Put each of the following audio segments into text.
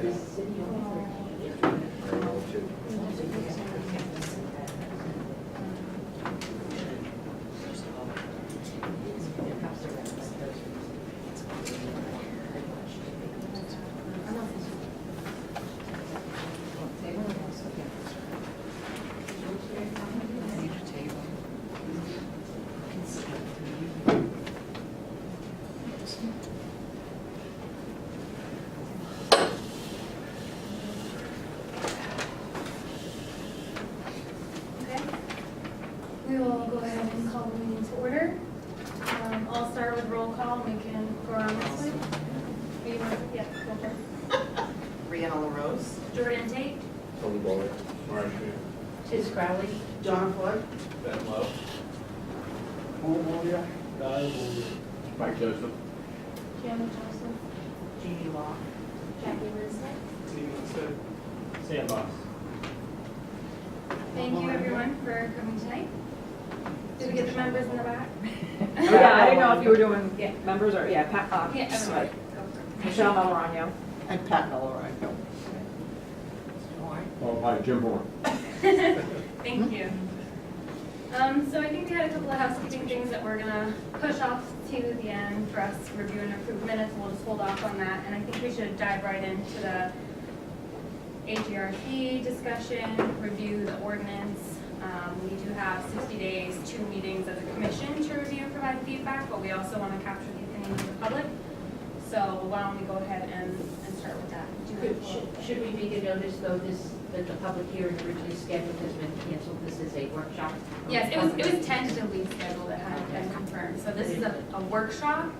We will go ahead and call the meeting to order. I'll start with roll call, and we can go around this way. Yeah, go for it. Brianna LaRose. Jordan Tate. Tony Bowler. Mark Schmidt. Tiz Crowley. John Flood. Ben Lowe. Mike Joseph. Jim Joseph. Jeannie Law. Jackie Lindsay. Sam Boss. Thank you, everyone, for coming tonight. Did we get the members in the back? Yeah, I didn't know if you were doing members or, Pat, Yeah, everybody. Go for it. Michelle Malorano. And Pat Malorano. Oh, hi, Jim Moore. Thank you. So I think we had a couple of housekeeping things that we're gonna push off to the end for us to review and approve minutes. We'll just hold off on that, and I think we should dive right into the AGRC discussion, review the ordinance. We do have 60 days, 2 meetings as a commission to review and provide feedback, but we also want to capture the opinions of the public. So why don't we go ahead and start with that? Should we make a notice, though, that the public hearing originally scheduled has been canceled? This is a workshop? Yes, it was tentatively scheduled, it hadn't been confirmed. So this is a workshop.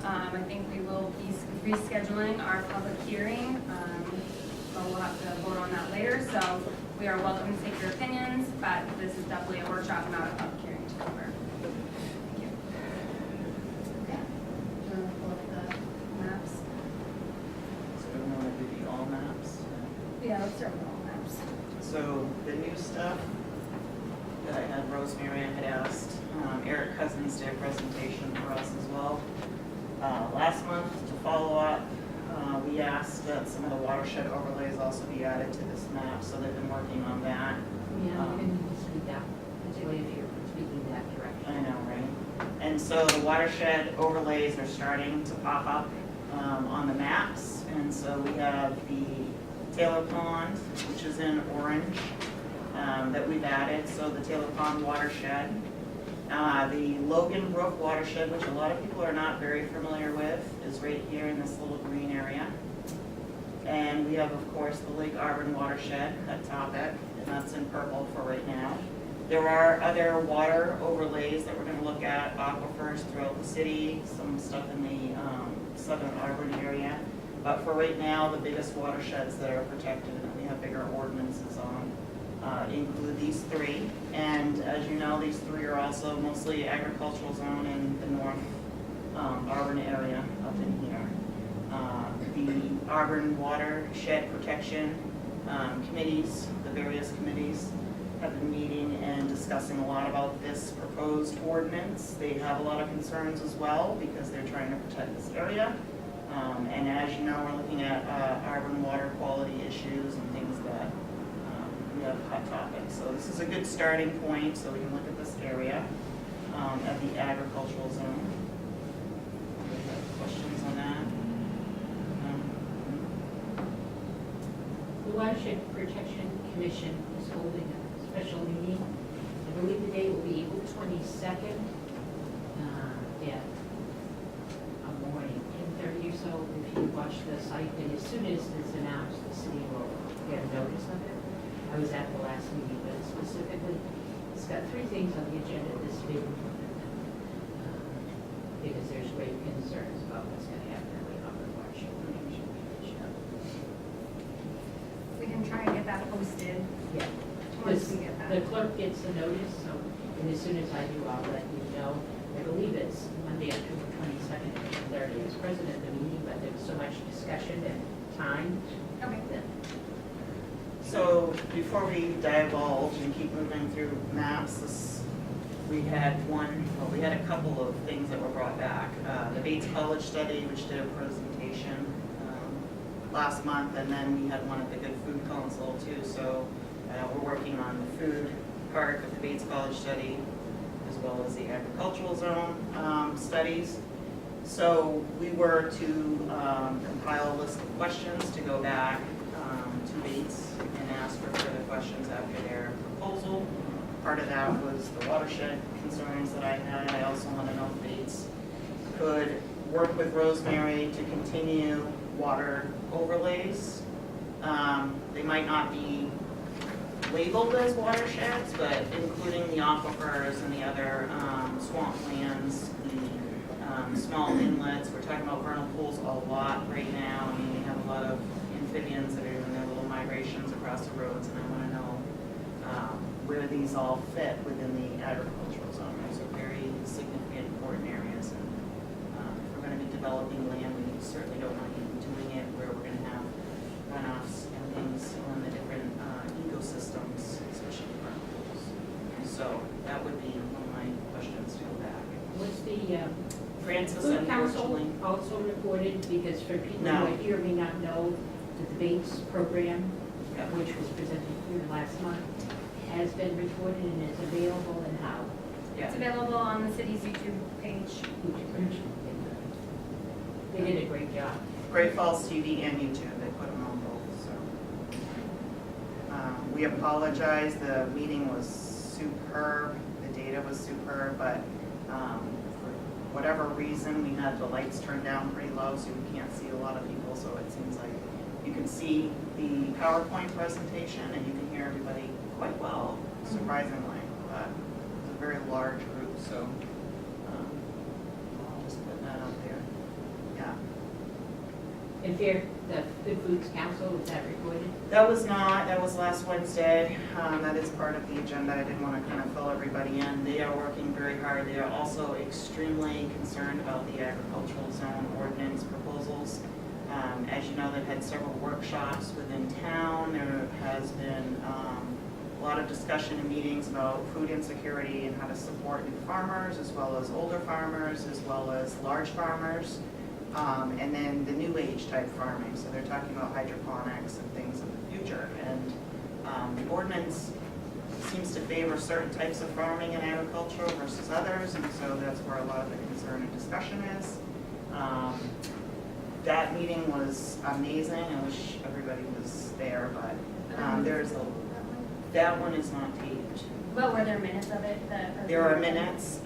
I think we will be rescheduling our public hearing, but we'll have to vote on that later. So we are welcome to take your opinions, but this is definitely a workshop, not a public hearing to cover. Thank you. Okay. Do you want to pull up the maps? So we want to do the all maps. Yeah, let's start with all maps. So the new stuff that I had Rosemary had asked, Eric Cousins did a presentation for us as well. Last month, to follow up, we asked that some of the watershed overlays also be added to this map, so they've been working on that. Yeah, I didn't speak that, particularly if you're speaking that direction. I know, right? And so the watershed overlays are starting to pop up on the maps. And so we have the Taylor Pond, which is in orange, that we've added. So the Taylor Pond watershed. The Logan Brook watershed, which a lot of people are not very familiar with, is right here in this little green area. And we have, of course, the Lake Auburn watershed at Topic, and that's in purple for right now. There are other water overlays that we're going to look at, aquifers throughout the city, some stuff in the southern Auburn area. But for right now, the biggest watersheds that are protected and that we have bigger ordinances on include these 3. And as you know, these 3 are also mostly agricultural zone in the north Auburn area up in here. The Auburn watershed protection committees, the various committees, have been meeting and discussing a lot about this proposed ordinance. They have a lot of concerns as well because they're trying to protect this area. And as you know, we're looking at Auburn water quality issues and things that we have hot topics. So this is a good starting point so we can look at this area at the agricultural zone. Do you have questions on that? The Watershed Protection Commission is holding a special meeting. I believe the date will be April 22nd at a morning, 10:30 or so. If you watch the site, and as soon as it's announced, the city will get a notice of it. I was at the last meeting, but specifically, it's got 3 things on the agenda this week. Because there's great concerns about what's going to happen in the Auburn Watershed Protection Commission. We can try and get that posted. Yeah. Once we get The that. clerk gets the notice, so, and as soon as I do, I'll let you know. I believe it's Monday, October 22nd at 10:30. I was president of the meeting, but there was so much discussion and time Okay. that So before we divulge and keep moving through maps, we had a couple of things that were brought back. The Bates College study, which did a presentation last month, and then we had one at the Good Food Council too. So we're working on the food part of the Bates College study, as well as the agricultural zone studies. So we were to compile a list of questions to go back to Bates and ask for further questions after their proposal. Part of that was the watershed concerns that I had. I also want to know if Bates could work with Rosemary to continue water overlays. They might not be labeled as watersheds, but including the aquifers and the other swamplands, the small inlets. We're talking about vernal pools a lot right now. I mean, we have a lot of amphibians that are doing their little migrations across the roads, and I want to know where these all fit within the agricultural zone. Those are very significant, important areas, and if we're going to be developing land, we certainly don't want to be doing it where we're going to have runoffs and things on the different ecosystems, especially vernal pools. So that would be one of my questions to go back. Was the Francis, Food Council unfortunately, also reported, because for people No. who are here may not know, the debates program, Yeah. which was presented here last month, has been recorded and is available and how? It's available on the city's YouTube page. They did a great job. Great Falls TV and YouTube, they put them on both, so. We apologize, the meeting was superb, the data was superb, but for whatever reason, we had the lights turned down pretty low, so we can't see a lot of people, so it seems like you can see the PowerPoint presentation and you can hear everybody quite well, surprisingly, but it's a very large group, so I'll just put that out there. Yeah. And Fair, the Good Foods Council, was that recorded? That was not, that was last Wednesday. That is part of the agenda. I didn't want to kind of fill everybody in. They are working very hard. They are also extremely concerned about the agricultural zone ordinance proposals. As you know, they've had several workshops within town. There has been a lot of discussion and meetings about food insecurity and how to support new farmers, as well as older farmers, as well as large farmers. And then the new age type farming, so they're talking about hydroponics and things in the future. And the ordinance seems to favor certain types of farming and agriculture versus others, and so that's where a lot of the concern and discussion is. That meeting was amazing. I wish everybody was there, but that one is not taped. But were there minutes of it that? There are minutes.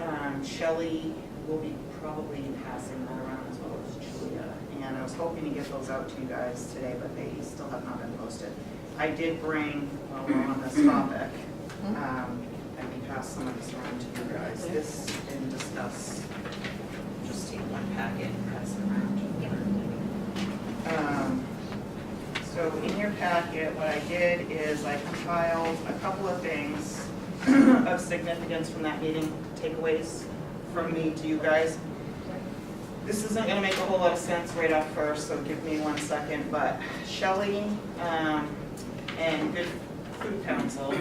Shelley will be probably passing that around as well as Julia. And I was hoping to get those out to you guys today, but they still have not been posted. I did bring, while we're on this topic, I can pass some of this around to you guys. This and discuss. Just take one packet and pass it around. So in your packet, what I did is I compiled a couple of things of significance from that meeting, takeaways from me to you guys. This isn't going to make a whole lot of sense right off first, so give me 1 second, but Shelley and Good Food Council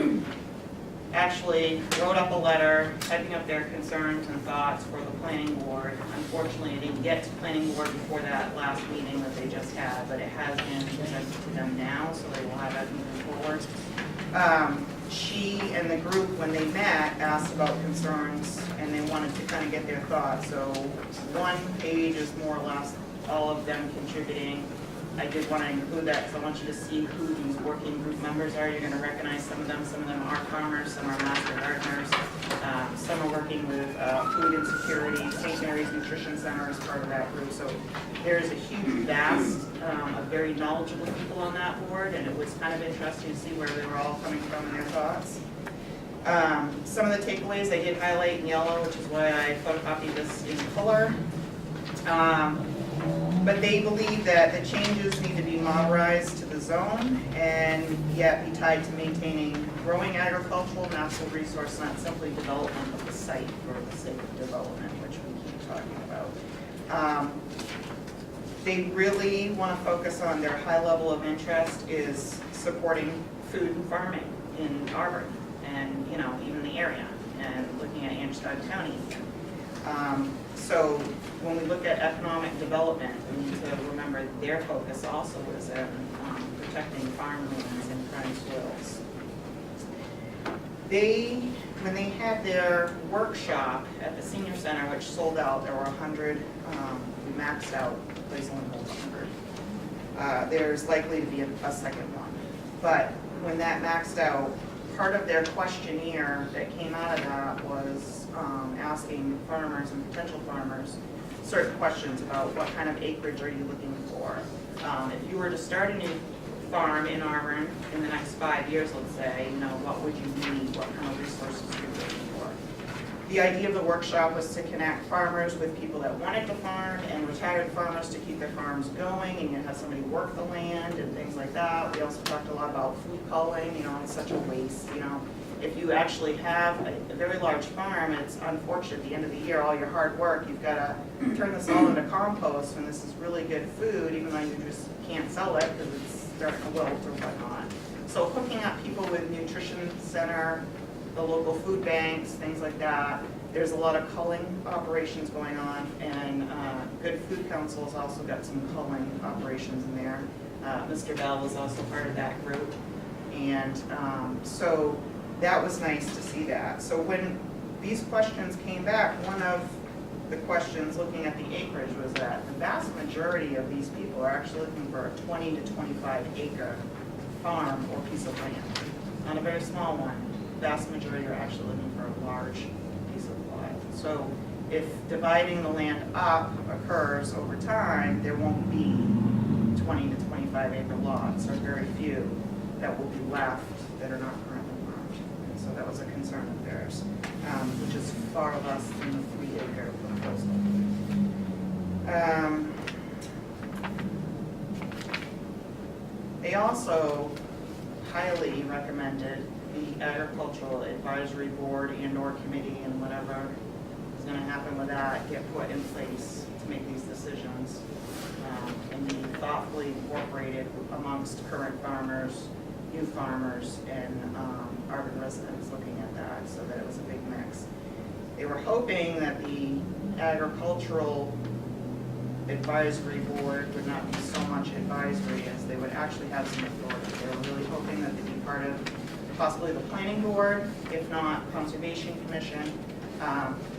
actually wrote up a letter typing up their concerns and thoughts for the planning board. Unfortunately, I didn't get to planning board before that last meeting that they just had, but it has been presented to them now, so they will have that moving forward. She and the group, when they met, asked about concerns and they wanted to kind of get their thoughts. So one page is more or less all of them contributing. I did want to include that because I want you to see who these working group members are. You're going to recognize some of them. Some of them are farmers, some are master gardeners. Some are working with food insecurity. St. Mary's Nutrition Center is part of that group. So there's a huge vast of very knowledgeable people on that board, and it was kind of interesting to see where they were all coming from and their thoughts. Some of the takeaways I did highlight in yellow, which is why I photocopied this in color. But they believe that the changes need to be modernized to the zone and yet be tied to maintaining growing agricultural natural resource, not simply development of the site for the sake of development, which we keep talking about. They really want to focus on their high level of interest is supporting food and farming in Auburn and, you know, even the area, and looking at Amstrad County. So when we look at economic development, we need to remember their focus also is in protecting farmlands and prime soils. When they had their workshop at the senior center, which sold out, there were 100, we maxed out, the place only holds 100. There's likely to be a second one. But when that maxed out, part of their questionnaire that came out of that was asking farmers and potential farmers certain questions about what kind of acreage are you looking for. If you were to start a new farm in Auburn in the next 5 years, let's say, what would you need, what kind of resources are you looking for? The idea of the workshop was to connect farmers with people that wanted to farm and retired farmers to keep their farms going, and you have somebody work the land and things like that. We also talked a lot about food culling, it's such a waste, If you actually have a very large farm, it's unfortunate at the end of the year, all your hard work, you've got to turn this all into compost, and this is really good food, even though you just can't sell it because it's starting to wilt or whatnot. So hooking up people with nutrition center, the local food banks, things like that. There's a lot of culling operations going on, and Good Food Council has also got some culling operations in there. Mr. Bell was also part of that group, and so that was nice to see that. So when these questions came back, one of the questions looking at the acreage was that the vast majority of these people are actually looking for a 20 to 25 acre farm or piece of land. Not a very small one. The vast majority are actually looking for a large piece of land. So if dividing the land up occurs over time, there won't be 20 to 25 acre lots, or very few that will be left that are not currently farmed. And so that was a concern of theirs, which is far less than the 3 acre proposal. They also highly recommended the agricultural advisory board and/or committee and whatever is going to happen with that get put in place to make these decisions and be thoughtfully incorporated amongst current farmers, new farmers, and Auburn residents looking at that, so that it was a big mix. They were hoping that the agricultural advisory board would not be so much advisory as they would actually have some authority. They were really hoping that they'd be part of possibly the planning board, if not conservation commission.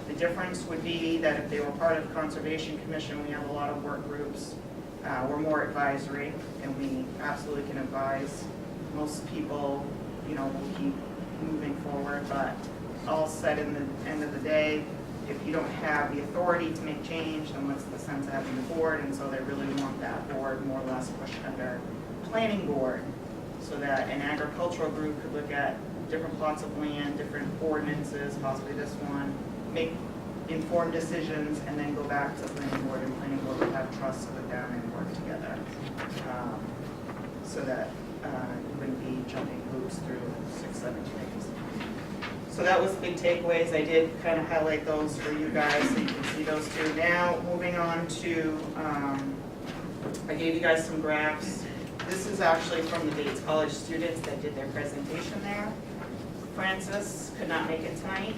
The difference would be that if they were part of conservation commission, we have a lot of work groups. We're more advisory, and we absolutely can advise. Most people, will keep moving forward, but all said in the end of the day, if you don't have the authority to make change, then what's the sense of having the board? And so they really want that board more or less pushed under planning board, so that an agricultural group could look at different plots of land, different ordinances, possibly this one, make informed decisions, and then go back to the planning board, and planning board would have trust with them and work together, so that you wouldn't be jumping hoops through 6-7 things. So that was the big takeaways. I did kind of highlight those for you guys so you can see those too. Now, moving on to, I gave you guys some graphs. This is actually from the Bates College students that did their presentation there. Francis could not make it tonight.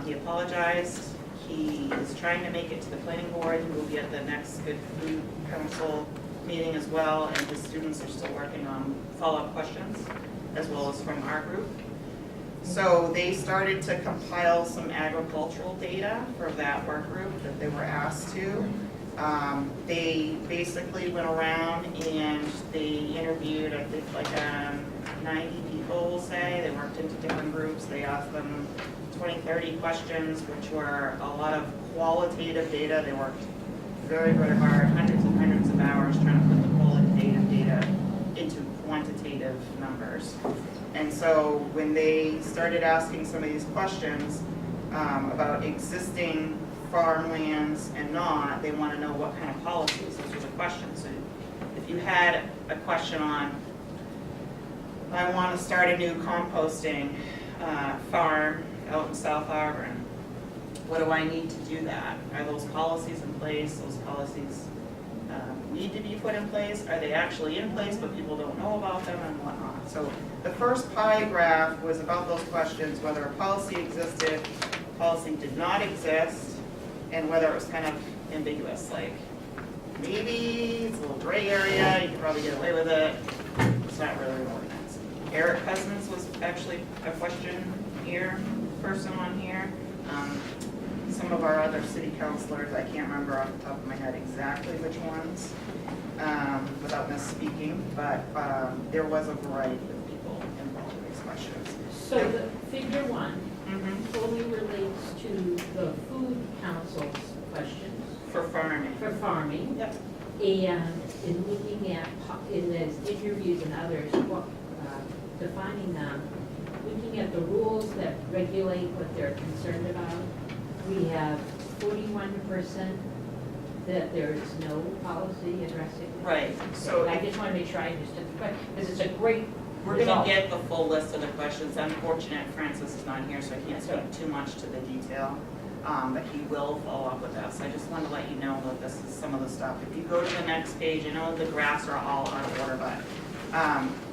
He apologized. He is trying to make it to the planning board. He will be at the next Good Food Council meeting as well, and the students are still working on follow-up questions, as well as from our group. So they started to compile some agricultural data for that work group that they were asked to. They basically went around and they interviewed, I think, like 90 people, we'll say. They worked into different groups. They asked them 20, 30 questions, which were a lot of qualitative data. They worked very, very hard, hundreds and hundreds of hours trying to put the qualitative data into quantitative numbers. And so when they started asking some of these questions about existing farmlands and not, they want to know what kind of policies. Those were the questions. So if you had a question on, I want to start a new composting farm out in South Auburn, what do I need to do that? Are those policies in place? Those policies need to be put in place? Are they actually in place but people don't know about them and whatnot? So the first pie graph was about those questions, whether a policy existed, policy did not exist, and whether it was kind of ambiguous, like maybe it's a little gray gray area, you could probably get away with it. It's not really an ordinance. Eric Cousins was actually a question here, person on here. Some of our other city councilors, I can't remember off the top of my head exactly which ones, without misspeaking, but there was a variety of people involved in these questions. So the figure one Mhm. fully relates to the food council's questions For farming. for farming. Yep. And in looking at, in those interviews and others, defining them, looking at the rules that regulate what they're concerned about, we have 41% that there is no policy addressing. it. Right, so I just want to make sure I understood the question, because it's a great we're result. gonna get the full list of the questions. Unfortunate, Francis is not here, so I can't speak too much to the detail. But he will follow up with us. I just wanted to let you know that this is some of the stuff. If you go to the next page, I know the graphs are all out of order, but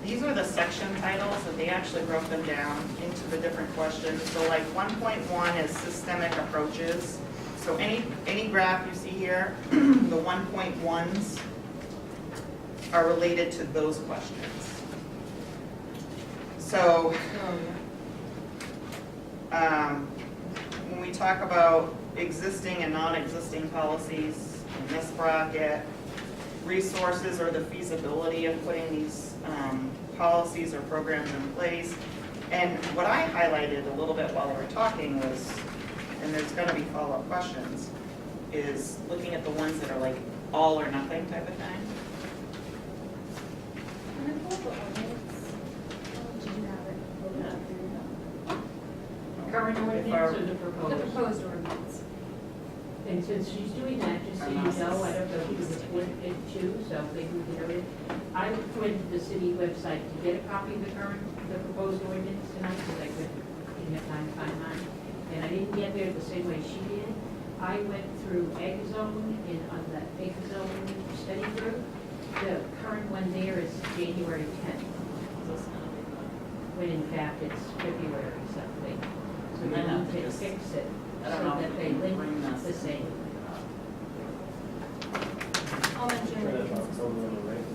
these are the section titles that they actually broke them down into the different questions. So like 1.1 is systemic approaches. So any graph you see here, the 1.1s are related to those questions. So, when we talk about existing and non-existing policies in this bracket, resources or the feasibility of putting these policies or programs in place. And what I highlighted a little bit while we were talking was, and there's gonna be follow-up questions, is looking at the ones that are like all or nothing type of thing. Can I pull up the ordinance? Did you have it? Current ordinance or the The proposed? proposed ordinance. And since she's doing that, just so you know, I don't know if you recorded it too, so maybe we can have it. I went to the city website to get a copy of the proposed ordinance tonight, because I didn't have time to find mine. And I didn't get there the same way she did. I went through Ag Zone and on the Ag Zone study group. The current one there is January 10th, when in fact it's February something. So we I know, need to just- fix it I so don't know if that we they can link bring this. the same. I'll mention Turn it. that box over on the right.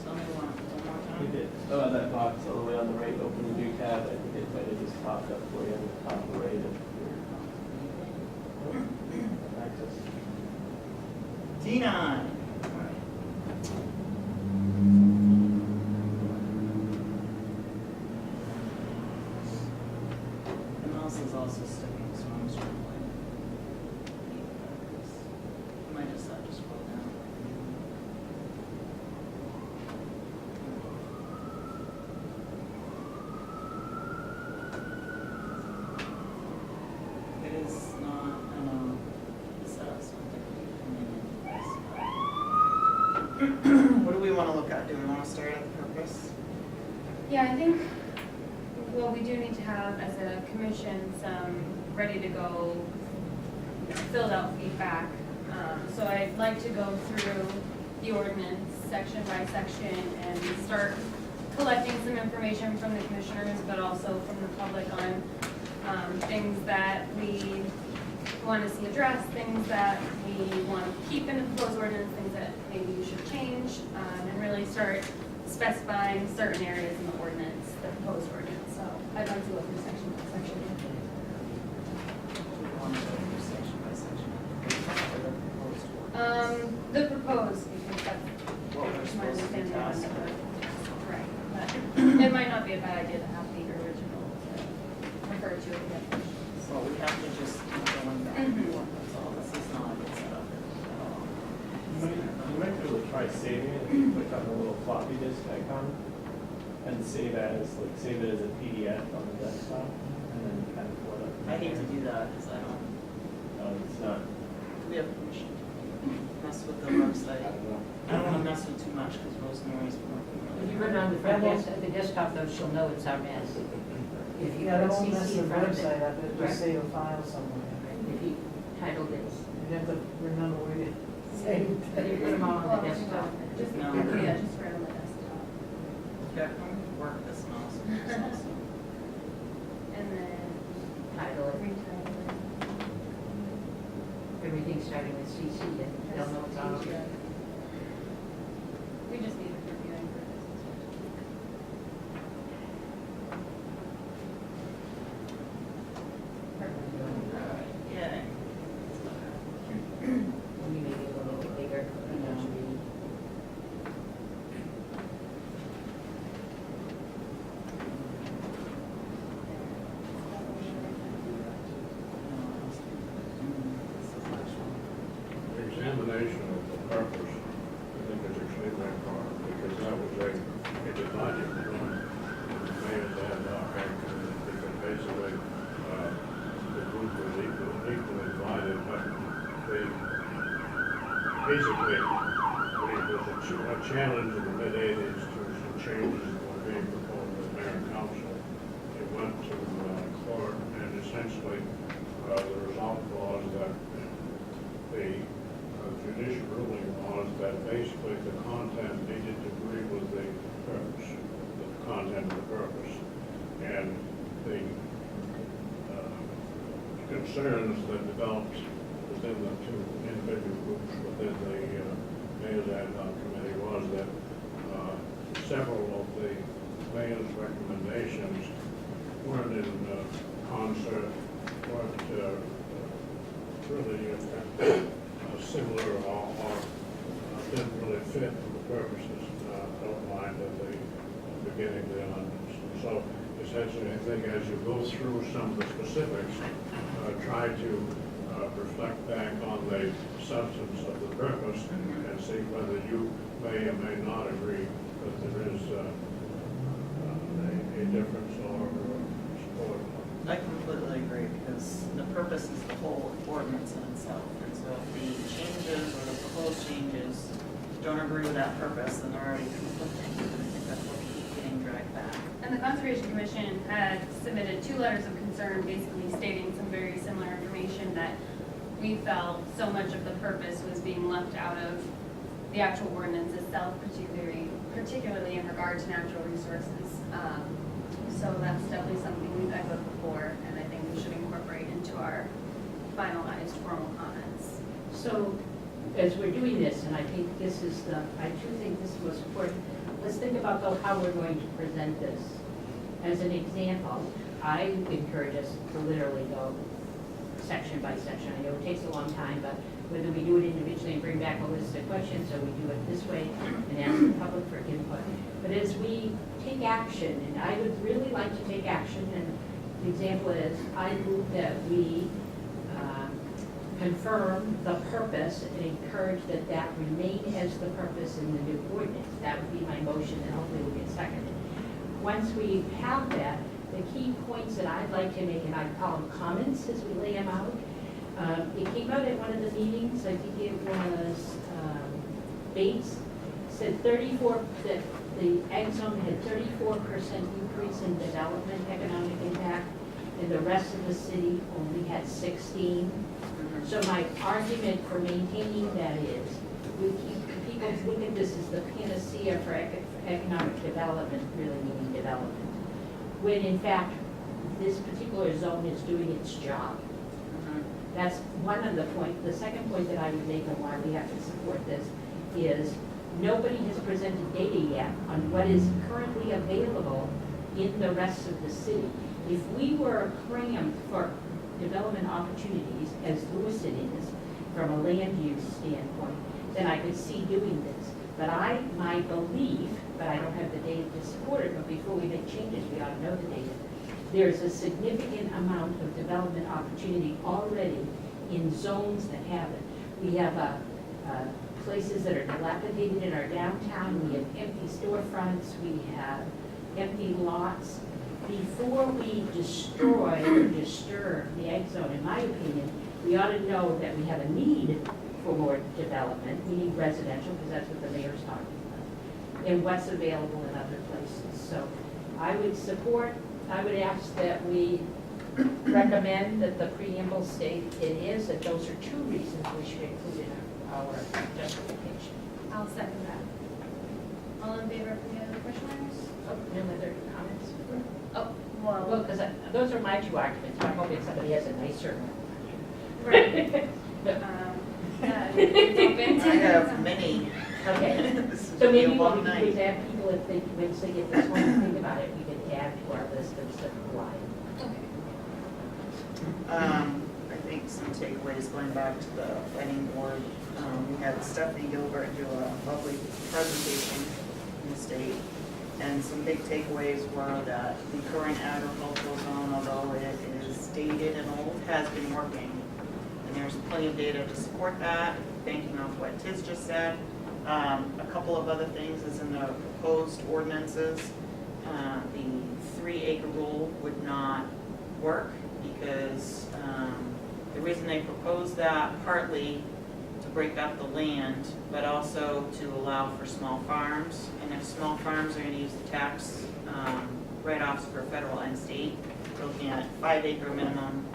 Tell me one more We time. did. That box all the way on the right, open the new tab, I think it might have just popped up for you on the top right of your access. D9. The mouse is also sticking, so I'm struggling. I might just have to scroll down. It is not, I know, it's something. What do we want to look at? Do we want to start at the purpose? Yeah, I think, well, we do need to have, as a commission, some ready-to-go, filled out feedback. So I'd like to go through the ordinance section by section and start collecting some information from the commissioners, but also from the public on things that we want to see addressed, things that we want to keep in the proposed ordinance, things that maybe you should change, and really start specifying certain areas in the ordinance, the proposed ordinance. So I'd like to go through section by section. We want to go through section by section. Or the proposed one? The proposed, because that's What we're my supposed to be understanding of tasked with. the, right, but it might not be a bad idea to have the original to refer to again. So we have to just keep going back and forth, that's all. This is not a good setup at all. You might be able to try saving it if you click on the little floppy disk icon and save as, like, save it as a PDF on the desktop and then kind of what up. I hate to do that because I don't, It's not, do we have permission to mess with the website? I don't know. I don't want to mess with too much because Rosemary's working If really you hard. run on the desktop though, she'll know it's our mess. If you Yeah, put don't mess CC the in front of website it, up, it Right. just save a file somewhere. if you titled it, You have to remember where to save. but you put them all Well, on the desktop. Just, No. yeah, just right on the desktop. Yeah, I'm gonna work this mouse. It's awesome. And then Title it, retitle it. everything starting with CC, and they'll know it's all. Change it. basically, it was a challenge in the mid-80s to some changes that were being proposed by the mayor and council. It went to court, and essentially, the result was that the judicial ruling was that basically the content needed to agree with the purpose, the content of the purpose. And the concerns that developed within the two individual groups within the mayor's ad hoc committee was that several of the mayor's recommendations weren't in concert, weren't really similar or didn't really fit the purposes outlined at the beginning of the ordinance. So essentially, I think as you go through some of the specifics, try to reflect back on the substance of the purpose and see whether you may or may not agree that there is a difference or support. I completely agree, because the purpose is the whole ordinance in itself. And so if the changes or the proposed changes don't agree with that purpose, then they're already conflicting. And I think that's what we keep getting dragged back. And the Conservation Commission had submitted 2 letters of concern, basically stating some very similar information, that we felt so much of the purpose was being left out of the actual ordinance itself, particularly in regard to natural resources. So that's definitely something we've echoed before, and I think we should incorporate into our finalized formal comments. So, as we're doing this, and I think this is I do think this was important, let's think about though how we're going to present this. As an example, I encourage us to literally go section by section. I know it takes a long time, but whether we do it individually and bring back a list of questions, or we do it this way and ask the public for input. But as we take action, and I would really like to take action, and the example is, I move that we confirm the purpose and encourage that that remain as the purpose in the new ordinance. That would be my motion, and hopefully will get seconded. Once we have that, the key points that I'd like to make, and I call them comments as we lay them out. It came out at one of the meetings, I think it was Bates, said 34, that the ag zone had 34% increase in development economic impact, and the rest of the city only had 16. So my argument for maintaining that is, people look at this as the panacea for economic development, really meaning development, when in fact, this particular zone is doing its job. That's one of the points. The second point that I would make on why we have to support this is nobody has presented data yet on what is currently available in the rest of the city. If we were crammed for development opportunities, as Lewiston is, from a land use standpoint, then I could see doing this. But my belief, but I don't have the data to support it, but before we make changes, we ought to know the data. There's a significant amount of development opportunity already in zones that have it. We have places that are dilapidated in our downtown, we have empty storefronts, we have empty lots. Before we destroy or disturb the ag zone, in my opinion, we ought to know that we have a need for more development. We need residential, because that's what the mayor's talking about, and what's available in other places. So I would ask that we recommend that the preamble state it is, that those are 2 reasons we should include in our justification. I'll second that. All in favor of the other questioners? Oh, no other comments? Oh, Well, well, because those are my 2 arguments, but I'm hoping somebody has a nicer one. right. Yeah, it's open to. I have many. Okay, This is so gonna be a maybe what long we could do is night. add people, if they, once they get this one and think about it, we could add to our list of stuff why. Okay. I think some takeaways going back to the planning board. We had Stephanie Gilbert do a lovely presentation in the state. And some big takeaways were that the current agricultural zone, although it is dated and old, has been working. And there's plenty of data to support that, banking off what Tiz just said. A couple of other things is in the proposed ordinances. The 3-acre rule would not work because the reason they proposed that partly to break up the land, but also to allow for small farms. And if small farms are gonna use the tax write-offs for federal and state, we're looking at 5-acre minimum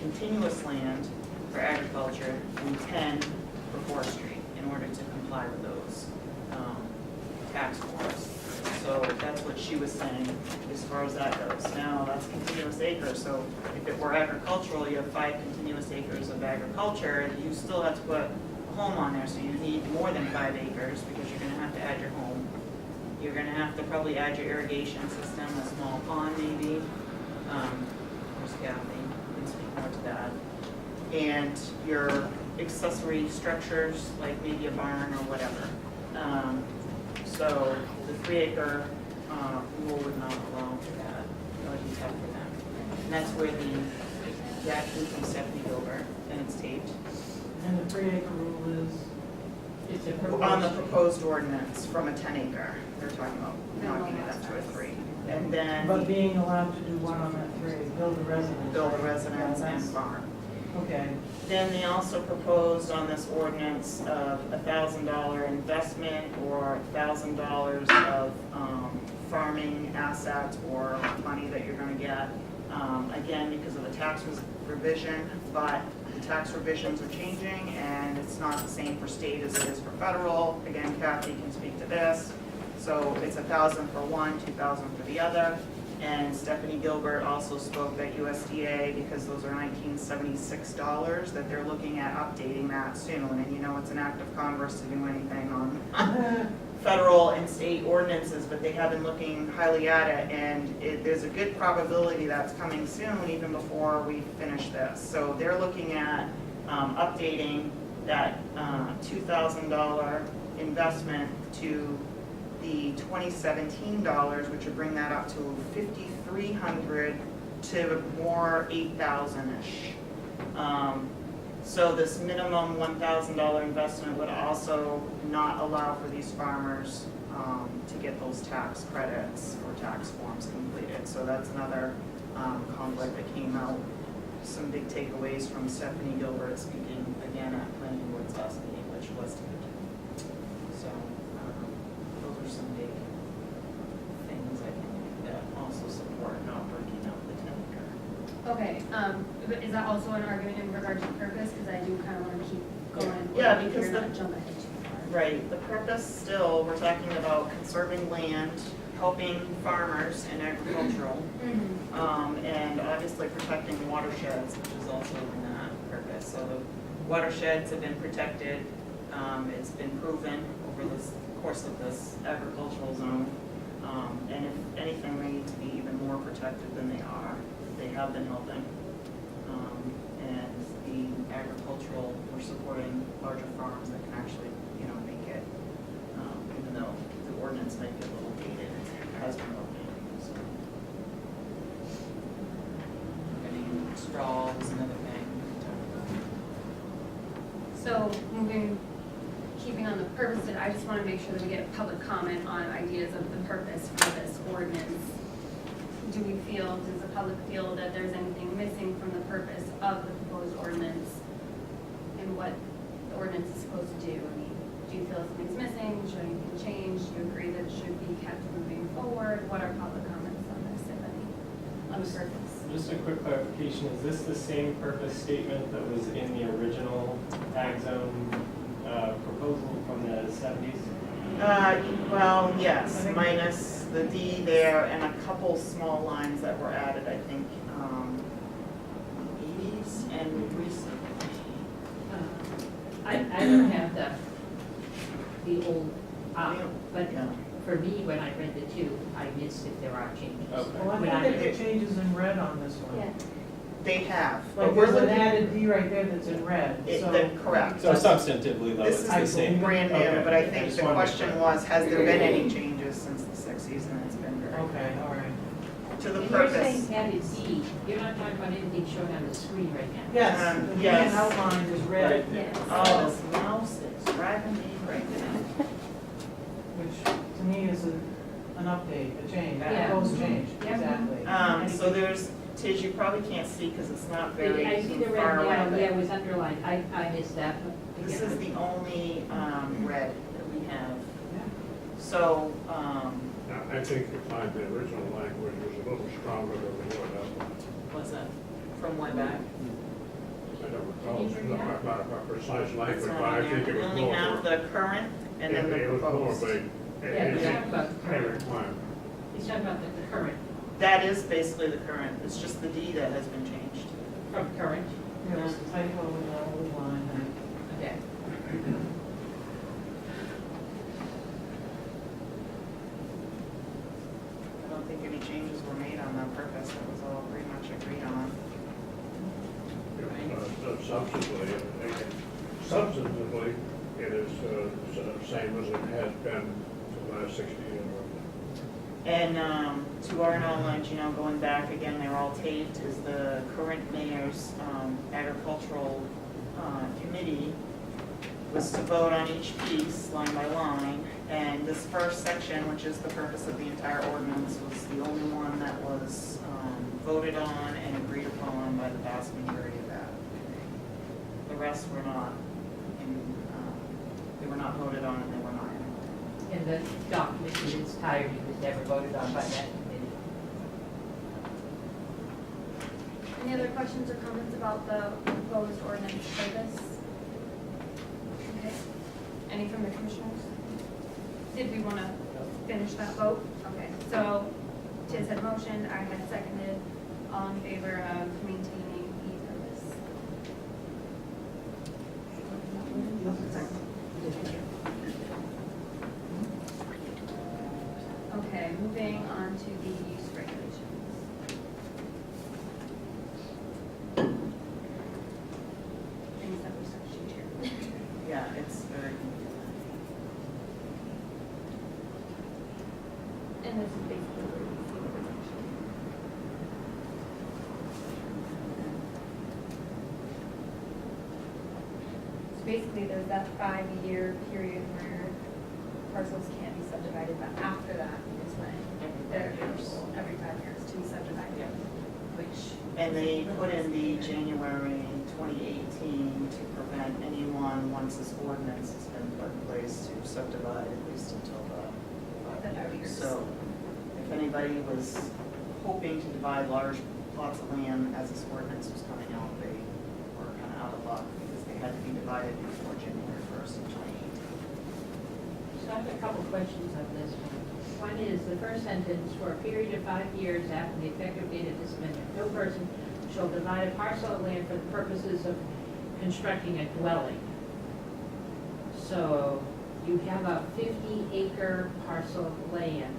continuous land for agriculture and 10 for forestry in order to comply with those tax forms. So that's what she was saying as far as that goes. Now, that's continuous acres, so if it were agricultural, you have 5 continuous acres of agriculture, you still have to put a home on there, so you need more than 5 acres because you're gonna have to add your home. You're gonna have to probably add your irrigation system, a small pond maybe. Where's Kathy? Can speak more to that. And your accessory structures, like maybe a barn or whatever. So the 3-acre rule would not allow for that. That would be tough for them. And that's where that came from Stephanie Gilbert, and it's taped. And the 3-acre rule is, It's a On the proposed, proposed ordinance from a 10-acre, they're talking about knocking it up to a 3. And then but being allowed to do what on that 3, build a residence? build a right? residence Yeah, and that's- farm. Okay, Then they also proposed on this ordinance of $1,000 investment or $1,000 of farming assets or money that you're gonna get. Again, because of a tax revision, but the tax revisions are changing and it's not the same for state as it is for federal. Again, Kathy can speak to this. So it's 1,000 for one, 2,000 for the other. And Stephanie Gilbert also spoke at USDA, because those are $1976, that they're looking at updating that soon. And you know, it's an act of Congress to do anything on federal and state ordinances, but they have been looking highly at it, and there's a good probability that's coming soon, even before we finish this. So they're looking at updating that $2,000 investment to the 2017 dollars, which would bring that up to 5,300 to more 8,000-ish. So this minimum $1,000 investment would also not allow for these farmers to get those tax credits or tax forms completed. So that's another conflict that came out. Some big takeaways from Stephanie Gilbert speaking again at Planning Board's last meeting, which was good. So those are some big things I think that also support not breaking up the 10-acre. Okay, but is that also an argument in regard to purpose? Because I do kind of want to keep going. Yeah, because You're not jumping ahead too far. Right, the purpose still, we're talking about conserving land, helping farmers and agricultural, and obviously protecting watersheds, which is also in that purpose. So the watersheds have been protected, it's been proven over the course of this agricultural zone. And if anything, they need to be even more protected than they are. They have been helping. And the agricultural, we're supporting larger farms that can actually, make it, even though the ordinance might be a little dated, it has been helping. So. Getting straw is another thing. So keeping on the purpose, I just want to make sure that we get public comment on ideas of the purpose for this ordinance. Does the public feel that there's anything missing from the purpose of the proposed ordinance and what the ordinance is supposed to do? I mean, do you feel something's missing? Should anything change? Do you agree that it should be kept moving forward? What are public comments on this, if any, on the purpose? Just a quick clarification, is this the same purpose statement that was in the original ag zone proposal from the 70s? Well, yes, minus the D there and a couple small lines that were added, I think, 80s and recently. I don't have the old, but Yeah. for me, when I read the two, I missed if there are changes. Okay. well, I When think I- that the changes in red on this one. They have, but Like we're there's an looking, added D right there that's in red, so. correct. So substantively though, This it's is the I same. believe- brand new, Okay. but I I think just the wanted to question clarify. was, has there been any changes since the 60s? And it's been very Okay, all right. to the And you're purpose. saying added D, you're not talking about anything showing on the screen right now. Yes, the yes. main outline is red, Right. Yes. Oh, this mouse is driving me crazy. which to me is an update, a change, a Yeah. proposed change, Yeah. exactly. So there's, Tiz, you probably can't see because it's not very I see the red far now, away. yeah, it was underlined, I missed that, This is the only red that we have. So, Now, I think you find the original language was a little stronger than the word outline. what's that, from way back? I don't recall Did you bring that? a precise It's language, not but I in there. think it We was only more. have the current and then the It was more proposed. of a, Yeah, we talked about the a current. requirement. He's talking about the current, That is basically the current, it's just the D that has been changed. from current, There was a typo in the old line, okay. I don't think any changes were made on that purpose, that was all pretty much agreed on. Substantively, it is same as it has been for the last 60 years. And to our knowledge, going back again, they're all taped, is the current mayor's agricultural committee was to vote on each piece, line by line, and this first section, which is the purpose of the entire ordinance, was the only one that was voted on and agreed upon by the vast majority of that. The rest were not, they were not voted on and they were not in. And the document in its entirety was never voted on by that committee. Any other questions or comments about the proposed ordinance purpose? Okay. Any from the commissioners? Did we want to finish that vote? Okay, so Tiz had motioned, I had seconded, all in favor of maintaining the purpose. Okay, moving on to the use regulations. Things that were section here. Yeah, it's very, And this is basically where we see the reduction. So basically, there's that 5-year period where parcels can't be subdivided, but after that is when they're eligible every 5 years to be subdivided, which. and they put in the January 2018 to prevent anyone, once this ordinance has been put in place, to subdivide at least until the The 5 years. So if anybody was hoping to divide large plots of land as this ordinance was coming out, they were kind of out of luck because they had to be divided before January 1st of 2018. So I have a couple questions on this one. One is the first sentence, for a period of 5 years after the effective date of this amendment, no person shall divide a parcel of land for the purposes of constructing a dwelling. So you have a 50-acre parcel of land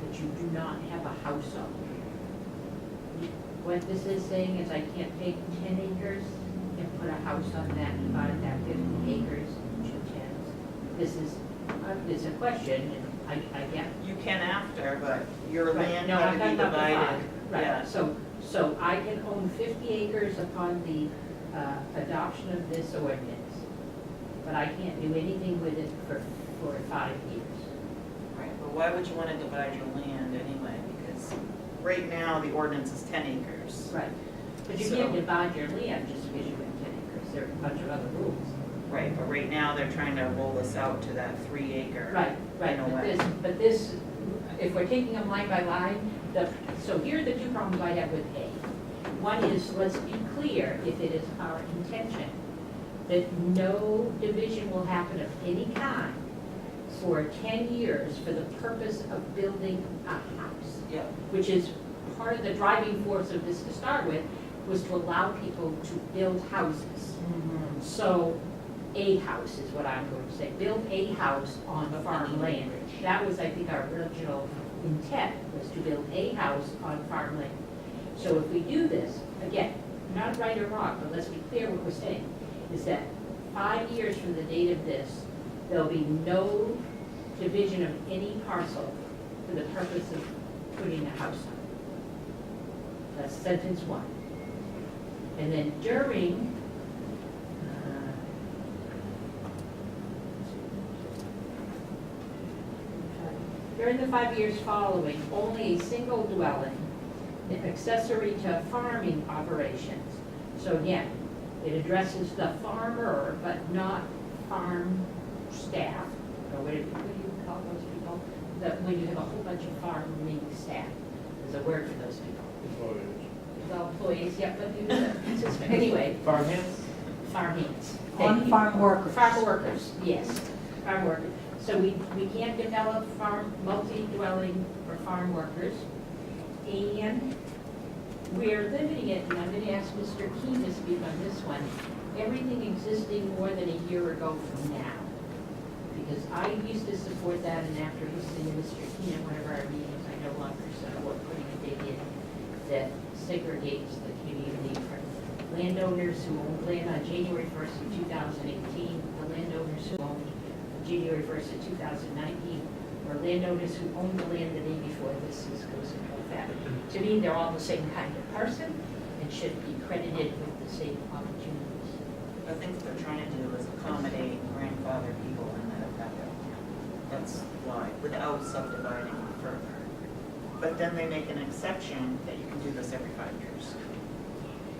that you do not have a house on. What this is saying is I can't take 10 acres and put a house on that and divide that 50 acres into 10s. This is a question, and I get. You can after, but your Right. land No, had I'm to be talking about the divided. five. Right, Yeah. so I can own 50 acres upon the adoption of this ordinance, but I can't do anything with it for 5 years. Right, but why would you want to divide your land anyway? Because right now, the ordinance is 10 acres. Right. But you So- can't divide your land just because you have 10 acres. There are a bunch of other rules. Right, but right now, they're trying to roll this out to that 3-acre. Right, In a way. but this, if we're taking them line by line, so here are the two problems I have with A. One is, let's be clear, if it is our intention that no division will happen of any kind for 10 years for the purpose of building a house, Yep. which is part of the driving force of this to start with, was to allow people to build houses. So a house is what I'm going to say. Build a house on farmland. That was, I think, our original intent, was to build a house on farmland. So if we do this, again, not right or wrong, but let's be clear what we're saying, is that 5 years from the date of this, there'll be no division of any parcel for the purpose of putting a house on. That's sentence 1. And then during the 5 years following, only a single dwelling accessory to farming operations. So again, It addresses the farmer, but not farm staff, or what do you call those people? That when you have a whole bunch of farming staff, there's a word for those people. Employees. It's all employees, yeah, but you know, it's just, anyway, Farm hands? farm hands. Thank you. On-farm workers. Farm workers, yes, farm workers. So we can't develop farm, multi-dwelling for farm workers. And we're limiting it, and I'm going to ask Mr. Keene to speak on this one, everything existing more than a year ago from now. Because I used to support that, and after listening to Mr. Keene at one of our meetings, I no longer support putting a date in that segregates the community from landowners who owned land on January 1st of 2018, the landowners who owned January 1st of 2019, or landowners who owned the land the day before this goes into effect. To me, they're all the same kind of person and should be credited with the same opportunities. I think what they're trying to do is accommodate grandfather people in that effect. That's why, without subdividing further. But then they make an exception that you can do this every 5 years.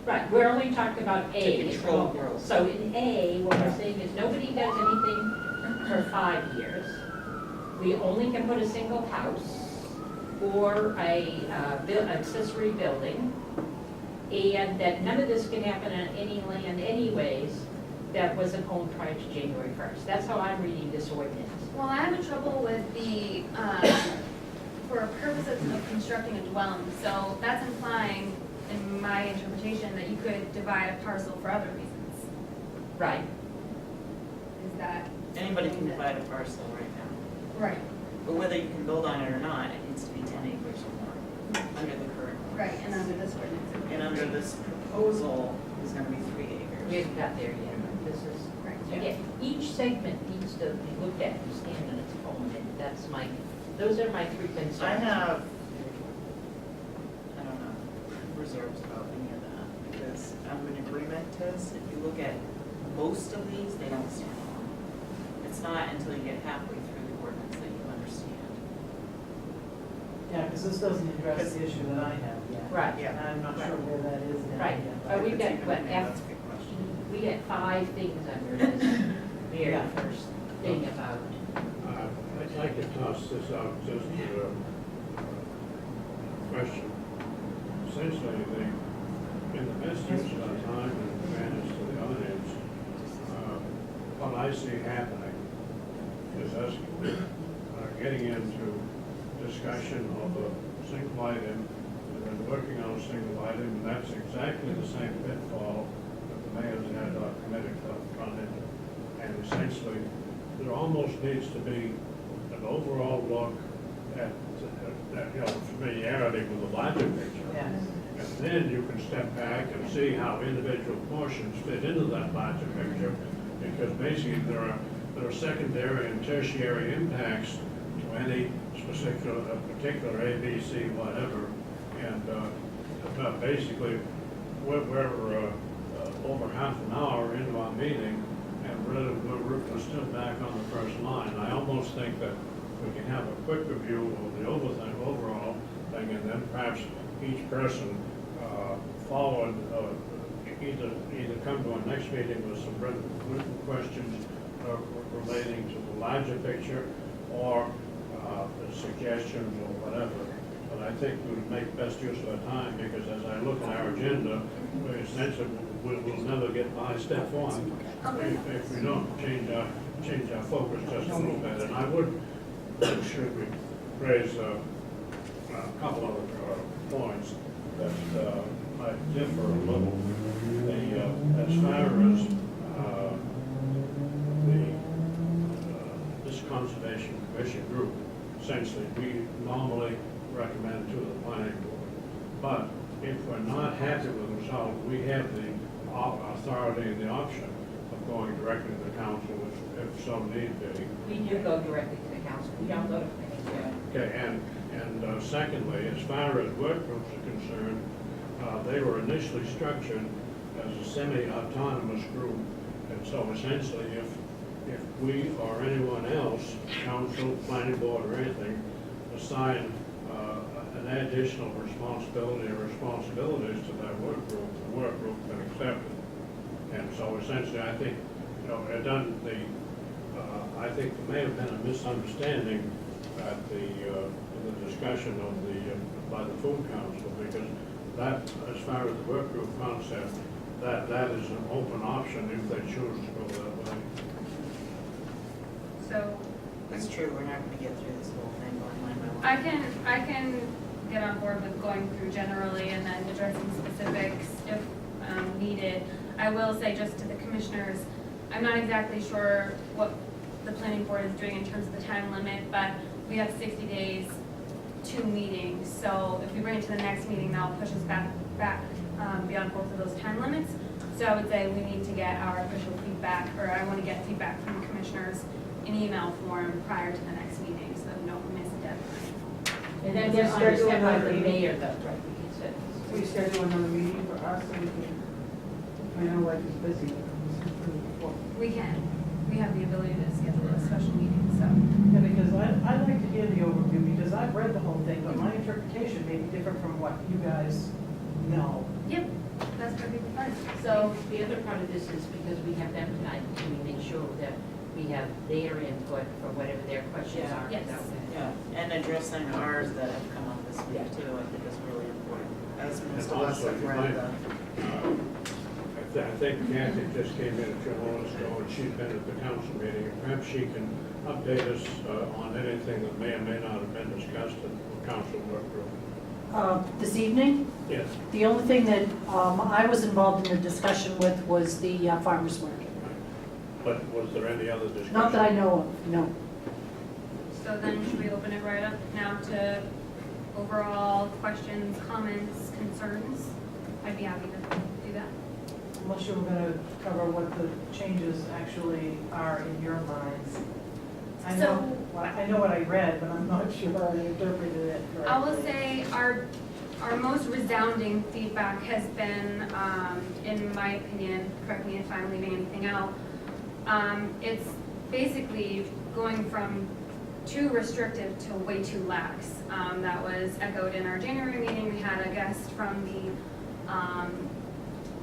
Right, we're only talking about A. To control growth. So in A, what we're saying is nobody does anything for 5 years. We only can put a single house or a accessory building, and that none of this can happen on any land anyways that wasn't owned prior to January 1st. That's how I'm reading this ordinance. Well, I have trouble with the, for purposes of constructing a dwelling, so that's implying, in my interpretation, that you could divide a parcel for other reasons. Right. Is that? Anybody can divide a parcel right now. Right, But whether you can build on it or not, it needs to be 10 acres or more under the current. right, and under this ordinance. And under this proposal is going to be 3 acres. We haven't got there yet, but this is, Right. again, each segment needs to be looked at and stand on its own, and that's my, those are my 3 concerns. I have, I don't know, reserves about any of that, because I'm in agreement, Tiz, if you look at most of these, they don't stand alone. It's not until you get halfway through the ordinance that you understand. Yeah, because this doesn't address the issue that I have yet. Right. Yeah. And I'm not sure where that is now Right. yet. But we've got, It's even what, in there, that's a good question. we got 5 things under this very Yeah. first thing about. I'd like to toss this out just to question. Essentially, in the best use of our time and fairness to the audience, what I see happening is us getting into discussion of a single item and then working on a single item, and that's exactly the same pitfall that the mayor's had committed on it. And essentially, there almost needs to be an overall look at familiarity with the larger picture. Yes. And then you can step back and see how individual portions fit into that larger picture, because basically there are secondary and tertiary impacts to any particular A, B, C, whatever. And basically, we're over half an hour into our meeting, and we're still back on the first line. I almost think that we can have a quick review of the overall thing, and then perhaps each person followed, either come to our next meeting with some written questions relating to the larger picture, or suggestions or whatever. But I think we would make best use of our time, because as I look at our agenda, essentially we'll never get by step 1 if we don't change our focus just a little bit. And I would, should we raise a couple of points that might differ a little. As far as this Conservation Commission group, essentially, we normally recommend to the planning board. But if we're not happy with the result, we have the authority and the option of going directly to the council if so need be. We do go directly to the council, we don't go to planning board. Okay, and secondly, as far as work groups are concerned, they were initially structured as a semi-autonomous group. And so essentially, if we or anyone else, council, planning board, or anything, assign an additional responsibility or responsibilities to that work group, the work group can accept it. And so essentially, I think, you know, it done the, I think there may have been a misunderstanding at the discussion of by the food council, because that, as far as the work group concept, that is an open option if they choose to go that way. So It's true, we're not gonna get through this whole thing going line by line. I can get on board with going through generally and then addressing specifics if needed. I will say just to the commissioners, I'm not exactly sure what the planning board is doing in terms of the time limit, but we have 60 days, 2 meetings. So if we bring it to the next meeting, that'll push us back beyond both of those time limits. So I would say we need to get our official feedback, or I want to get feedback from the commissioners in email form prior to the next meeting, so that we don't miss a deadline. And then We'll just schedule understand by another the meeting. mayor though, right, because We that's. schedule another meeting for us, so we can, I know life is busy. We can. We have the ability to schedule a special meeting, so. Yeah, because I'd like to hear the overview, because I've read the whole thing, but my interpretation may be different from what you guys know. Yep, that's perfectly fine. So the other part of this is because we have them tonight, we make sure that we have their input for whatever their questions Yeah. are. Yes. Yeah, and addressing ours that have come up this week too, I think is really important, as most And of us also, have you read might- I think Kathy just came in a few moments ago, and she's been at the council meeting, and perhaps she can update us on anything that may or may not have been discussed in the council work group. This evening, Yes. the only thing that I was involved in the discussion with was the farmer's market. But was there any other discussion? Not that I know of, no. So then should we open it right up now to overall questions, comments, concerns? I'd be happy to do that. Unless you were gonna cover what the changes actually are in your minds. I know, I know what I read, but I'm not sure I interpreted it correctly. I will say our most resounding feedback has been, in my opinion, correct me if I'm leaving anything out, it's basically going from too restrictive to way too lax. That was echoed in our January meeting. We had a guest from the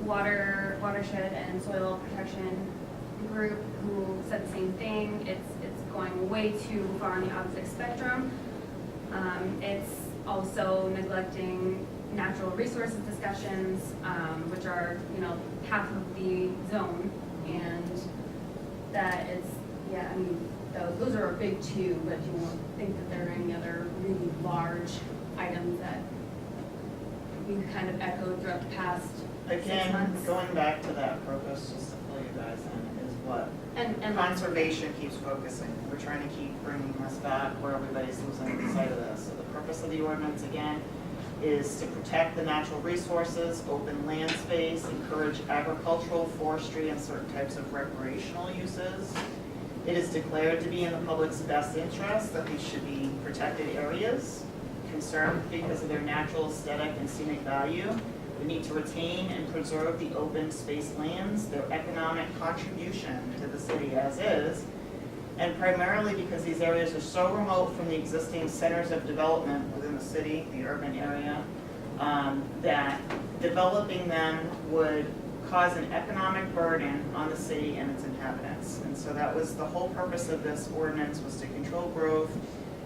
watershed and soil protection group who said the same thing. It's going way too far on the opposite spectrum. It's also neglecting natural resources discussions, which are, half of the zone. And that it's, yeah, I mean, those are a big two, but you don't think that there are any other really large items that we kind of echoed throughout the past 6 Again, months. going back to that purpose, just to fill you guys in, is what And conservation keeps focusing. We're trying to keep bringing us back where everybody's losing sight of this. So the purpose of the ordinance, again, is to protect the natural resources, open land space, encourage agricultural, forestry, and certain types of recreational uses. It is declared to be in the public's best interest that these should be protected areas, conserved because of their natural aesthetic and scenic value. We need to retain and preserve the open space lands, their economic contribution to the city as is, and primarily because these areas are so remote from the existing centers of development within the city, the urban area, that developing them would cause an economic burden on the city and its inhabitants. And so that was the whole purpose of this ordinance, was to control growth,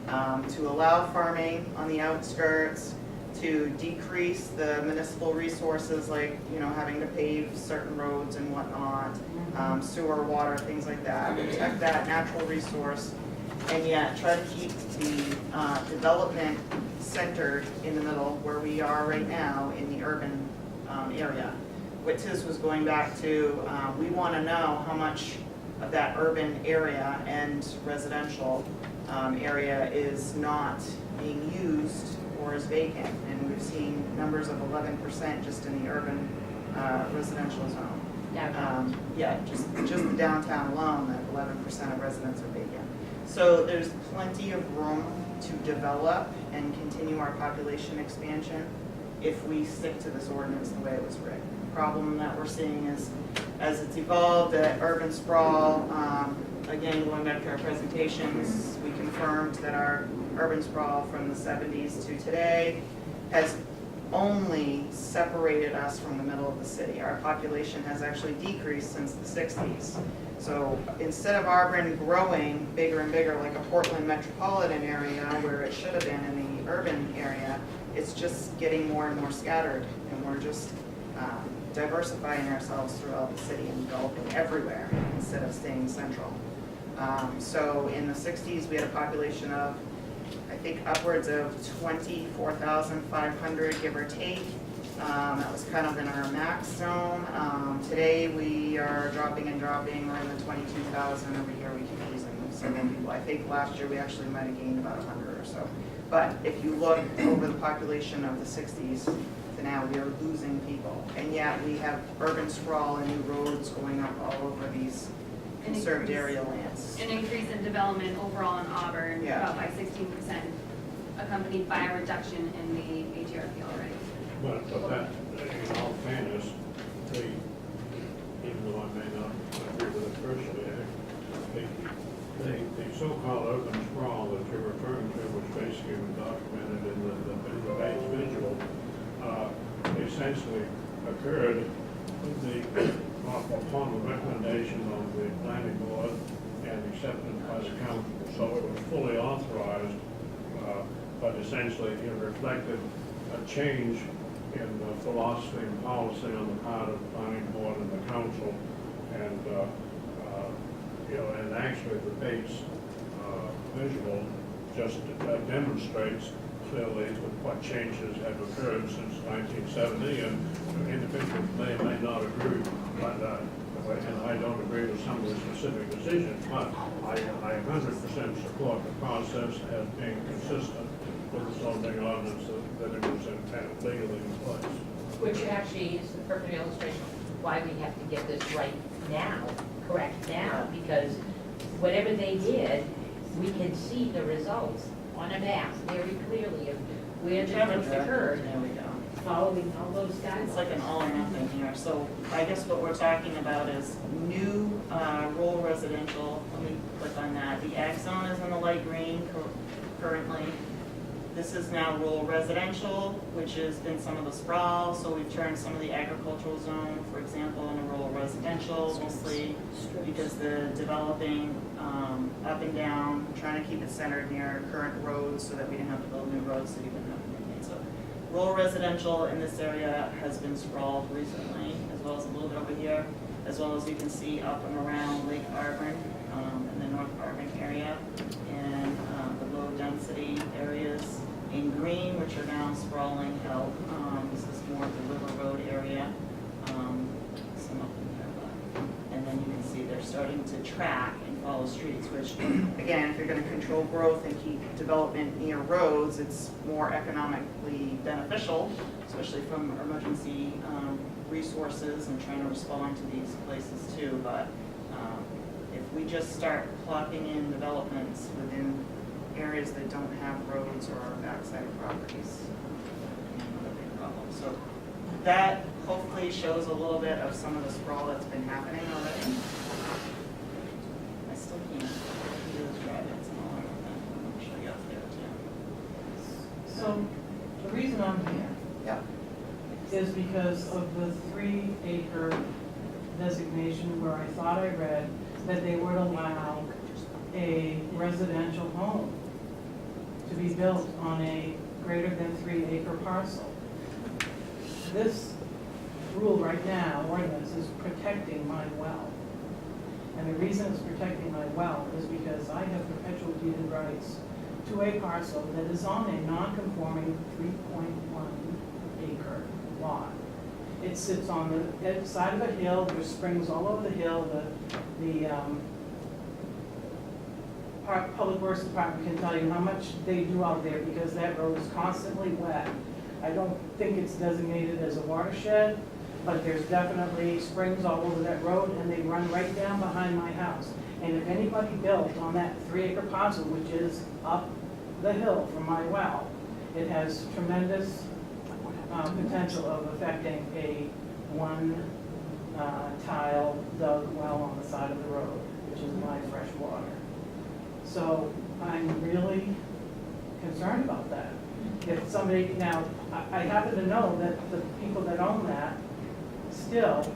to allow farming on the outskirts, to decrease the municipal resources like, having to pave certain roads and whatnot, sewer, water, things like that, protect that natural resource, and yet try to keep the development centered in the middle where we are right now in the urban area. What Tiz was going back to, we want to know how much of that urban area and residential area is not being used or is vacant. And we've seen numbers of 11% just in the urban residential zone. Yeah, just the downtown alone, that 11% of residents are vacant. So there's plenty of room to develop and continue our population expansion if we stick to this ordinance the way it was written. The problem that we're seeing is, as it's evolved, that urban sprawl, again, going back to our presentations, we confirmed that our urban sprawl from the 70s to today has only separated us from the middle of the city. Our population has actually decreased since the 60s. So instead of Auburn growing bigger and bigger like a Portland metropolitan area where it should have been in the urban area, it's just getting more and more scattered, and we're just diversifying ourselves throughout the city and developing everywhere instead of staying central. So in the 60s, we had a population of, I think, upwards of 24,500, give or take. That was kind of in our max zone. Today, we are dropping and dropping. We're in the 22,000 every year. We keep losing several people. I think last year we actually might have gained about 100 or so. But if you look over the population of the 60s to now, we are losing people. And yet we have urban sprawl and new roads going up all over these conserved area lands. An increase in development overall in Auburn, Yeah. about by 16%, accompanied by a reduction in the HRP already. But that, in all fairness, even though I may not agree with it personally, the so-called urban sprawl that you're referring to, which basically was documented in the base visual, essentially occurred upon the recommendation of the planning board and accepted by the council. So it was fully authorized, but essentially it reflected a change in philosophy and policy on the part of the planning board and the council. And, and actually the base visual just demonstrates clearly what changes have occurred since 1970, and individuals may not agree, but, and I don't agree with some of the specific decisions, but I 100% support the process as being consistent with the zoning ordinance that it was legally in place. Which actually is the perfect illustration of why we have to get this right now, correct now, because whatever they did, we can see the results on a map very clearly of where the growth occurred, There we go. following all those It's guidelines. like an all or nothing here. So I guess what we're talking about is new rural residential. Let me click on that. The ag zone is in the light green currently. This is now rural residential, which has been some of the sprawl. So we've turned some of the agricultural zone, for example, into rural residential, mostly because the developing up and down, trying to keep it centered near current roads so that we didn't have to build new roads that we didn't have to maintain. So rural residential in this area has been sprawled recently, as well as a little bit over here, as well as you can see up and around Lake Auburn in the North Auburn area, and the low density areas in green, which are now sprawling out. This is more of the River Road area, some up in there, and then you can see they're starting to track and follow streets, which, again, if you're going to control growth and keep development near roads, it's more economically beneficial, especially from emergency resources and trying to respond to these places too. But if we just start plopping in developments within areas that don't have roads or backside of properties, another big problem. So that hopefully shows a little bit of some of the sprawl that's been happening already. I still can't do those drive-ins and all of that. I'm sure you up there too. So the reason I'm here Yep. is because of the 3-acre designation where I thought I read that they would allow a residential home to be built on a greater than 3-acre parcel. This rule right now, ordinance, is protecting my well. And the reason it's protecting my well is because I have perpetual deeded rights to a parcel that is on a non-conforming 3.1 acre lot. It sits on the side of a hill, there's springs all over the hill, the Public Works Department can tell you how much they do out there because that road is constantly wet. I don't think it's designated as a watershed, but there's definitely springs all over that road and they run right down behind my house. And if anybody built on that 3-acre parcel, which is up the hill from my well, it has tremendous potential of affecting a tile dug well on the side of the road, which is my fresh water. So I'm really concerned about that. If somebody, now, I happen to know that the people that own that still,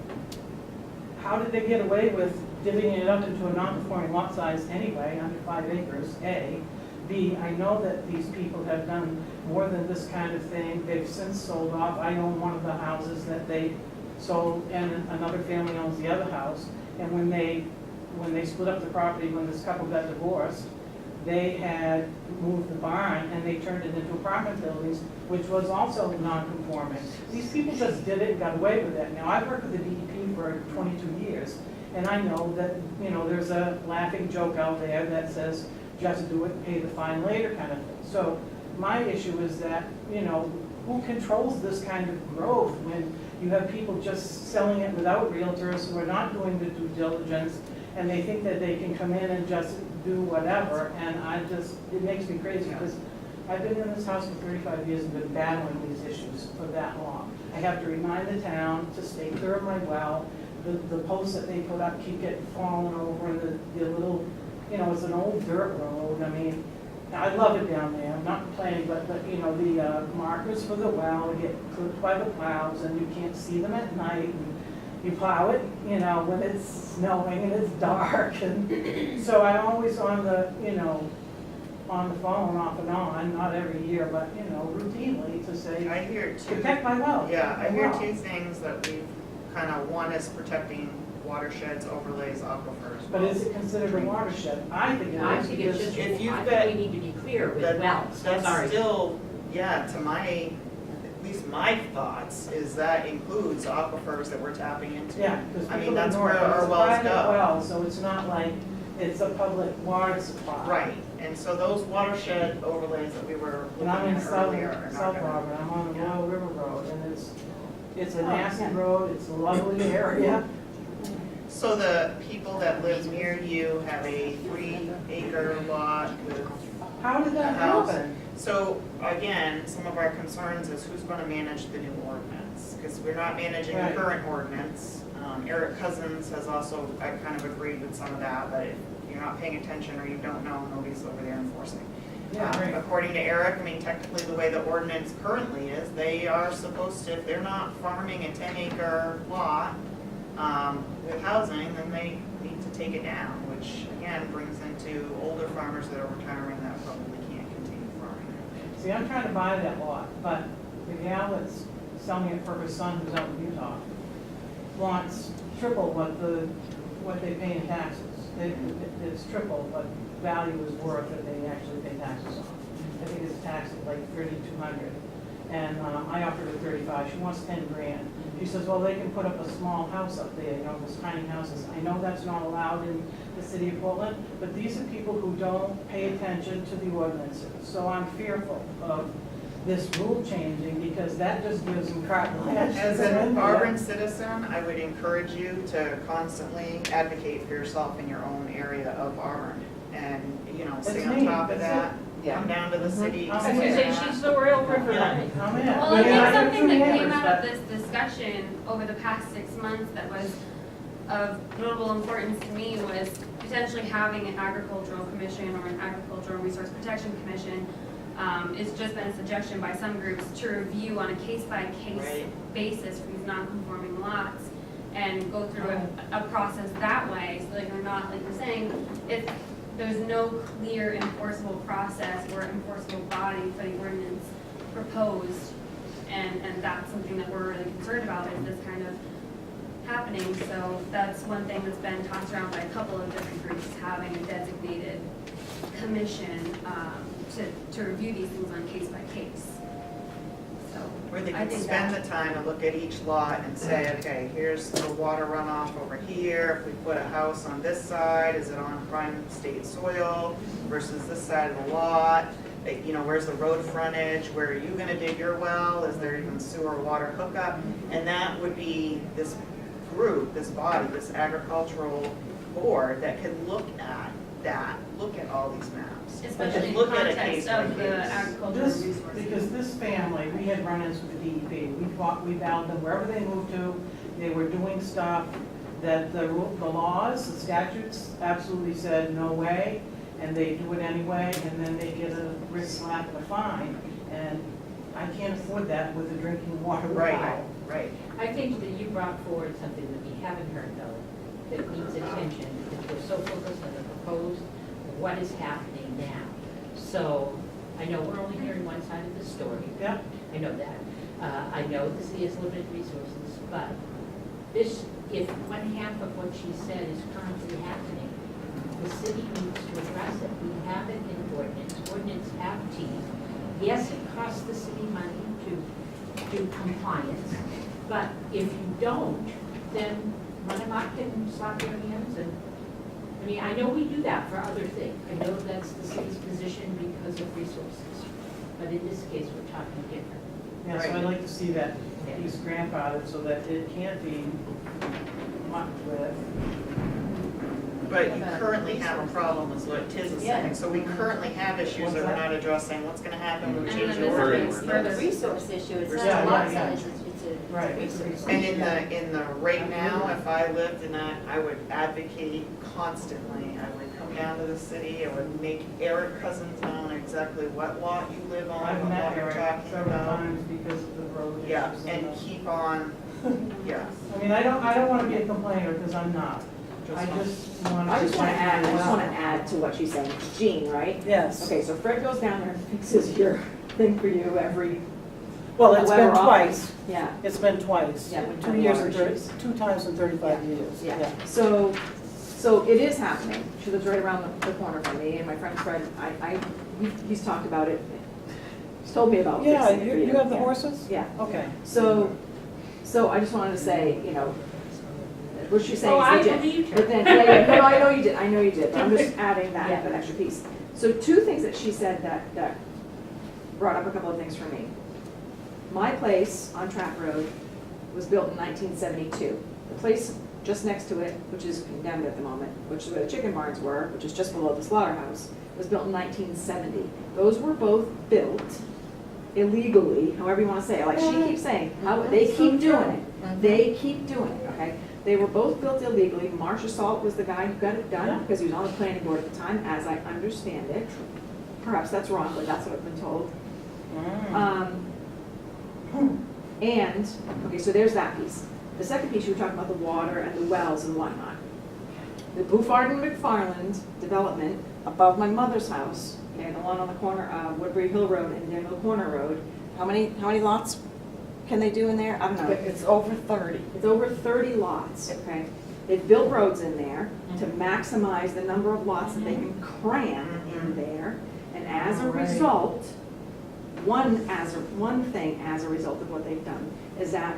how did they get away with divvying it up into a non-conforming lot size anyway, under 5 acres, A? B, I know that these people have done more than this kind of thing. They've since sold off. I own one of the houses that they sold, and another family owns the other house. And when they split up the property, when this couple got divorced, they had moved the barn and they turned it into apartment buildings, which was also non-conforming. These people just did it and got away with it. Now, I've worked with the DEP for 22 years, and I know that, you know, there's a laughing joke out there that says, just do it and pay the fine later kind of thing. So my issue is that, you know, who controls this kind of growth when you have people just selling it without realtors who are not doing the due diligence, and they think that they can come in and just do whatever, and it makes me crazy, because I've been in this house for 35 years and been battling these issues for that long. I have to remind the town to stay clear of my well. The posts that they put up keep getting fallen over, and the little, you know, it's an old dirt road. I mean, I love it down there, I'm not complaining, but you know, the markers for the well get clipped by the plows, and you can't see them at night, and you plow it, you know, when it's snowing and it's dark, and so I'm always on the, you know, on the phone off and on, not every year, but, you know, routinely to say, I hear two. protect my well. Yeah, I hear Well. two things that we've kind of, one is protecting watersheds, overlays, aquifers. But is it considered a watershed? I think it I is, think it's because just, if you've I got- think we need to be clear with That- wells, I'm That's sorry. still, yeah, to my, at least my thoughts, is that includes aquifers that we're tapping into. yeah, because I mean, people that's ignore where it. It's our a wells private go. well, so it's not like it's a public water supply. Right, and so those watershed overlays that we were And looking I'm in at earlier are not South gonna. Auburn, I'm on the Yeah. Royal River Road, and it's a Oh, nasty yeah. road, it's a lovely area. So the people that live near you have a 3-acre lot with, How did that The house. happen? so again, some of our concerns is who's gonna manage the new ordinance? Because we're not managing the Right. current ordinance. Eric Cousins has also, I kind of agreed with some of that, but if you're not paying attention or you don't know, nobody's over there enforcing. Yeah, right. According to Eric, I mean, technically, the way the ordinance currently is, they are supposed to, if they're not farming a 10-acre lot with housing, then they need to take it down, which again brings into older farmers that are retiring that probably can't continue farming. See, I'm trying to buy that lot, but the gal that's selling it for her son who's out in Utah wants triple what they pay in taxes. It's triple what value is worth that they actually pay taxes on. I think it's taxed at like $3,200. And I offered her 35, she wants 10 grand. She says, well, they can put up a small house up there, you know, those tiny houses. I know that's not allowed in the city of Portland, but these are people who don't pay attention to the ordinances. So I'm fearful of this rule changing, because that just gives them carte blanche. As an Auburn citizen, I would encourage you to constantly advocate for yourself in your own area of Auburn. And, you know, stay That's on me, top of that's that, come down to the city. I'm I was gonna say, she's the real river. Yeah. I'm in. Well, I Yeah, think have something two that came neighbors, out of but- this discussion over the past 6 months that was of notable importance to me was potentially having an agricultural commission or an agricultural resource protection commission. It's just been a suggestion by some groups to review on a case-by-case Right. basis for these non-conforming lots and go through a process that way, so that you're not, like you're saying, if there's no clear enforceable process or enforceable body for the ordinance proposed, and that's something that we're really concerned about, is this kind of happening. So that's one thing that's been tossed around by a couple of different groups, having a designated commission to review these things on case by case. So Where they I can think spend that- the time to look at each lot and say, okay, here's the water runoff over here. If we put a house on this side, is it on prime state soil versus this side of the lot? You know, where's the road frontage? Where are you gonna dig your well? Is there even sewer or water hookup? And that would be this group, this body, this agricultural board that can look at that, look at all these maps. Especially in Look at a context case by of the case. agricultural This, resources. because this family, we had run-ins with the DEP, we found them wherever they moved to, they were doing stuff that the laws, the statutes absolutely said no way, and they do it anyway, and then they get a wrist slap and a fine, and I can't afford that with a drinking water Right, well. right. I think that you brought forward something that we haven't heard though, that needs attention, because we're so focused on the proposed, what is happening now. So, I know we're only hearing one side of the story. Yeah. I know that. I know the city has limited resources, but this, if one half of what she said is currently happening, the city needs to address it. We have it in ordinance have teeth. Yes, it costs the city money to do compliance, but if you don't, then run amok and slap your hands and, I mean, I know we do that for other things. I know that's the city's position because of resources, but in this case, we're talking different. Yeah, so I'd like to see that piece grandfathered so that it can't be mucked with. But you currently have a problem is what Tiz is saying. So we currently have issues that we're not addressing. What's gonna happen when we And change then the this ordinance? is further Resource issue, it's not Yeah, a lot yeah, size, it's Right. a resource. And in the, right now, if I lived in that, I would advocate constantly. I would come down to the city, I would make Eric Cousins know exactly what lot you live on, I've what met lot you're Eric talking several about. times because of the road issues. Yeah, and and keep on, yeah. I mean, I don't want to be a complainer, because I'm not. I just want to. I just want to add to what she's saying. Jean, right? Yes. Okay, so Fred goes down there and fixes your thing for you every, Well, it's been however often. twice. Yeah, It's been twice. Yeah, we've 2 had years water and 30, issues. 2 times in 35 years. yeah. So it is happening. She lives right around the corner from me, and my friend Fred, he's talked about it. He's told me about Yeah, fixing it for you have the Yeah. horses? Yeah. Okay. So I just wanted to say, you know, what she's saying Oh, is I legit. believed her. But then, no, I know you did, but I'm just adding that extra piece. So 2 things that she said that brought up a couple of things for me. My place on Trapp Road was built in 1972. The place just next to it, which is condemned at the moment, which is where the chicken barns were, which is just below the slaughterhouse, was built in 1970. Those were both built illegally, however you want to say it. Like she keeps saying, how they keep doing it. They keep doing it, okay? They were both built illegally. Marcia Salt was the guy who got it done because he was on the planning board at the time, as I understand it. Perhaps that's wrong, but that's what I've been told. And, okay, so there's that piece. The second piece, you were talking about the water and the wells and whatnot. The Bouffard and McFarland development above my mother's house, okay, the one on the corner of Woodbury Hill Road and Danville Corner Road, how many lots can they do in there? I don't know. It's over 30. It's over 30 lots, okay? They've built roads in there to maximize the number of lots that they can cram in there. And as a Right. result, one thing as a result of what they've done is that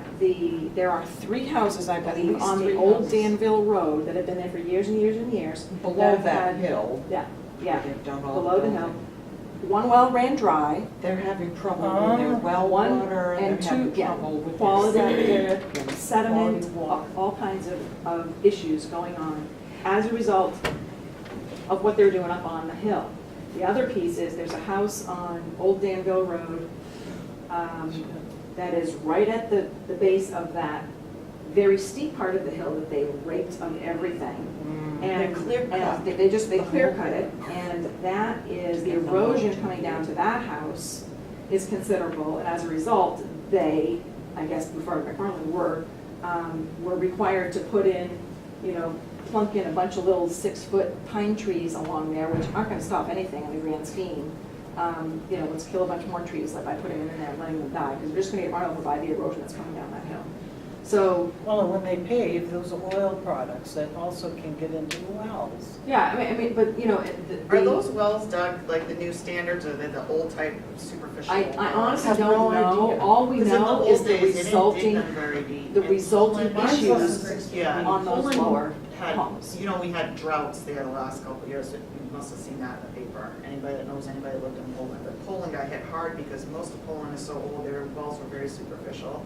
there are 3 houses, I believe, least on the 3 old houses. Danville Road that have been there for years and years and years. Below that had- hill, Yeah, yeah, they've done all below the hill. One well ran dry, They're having trouble with their well one water, and and they're 2, having yeah, trouble with their quality, septic. sediment, quality water. all kinds of issues going on as a result of what they're doing up on the hill. The other piece is there's a house on Old Danville Road that is right at the base of that very steep part of the hill that they raked of everything. And They clear cut. and they clear cut it, and that is, the erosion coming down to that house is considerable, and as a result, they, I guess before McFarland were required to put in, plunk in a bunch of little 6-foot pine trees along there, which aren't gonna stop anything in the grand scheme. Let's kill a bunch more trees by putting them in there and letting them die, because we're just gonna get run over by the erosion that's coming down that hill. So, Well, and when they pave, those are oil products that also can get into the wells. yeah, I mean, but, Are those wells dug like the new standards, or they're the old type superficial? I honestly have don't no know. idea. All we Because in the know is old the days, they didn't dig resulting, them very deep. the And resulting Poland- issues Yeah, on those Poland lower had- pumps. we had droughts there the last couple of years. You must have seen that in the paper. Anybody that knows anybody that lived in Poland. But Poland got hit hard because most of Poland is so old, their wells were very superficial.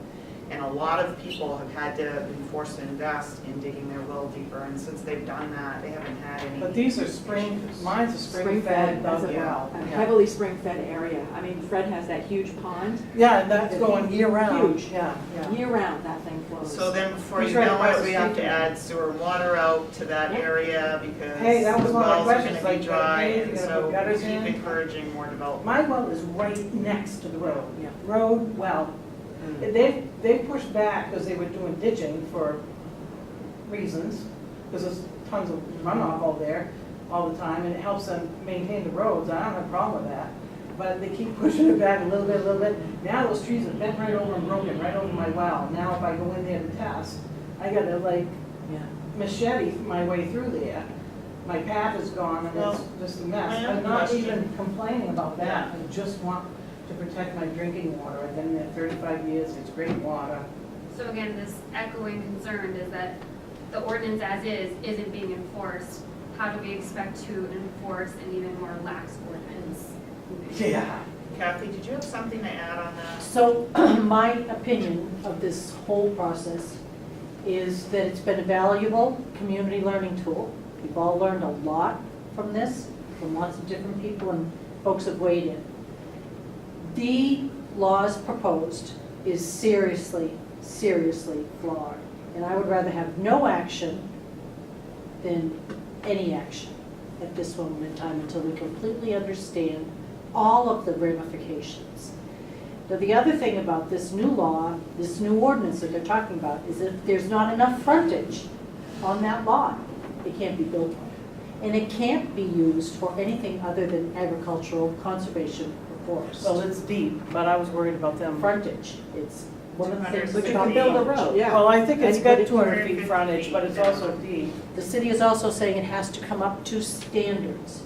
And a lot of people have had to be forced to invest in digging their well deeper, and since they've done that, they haven't had any. But these are mine's a spring-fed That's dug a well. a heavily spring-fed area. I mean, Fred has that huge pond. Yeah, and that's going year-round. Huge. Yeah, yeah. Year-round, that thing flows. So then before He's you right know across it, the we have street to from me. add sewer and water out to that Yep. area because Hey, that was the one of my wells are questions, gonna be like, dry, hey, and you gotta so put we gutters keep in. encouraging more development. My well is right next to the road. Yeah. Road, well. They pushed back because they were doing ditching for reasons, because there's tons of runoff over there all the time, and it helps them maintain the roads. I don't have a problem with that. But they keep pushing it back a little bit. Now those trees are bent right over and broken right over my well. Now if I go in there to test, I gotta like Yeah. machete my way through there. My path is gone and it's Well, just a mess. I have a I'm not question. even complaining about that. I just want to protect my drinking water. I've been there 35 years, it's great water. So again, this echoing concern is that the ordinance as is isn't being enforced. How do we expect to enforce an even more lax ordinance? Yeah. Kathy, did you have something to add on that? So my opinion of this whole process is that it's been a valuable community learning tool. We've all learned a lot from this, from lots of different people, and folks have weighed in. The laws proposed is seriously, seriously flawed. And I would rather have no action than any action at this moment in time until we completely understand all of the ramifications. Now, the other thing about this new law, this new ordinance that they're talking about, is if there's not enough frontage on that lot, it can't be built on. And it can't be used for anything other than agricultural, conservation, or forest. Well, it's deep, but I was worried about them. Frontage, it's one of the things But you about can build a road, yeah. Well, I think it's got Anybody- 200 feet frontage, but it's also deep. The city is also saying it has to come up to standards.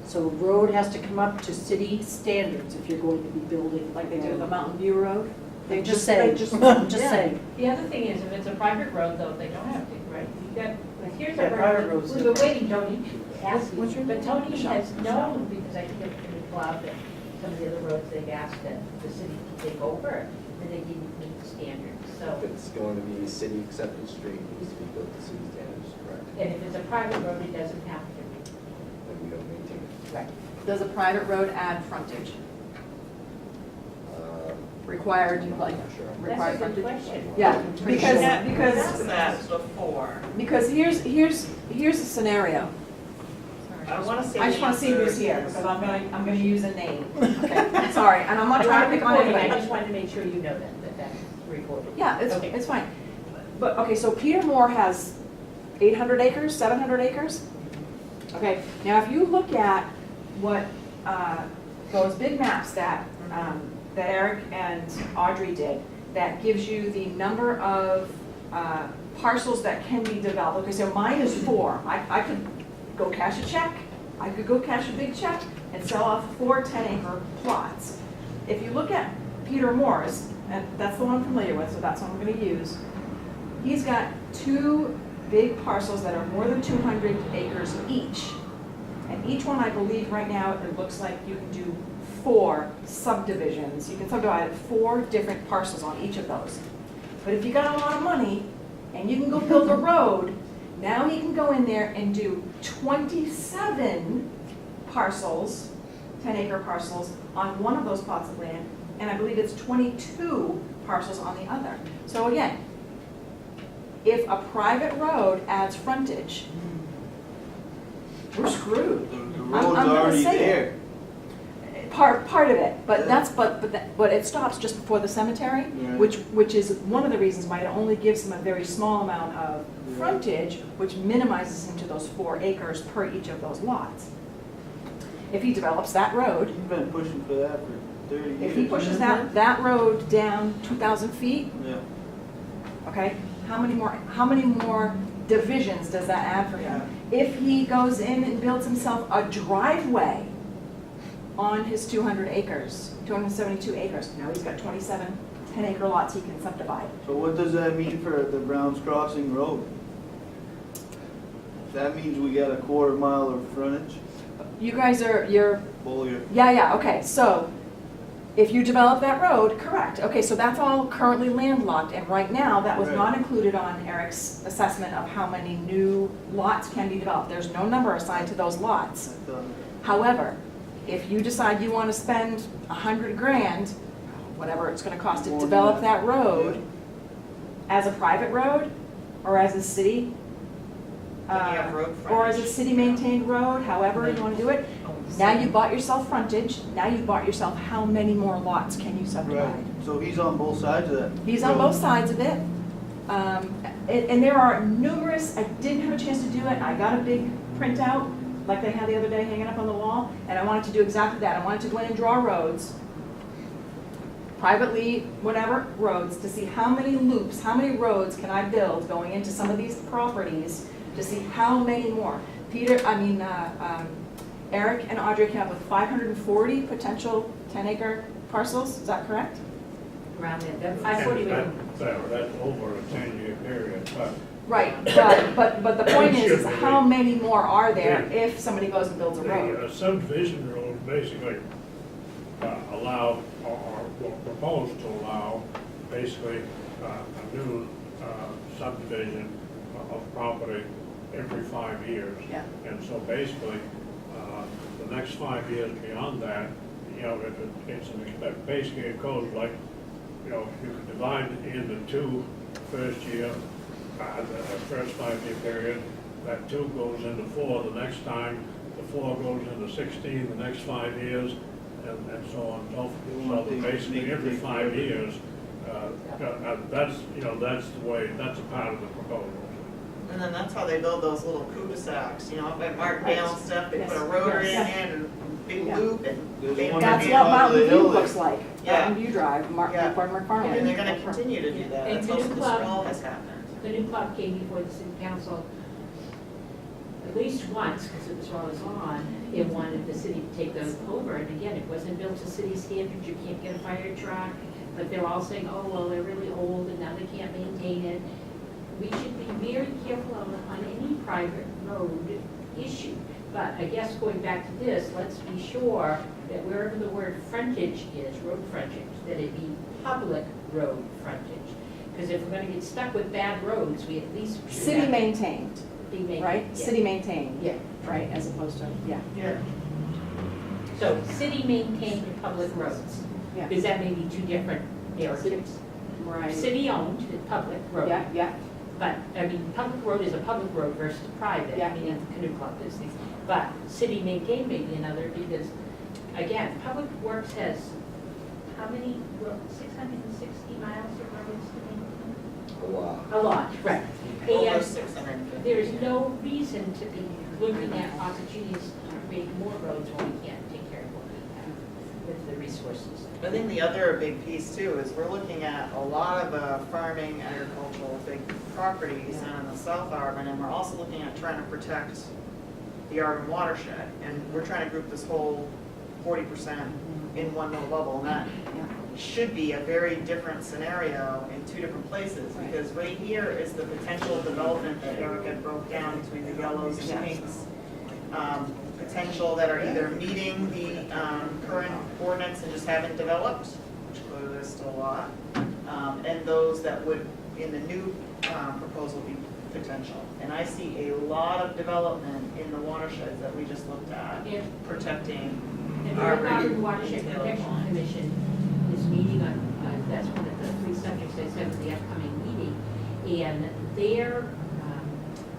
So a road has to come up to city standards if you're going to be building. Like they do the Mountain View Road. I'm just they saying, just- I'm just yeah. saying. The other thing is, if it's a private road, though, they don't have to, right? You've got, like, here's Yeah, a private road, roads we've been different. waiting, Tony, to ask you, What's your but name? Tony Michelle. has known, because I think it's been allowed that some of the other roads they've asked that the city to take over, and they didn't meet the standards, so. If it's going to be city accepted street, it needs to be built to city standards, correct? And if it's a private road, it doesn't have to be. And we don't maintain it. Right. Does a private road add frontage? Uh, Required, like, I'm not sure. required That's a good frontage? question. Yeah, We because, asked because, that before. because here's a scenario. I want to say. I just want to see who's here, because I'm gonna use a name. Okay, sorry, and I'm not trying to pick on Recording, anybody. I just wanted to make sure you know that that's recorded. Yeah, Okay. it's fine. But, okay, so Peter Moore has 800 acres, 700 acres? Okay, now if you look at what, those big maps that Eric and Audrey did, that gives you the number of parcels that can be developed. Okay, so mine is 4. I could go cash a check, I could go cash a big check and sell off 4 10-acre plots. If you look at Peter Moore's, and that's the one I'm familiar with, so that's what I'm gonna use, he's got 2 big parcels that are more than 200 acres each. And each one, I believe, right now, it looks like you can do 4 subdivisions. You can subdivide 4 different parcels on each of those. But if you got a lot of money, and you can go build a road, now he can go in there and do 27 parcels, 10-acre parcels, on one of those plots of land, and I believe it's 22 parcels on the other. So again, if a private road adds frontage, we're screwed. The I'm road's gonna already say it. there. Part of it, but that's, but it stops just before the cemetery, Right. which is one of the reasons why it only gives him a very small amount of frontage, which minimizes him to those 4 acres per each of those lots. If he develops that road, You've been pushing for that for 30 years. if he pushes that road down 2,000 feet, Yeah. okay, how many more divisions does that add for him? If he goes in and builds himself a driveway on his 200 acres, 272 acres, now he's got 27 10-acre lots he can subdivide. So what does that mean for the Browns Crossing Road? That means we got a 1/4 mile of frontage? You guys you're, Bullier. yeah, okay, so If you develop that road, correct. Okay, so that's all currently landlocked, and right now, that was not included on Eric's assessment of how many new lots can be developed. There's no number assigned to those lots. However, if you decide you want to spend 100 grand, whatever it's going to cost to More develop than that road as a private road, or as a city, Then you have road or as a frontage. city-maintained road, however you want to do it, now you bought yourself frontage, now you've bought yourself how many more lots can you Right, subdivide? so he's on both sides of that. He's on both sides of it. And there are numerous, I didn't have a chance to do it, I got a big printout, like they had the other day hanging up on the wall, and I wanted to do exactly that. I wanted to go in and draw roads, privately, whatever, roads, to see how many loops, how many roads can I build going into some of these properties, to see how many more. Eric and Audrey came up with 540 potential 10-acre parcels, is that correct? Around there, 540 That's over a 10-year period, but Right, but the point is how many more are there if somebody goes and builds a road? the subdivision rules basically allow, or propose to allow, basically, a new subdivision of property every 5 years. Yeah. And so basically, the next 5 years beyond that, basically it goes like, you can divide into two first year, the first 5 year period, that 2 goes into 4 the next time, the 4 goes into 16 the next 5 years, and so on and so forth. So that basically every 5 years, that's the way, that's a part of the proposal. And then that's how they build those little cul-de-sacs, up at Martindale and stuff, they put a rotary in Yes. and a big Yeah. loop and. There's they- one That's at the what top of Mountain the View hill there. looks like, Yeah. Mountain View Drive, Yeah. Fort McFarland. And they're gonna continue to do that, And that's the how new the club- sprawl has happened. The new club came before the city council at least once, because it was while I was on, it wanted the city to take those over, and again, it wasn't built to city standards, you can't get a fire truck, but they're all saying, oh, well, they're really old, and now they can't maintain it. We should be very careful on any private road issue, but I guess going back to this, let's be sure that wherever the word frontage is, road frontage, that it be public road frontage. Because if we're gonna get stuck with bad roads, we at least should City have maintained, be maintained. right? Yeah. City maintained, Yeah, right, as opposed to, yeah. Yeah. so city maintained public roads, Yeah. because that may be two different narratives. Right. City owned, public road. Yeah, yeah, But, I mean, public road is a public road versus private, Yeah. meaning the canoe club is. But city maintained may be another, because, again, Public Works has, how many, 660 miles of roads to maintain? Wow. A lot, right. Over And 650. there's no reason to be looking at opportunities to create more roads when we can't take care of what we have with the resources. I think the other big piece too is we're looking at a lot of farming, agricultural, big properties down in the South Auburn, and we're also looking at trying to protect the Auburn watershed. And we're trying to group this whole 40% in one little bubble, and that should be a very different scenario in two different places, because right here is the potential development that Eric had broke down between the yellows and pinks. Potential that are either meeting the current ordinance and just haven't developed, which clearly there's still a lot, and those that would, in the new proposal, be potential. And I see a lot of development in the watersheds that we just looked at, Yeah. protecting And the Auburn Auburn Watershed and Protection Taylor. Commission is meeting on, that's one of the 3 subjects I said at the upcoming meeting. And their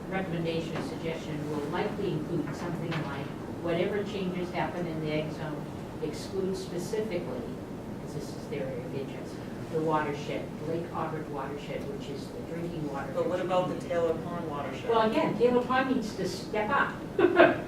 recommendation or suggestion will likely include something like whatever changes happen in the egg zone exclude specifically, because this is their area of interest, the watershed, Lake Auburn watershed, which is the drinking water. But what about the Taylor Pond watershed? Well, again, Taylor Pond needs to step up.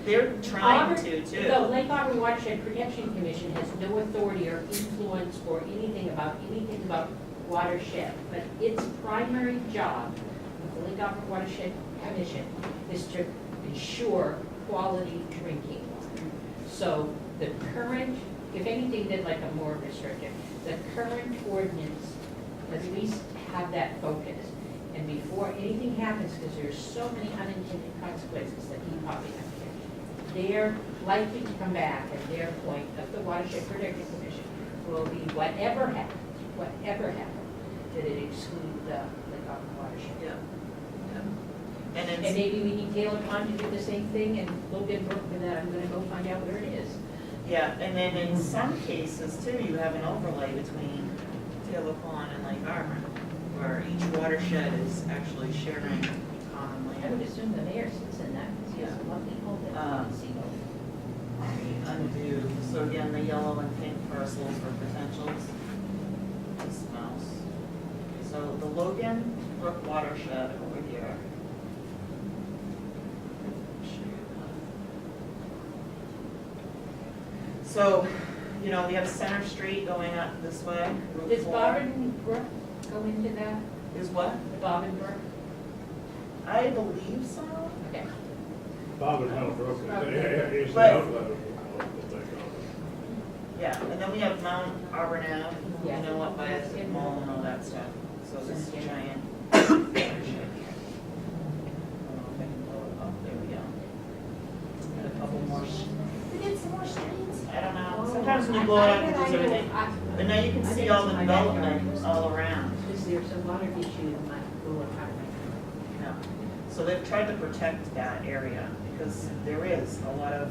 They're trying Auburn- to too. The Lake Auburn Watershed Protection Commission has no authority or influence or anything about watershed, but its primary job with the Lake Auburn Watershed Commission is to ensure quality drinking water. So the current, if anything, did like a more restrictive, the current ordinance at least have that focus. And before anything happens, because there's so many unintended consequences that keep popping up here, they're likely to come back at their point of the Watershed Protection Commission will be whatever happens, that it exclude the Auburn watershed. Yeah. And And it's, maybe we need Taylor Pond to do the same thing, and Logan Brook, with that, I'm gonna go find out where it is. yeah, and then in some cases too, you have an overlay between Taylor Pond and Lake Auburn, where each watershed is actually sharing common I would land. assume the mayor sits in that, because he has a lovely home that I can see over. Undo, so again, the yellow and pink parcels for potentials. This mouse. So the Logan Brook watershed over here. So, you know, we have Center Street going up this way. Route Does 4. Auburn Brook go into that, Is what? the Auburn Brook? I believe so. Okay. Bob and Hell Brook, is the But- outlet of what they call it. Yeah, and then we have Mount Auburn Ave, you Yeah. know, up by That's the in- mall and all that stuff. So this is Yeah. giant. I don't know if I can blow it up. There we go. Got a couple more. We did some more streets. I don't know. Sometimes when you blow it up, you lose everything. But now you can see all the development all around. Is there some water issue in my lower apartment? No. So they've tried to protect that area because there is a lot of,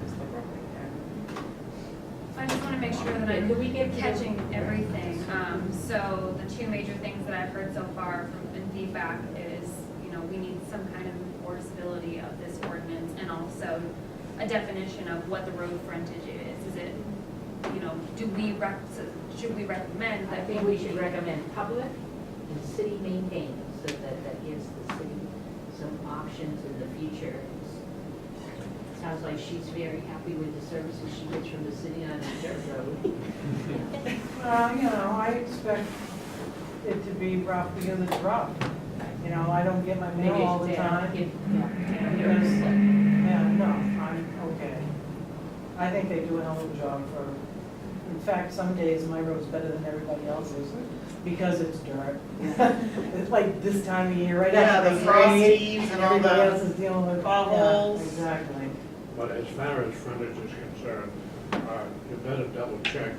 there's the brook right there. I just want to make sure that Could we get I'm to catching the- everything. So the two major things that I've heard so far from in feedback is, you know, we need some kind of enforceability of this ordinance and also a definition of what the road frontage is. Is it, you know, should we recommend I that? think we should recommend public and city maintained, so that gives the city some options in the future. Sounds like she's very happy with the services she gets from the city on the dirt road. You know, I expect it to be rough because it's rough. You know, I don't get my mail Maybe I all should the say, time. Because, Yeah, no, I'm okay. I think they do a hell of a job for, in fact, some days my road's better than everybody else's because it's dirt. It's like this time of year, right Yeah, after the the frost rain, heaves and and all everybody the else is dealing with. potholes. Yeah, exactly. But as far as frontage is concerned, you better double check.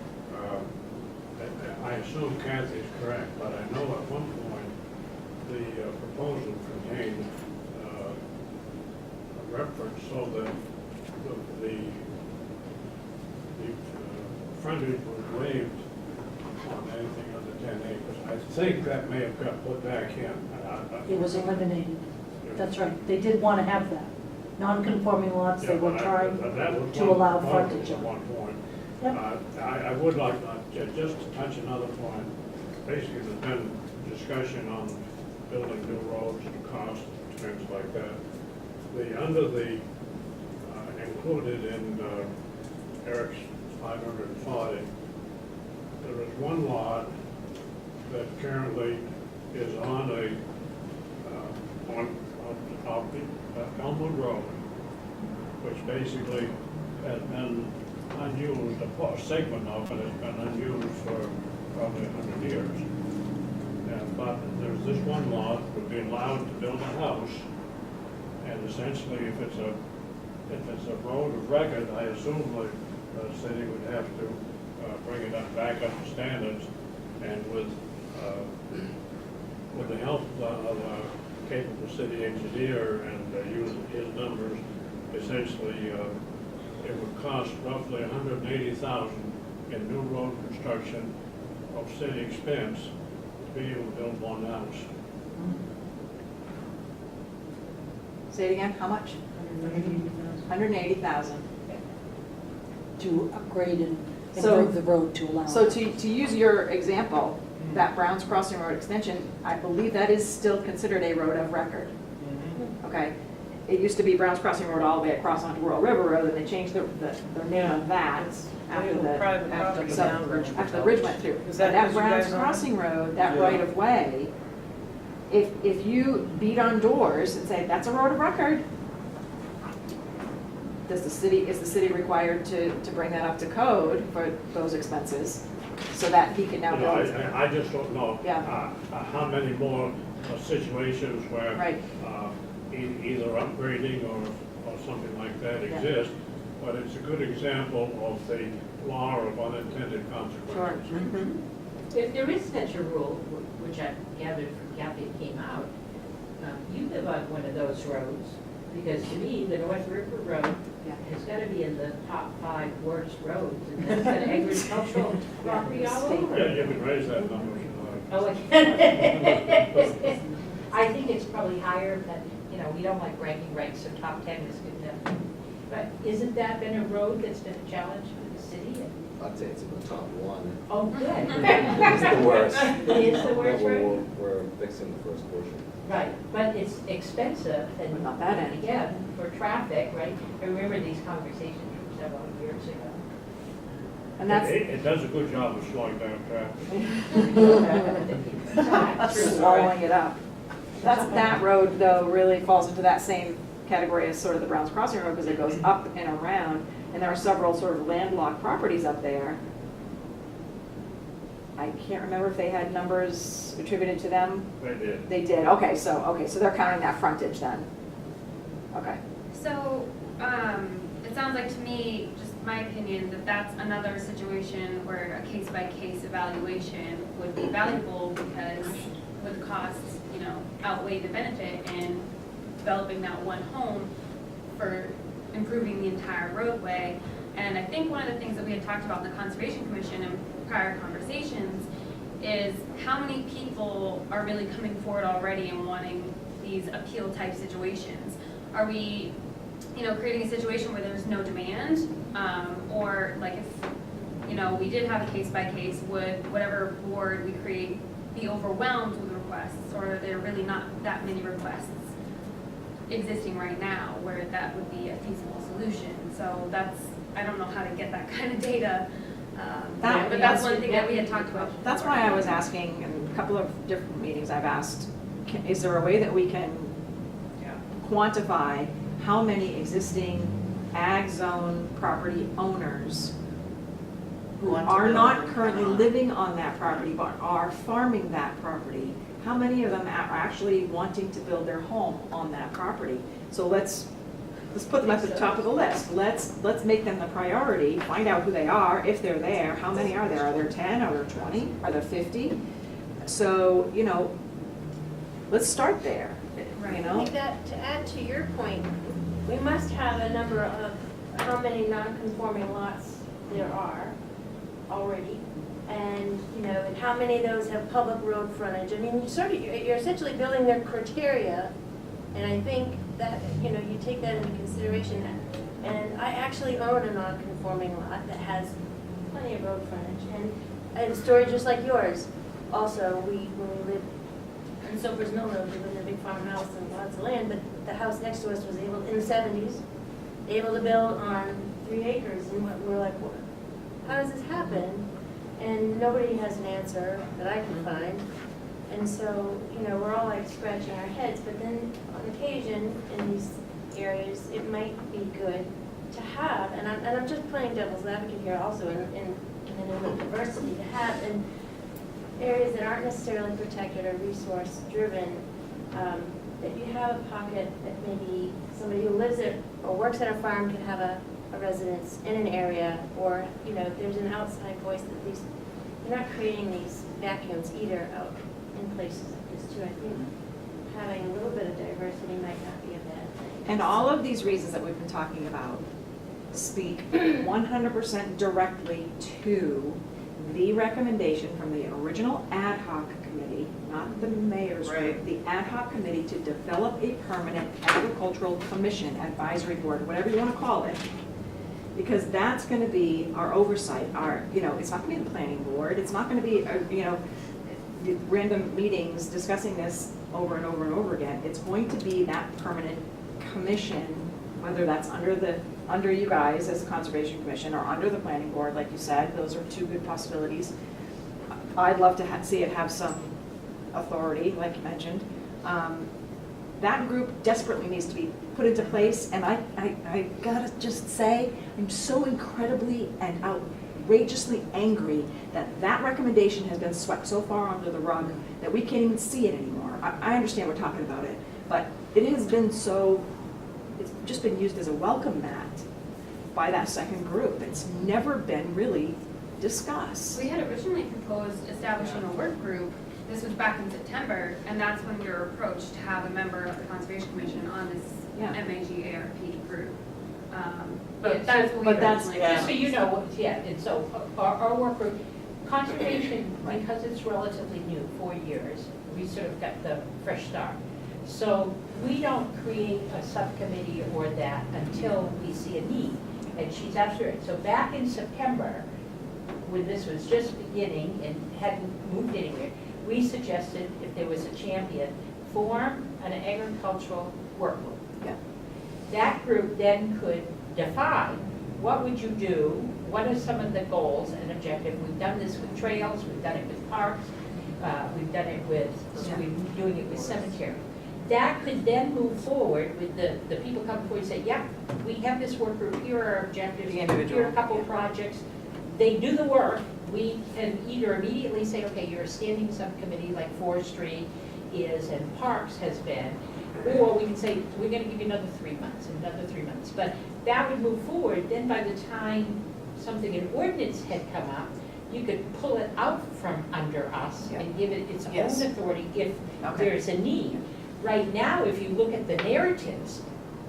I assume Kathy's correct, but I know at one point, the proposal contained a reference so that the frontage was waived on anything under 10 acres. I think that may have got put back in. It was eliminated. That's right. They did want to have that. Non-conforming lots, they were trying to allow frontage At on. one point. Yep. I would like, just to touch another point, basically there's been discussion on building new roads and costs, things like that. Under the, included in Eric's 540, there is one lot that currently is on Elmwood Road, which basically has been unused, a segment of it has been unused for probably 100 years. But there's this one lot would be allowed to build a house, and essentially if it's a road of record, I assume the city would have to bring it up, back up to standards, and with the help of a capable city engineer and using his numbers, essentially it would cost roughly $180,000 in new road construction of city expense to be able to build one house. Say it again, how much? 180,000. To upgrade and So- improve the road to allow. So it. to use your example, that Browns Crossing Road extension, I believe that is still considered a road of record, okay? It used to be Browns Crossing Road all the way across onto Royal River Road, and they changed the name of that after the, Private after property so- down Bridge. after the bridge went through. Is But that that what you Browns guys are on? Crossing Road, that Yeah. right of way, if you beat on doors and say, that's a road of record, is the city required to bring that up to code for those expenses so that he can now You know, build? I just don't know Yeah. how many more situations where Right. either upgrading or something like that Yeah. exists, but it's a good example of the law of unintended consequences. Mhm. If there is such a rule, which I gathered from Kathy it came out, you live on one of those roads, because to me, the North River Road Yeah. has got to be in the top 5 worst roads, and that's got agricultural property all over Yeah, it. you can raise that number if you like. Oh, again. I think it's probably higher, but, we don't like ranking rights, so top 10 is good enough. But isn't that been a road that's been a challenge for the city? I'd say it's in the top 1. Oh, good. It's the worst. It is the worst Yeah, road? we're fixing the first portion. Right, but it's expensive and. But not that end. Again, for traffic, right? I remember these conversations from several years ago. And that's It does a good job of slowing down traffic. swallowing it up. That road, though, really falls into that same category as sort of the Browns Crossing Road, because it goes up and around, and there are several sort of landlocked properties up there. I can't remember if they had numbers attributed to them. They did. They did, okay, so they're counting that frontage then. Okay. So, it sounds like to me, just my opinion, that that's another situation where a case-by-case evaluation would be valuable, because with the costs, outweigh the benefit in developing that one home for improving the entire roadway. And I think one of the things that we had talked about in the Conservation Commission in prior conversations is how many people are really coming forward already and wanting these appeal type situations. Are we, creating a situation where there's no demand? Or like if, we did have a case by case, would whatever board we create be overwhelmed with requests, or are there really not that many requests existing right now where that would be a feasible solution? So I don't know how to get that kind of data, but that's one thing that we had talked about before. That's why I was asking, in a couple of different meetings I've asked, is there a way that we can quantify how many existing ag zone property owners who Want to are build not them. currently living on that property but are farming that property, how many of them are actually wanting to build their home on that property? So let's put them at the top of the list. Let's make them the priority, find out who they are, if they're there, how many are there? Are there 10, are there 20, are there 50? So, let's start there, Right. you I know? think that, to add to your point, we must have a number of how many non-conforming lots there are already, and, and how many of those have public road frontage. I mean, you're essentially building their criteria, and I think that, you take that into consideration. And I actually own a non-conforming lot that has plenty of road frontage, and a story just like yours. Also, when we lived in Soper's Mill Road, we lived in a big farmhouse and lots of land, but the house next to us was able, in the 70s, able to build on 3 acres, and we're like, what? How does this happen? And nobody has an answer that I can find. And so, we're all like scratching our heads, but then on occasion in these areas, it might be good to have, and I'm just playing devil's advocate here also in the name of diversity, to have in areas that aren't necessarily protected or resource driven, that you have a pocket that maybe somebody who lives there or works at a farm can have a residence in an area, or, there's an outside voice that these, you're not creating these vacuums either out in places like this too. I think having a little bit of diversity might not be a bad thing. And all of these reasons that we've been talking about speak 100% directly to the recommendation from the original ad hoc committee, not the mayor's group, Right. the ad hoc committee to develop a permanent agricultural commission, advisory board, whatever you want to call it. Because that's going to be our oversight, it's not going to be the planning board, it's not going to be, random meetings discussing this over and over and over again. It's going to be that permanent commission, whether that's under you guys as a conservation commission or under the planning board, like you said. Those are 2 good possibilities. I'd love to see it have some authority, like you mentioned. That group desperately needs to be put into place, and I gotta just say, I'm so incredibly and outrageously angry that recommendation has been swept so far under the rug that we can't even see it anymore. I understand we're talking about it, but it has been it's just been used as a welcome mat by that second group. It's never been really discussed. We had originally proposed establishing a work group, this was back in September, and that's when we were approached to have a member of the Conservation Commission on this Yeah. MAG-ARP group. But That's what we but that's- originally. Just so you know, and so our work group, conservation, because it's relatively new, 4 years, we sort of got the fresh start. So we don't create a subcommittee or that until we see a need. And she's absolutely right. So back in September, when this was just beginning and hadn't moved anywhere, we suggested if there was a champion, form an agricultural work group. Yeah. That group then could define, what would you do? What are some of the goals and objectives? We've done this with trails, we've done it with parks, we've done it with, we're doing it with cemetery. That could then move forward with the people come forward and say, yeah, we have this work group, here are our objectives, The individual. here are a couple of projects. They do the work, we can either immediately say, okay, you're a standing subcommittee like forestry is and parks has been, or we can say, we're gonna give you another 3 months, another 3 months. But that would move forward, then by the time something, an ordinance had come up, you could pull it out from under us Yeah. and give it its Yes. own authority if Okay. there's a need. Right now, if you look at the narratives,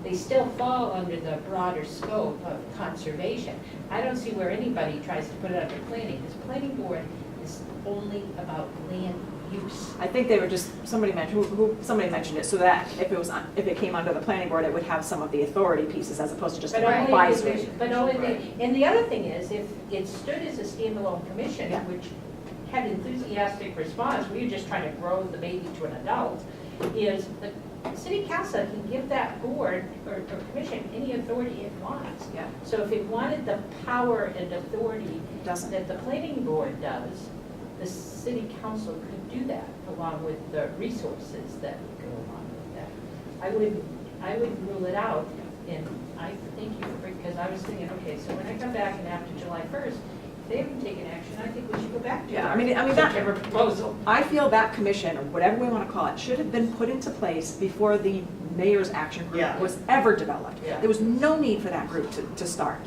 they still fall under the broader scope of conservation. I don't see where anybody tries to put it under planning. This planning board is only about land use. I think they were just, somebody mentioned, somebody mentioned it, so that if it came under the planning board, it would have some of the authority pieces as opposed to just an But only, advisory. but only, and the other thing is, if it stood as a standalone commission, Yeah. which had enthusiastic response, we were just trying to grow the baby to an adult, is the city council can give that board or commission any authority it wants. Yeah. So if it wanted the power and authority Doesn't. that the planning board does, the city council could do that along with the resources that go along with that. I would rule it out, and I thank you for, because I was thinking, okay, so when I come back and after July 1st, if they haven't taken action, I think we should go back to Yeah, our I mean, that, September proposal. I feel that commission, or whatever we want to call it, should have been put into place before the mayor's action group Yeah. was ever developed. Yeah. There was no need for that group to start.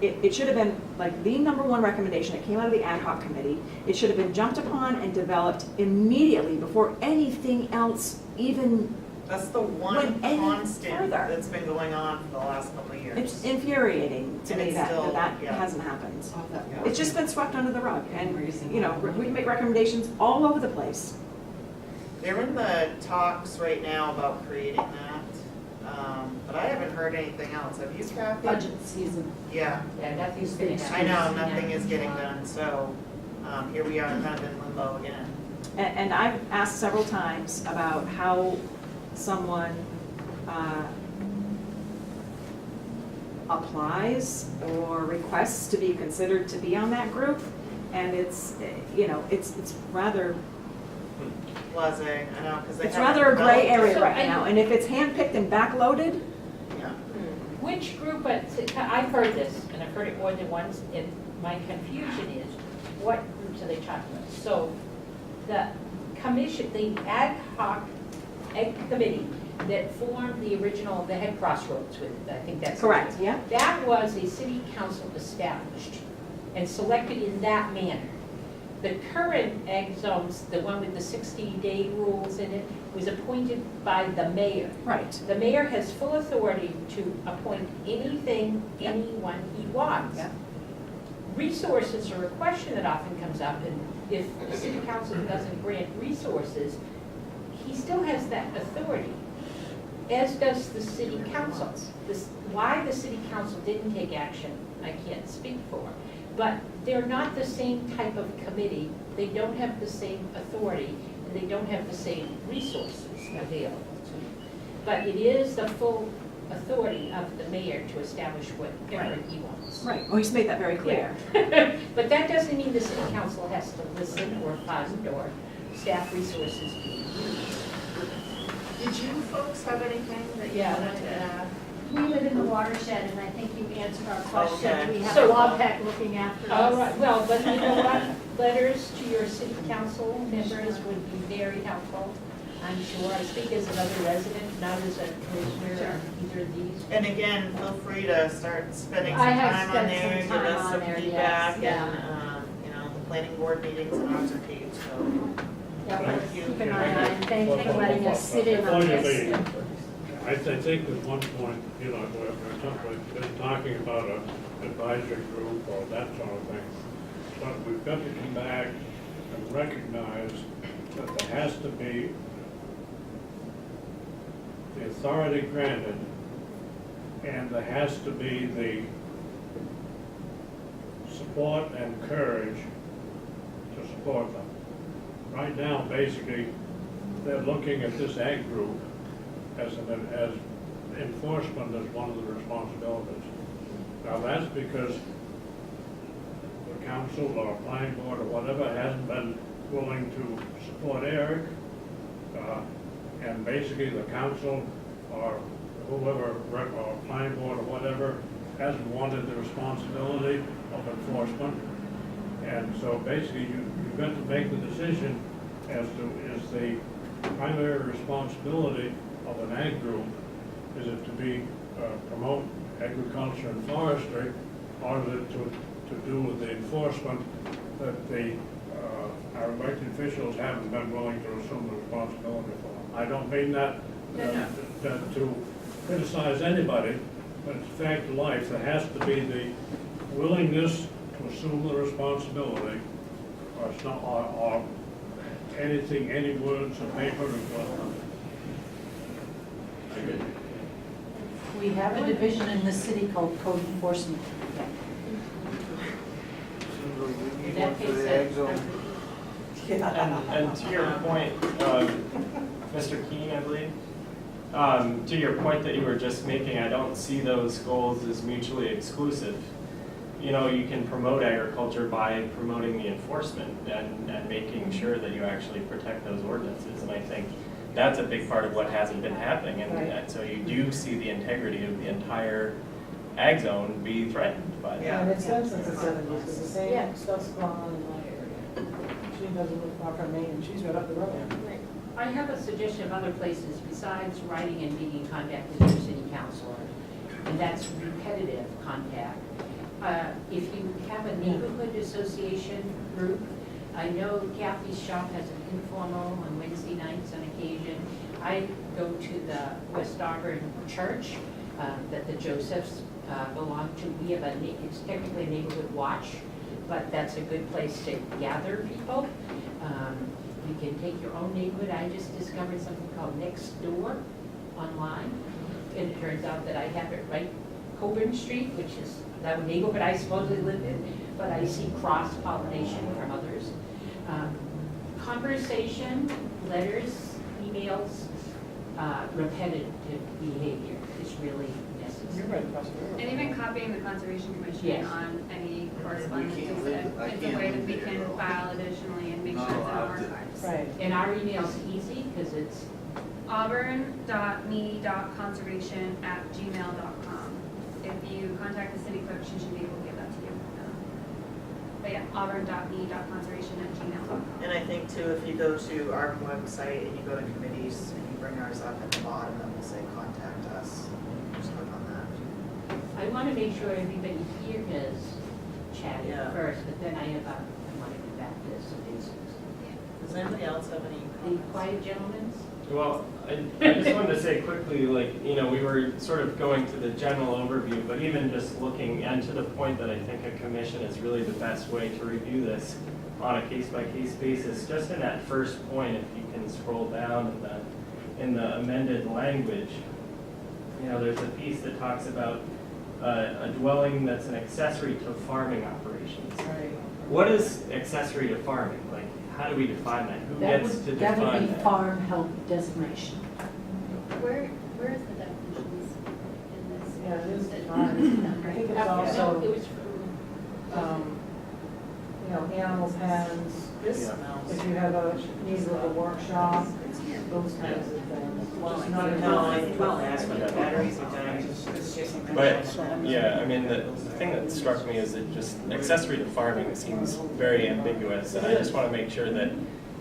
Yeah. It should have been like the #1 recommendation that came out of the ad hoc committee. It should have been jumped upon and developed immediately before anything else even, That's the one Went any constant further. that's been going on for the last couple of years. it's infuriating to And me it's that still- that yeah. hasn't happened. It's just been swept under the rug, and, you know, we make recommendations all over the place. They're in the talks right now about creating that, but I haven't heard anything else. Have you, Kathy? Budget season. Yeah, Yeah, nothing's been I know, nothing is getting done, so, here we are kind of in limbo again. And I've asked several times about how someone applies or requests to be considered to be on that group, and it's, you know, it's rather, Blase, I know, because they it's haven't rather a gray developed it. area right now, and if it's handpicked and backloaded, Yeah. Which group, I've heard this, and I've heard it more than once, and my confusion is, what groups are they talking about? So, the commission, the ad hoc committee that formed the original, that had Crossroads with it, I think that's. correct, yeah? That was a city council established and selected in that manner. The current ag zones, the one with the 60-day rules in it, was appointed by the mayor. Right. The mayor has full authority to appoint anything, anyone he wants. Yeah. Resources are a question that often comes up, and if the city council doesn't grant resources, he still has that authority, as does the city council. Why the city council didn't take action, I can't speak for, but they're not the same type of committee, they don't have the same authority, and they don't have the same resources available to them. But it is the full authority of the mayor to establish whatever he wants. Right, well, he's made that very clear. But that doesn't mean the city council has to listen or fund or staff resources be used. Did you folks have anything that you Yeah. wanted to add? We live in the watershed, and I think you answered our question. Okay. We have So- a LawPac looking after us. All right, well, but you know what? Letters to your city council members would be very helpful. I'm sure, I speak as another resident, not as a commissioner on either of these. And again, feel free to start spending some I have time on spent there, some give time us on some there, yes, feedback yeah. and, you know, the planning board meetings and ours are paid, so. Yeah, let's Thank you. keep an eye on it. Thank you for letting us sit in on Before you this. leave, I think at one point, you know, we've been talking about an advisory group or that sort of thing. But we've got to come back and recognize that there has to be the authority granted, and there has to be the support and courage to support them. Right now, basically, they're looking at this ag group as enforcement as one of the responsibilities. Now, that's because the council or planning board or whatever hasn't been willing to support Eric. And basically, the council or whoever, or planning board or whatever, hasn't wanted the responsibility of enforcement. And so basically, you've got to make the decision as to, is the primary responsibility of an ag group, is it to be, promote agriculture and forestry, or is it to do with the enforcement that our elected officials haven't been willing to assume the responsibility for? I don't mean that to criticize anybody, but it's a fact of life. There has to be the willingness to assume the responsibility, or it's not, or anything, any words of paper as well. We have a division in the city called Code Enforcement. We need one for the egg zone. And to your point, Mr. Keene, I believe, to your point that you were just making, I don't see those goals as mutually exclusive. You know, you can promote agriculture by promoting the enforcement and making sure that you actually protect those ordinances. And I think that's a big part of what hasn't been happening. And so you do see the integrity of the entire ag zone be threatened by that. Yeah. And it's been since the 70s, because the same stuff's gone on in my area. She doesn't live far from Maine, and she's right up the road. I have a suggestion of other places besides writing and being in contact with your city councilor, and that's repetitive contact. If you have a neighborhood association group, I know Kathy's shop has an informal on Wednesday nights on occasion. I go to the West Auburn church that the Josephs belong to. We have it's technically a neighborhood watch, but that's a good place to gather people. You can take your own neighborhood. I just discovered something called Next Door online. And it turns out that I have it right Coburn Street, which is that neighborhood I supposedly live in, but I see cross-pollination from others. Conversation, letters, emails, repetitive behavior is really necessary. You're right across the road. And even copying the Conservation Commission Yes. on any correspondence, can't it's live- I a can't way that live we there. can file additionally and make No, sure it's in our I did. archives. Right. And our email's easy because it's auburn.me.conservation@gmail.com. If you contact the city clerk, she should be able to give that to you. But yeah, auburn.me.conservation@gmail.com. And I think too, if you go to our website and you go to committees and you bring ours up at the bottom, it will say contact us. Just click on that. I want to make sure everybody here has chatted Yeah. first, but then I want to get back to some basics. Does anybody else have any The comments? quiet gentlemen? Well, I just wanted to say quickly, like, you know, we were sort of going to the general overview, but even just looking, and to the point that I think a commission is really the best way to review this on a case-by-case basis, just in that first point, if you can scroll down in the amended language, you know, there's a piece that talks about a dwelling that's an accessory to farming operations. Right. What is accessory to farming? Like, how do we define that? Who That gets to would define be that? farm help designation. Where is the definitions in this? Yeah, it is Is it- defined. I think it's No, also, it was from, animal pens, This Yeah. smells. if you have a need of a workshop, those kinds of things. Just not a No, I think I'll ask when the batteries are done. But, yeah, I mean, the thing that struck me is that just accessory to farming seems very ambiguous, and I just want to make sure that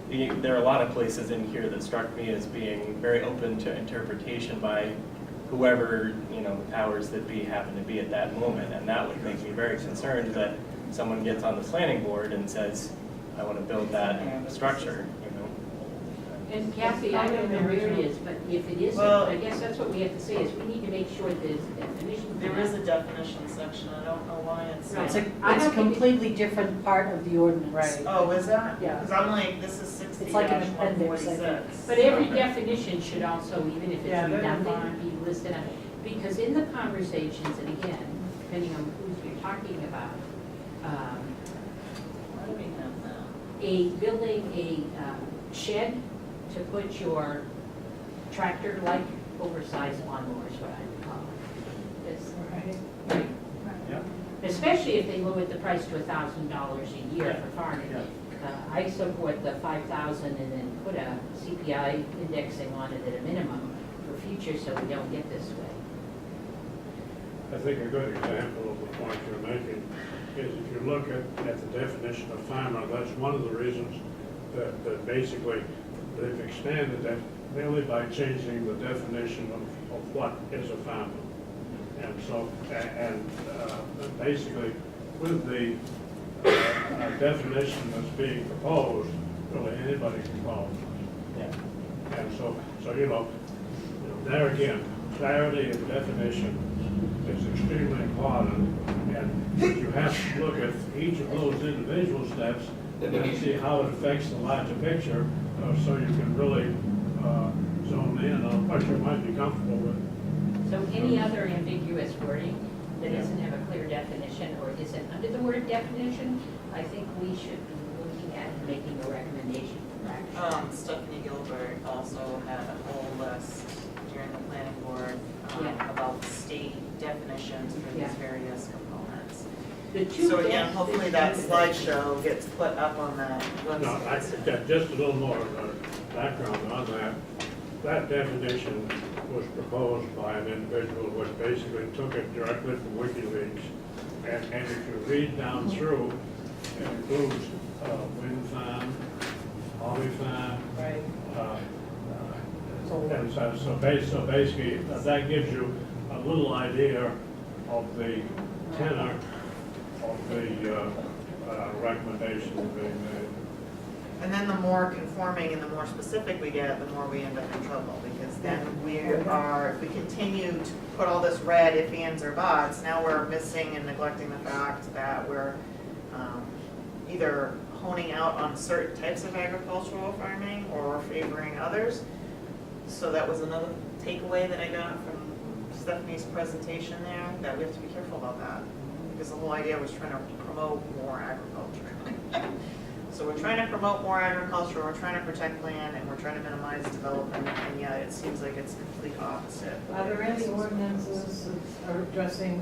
there are a lot of places in here that struck me as being very open to interpretation by whoever, the powers that be happen to be at that moment. And that would make me very concerned that someone gets on the planning board and says, I want to build that structure, And Kathy, I don't know where it is, but if it isn't, Well- I guess that's what we have to say, is we need to make sure there's a definition. There is a definition section, I don't know why it's. Right. It's a, I it's a don't think it- completely different part of the ordinance. Right. Oh, is that? Yeah. Because I'm like, this is 60 It's like an appendix, I think. 146. But every definition should also, even if it's Yeah, they're redundant, defined. be listed on, because in the conversations, and again, depending on who you're talking about, Why do we have that? building a shed to put your tractor-like oversized lawnmower is what I would call it. It's- Right. right? Yeah. Especially if they lowered the price to $1,000 a year for farming. Yeah. I support the 5,000 and then put a CPI indexing on it at a minimum for future, so we don't get this way. I think a good example of the point you're making is if you look at the definition of farmer, that's one of the reasons that basically they've expanded that merely by changing the definition of what is a farmer. And so, basically, with the definition that's being proposed, really anybody can qualify. Yeah. And so there again, clarity of definition is extremely important, and you have to look at each of those individual steps and see how it affects the larger picture, so you can really zone in on what you might be comfortable with. So any other ambiguous wording that doesn't have a clear definition or isn't under the word definition, I think we should be looking at and making a recommendation for action. Stephanie Gilbert also had a whole list during the planning board Yeah. about state definitions for these Yeah. various components. The two So again, best hopefully that slideshow gets put up on that No, website. just a little more background on that. That definition was proposed by an individual which basically took it directly from WikiLeaks. And if you read down through, it includes wind farm, holly farm. Right. And so basically, that gives you a little idea of the tenor of the recommendation being made. And then the more conforming and the more specific we get, the more we end up in trouble, because then if we continue to put all this red if, ands, or buts, now we're missing and neglecting the fact that we're either honing out on certain types of agricultural farming or favoring others. So that was another takeaway that I got from Stephanie's presentation there, that we have to be careful about that, because the whole idea was trying to promote more agriculture. So we're trying to promote more agriculture, we're trying to protect land, and we're trying to minimize development, and yet it seems like it's the complete opposite. Are there any ordinances that are addressing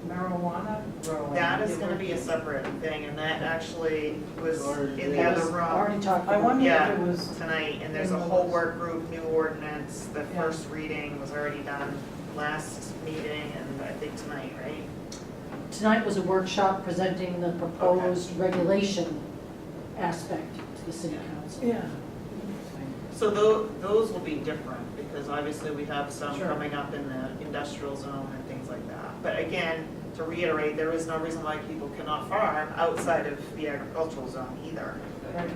marijuana growing? That is gonna be a separate thing, and that actually was in the other room Already talked I about. wonder Yeah. if it was, tonight, and there's a whole work group, new ordinance. The first reading was already done last meeting, and I think tonight, right? Tonight was a workshop presenting the proposed regulation aspect to the city council. yeah. So those will be different, because obviously we have some Sure. coming up in the industrial zone and things like that. But again, to reiterate, there is no reason why people cannot farm outside of the agricultural zone either. Right.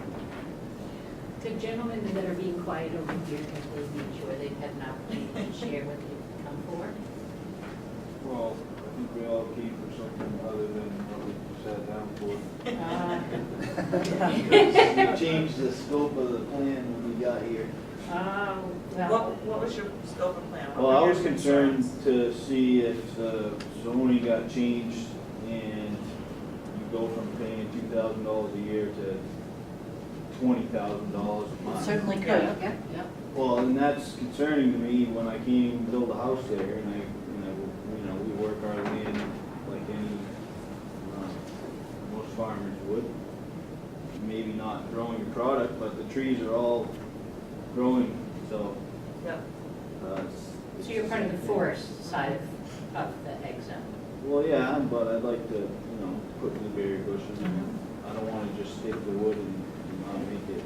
The gentlemen that are being quiet over here, because they made sure they've had an opportunity to share what they've come for. Well, I think we all came for something other than what we sat down for. You changed the scope of the plan when we got here. What was your scope of plan? What Well, I were was your concerned concerns? to see if the zoning got changed and you go from paying $2,000 a year to $20,000 a month. Certainly could. Yeah. Well, and that's concerning to me when I came to build a house there, and we work our land like any, most farmers would. Maybe not growing your product, but the trees are all growing, so. Yeah. So you're part of the forest side of the egg zone. Well, yeah, but I'd like to, put blueberry bushes. I don't wanna just stick the wood and not make it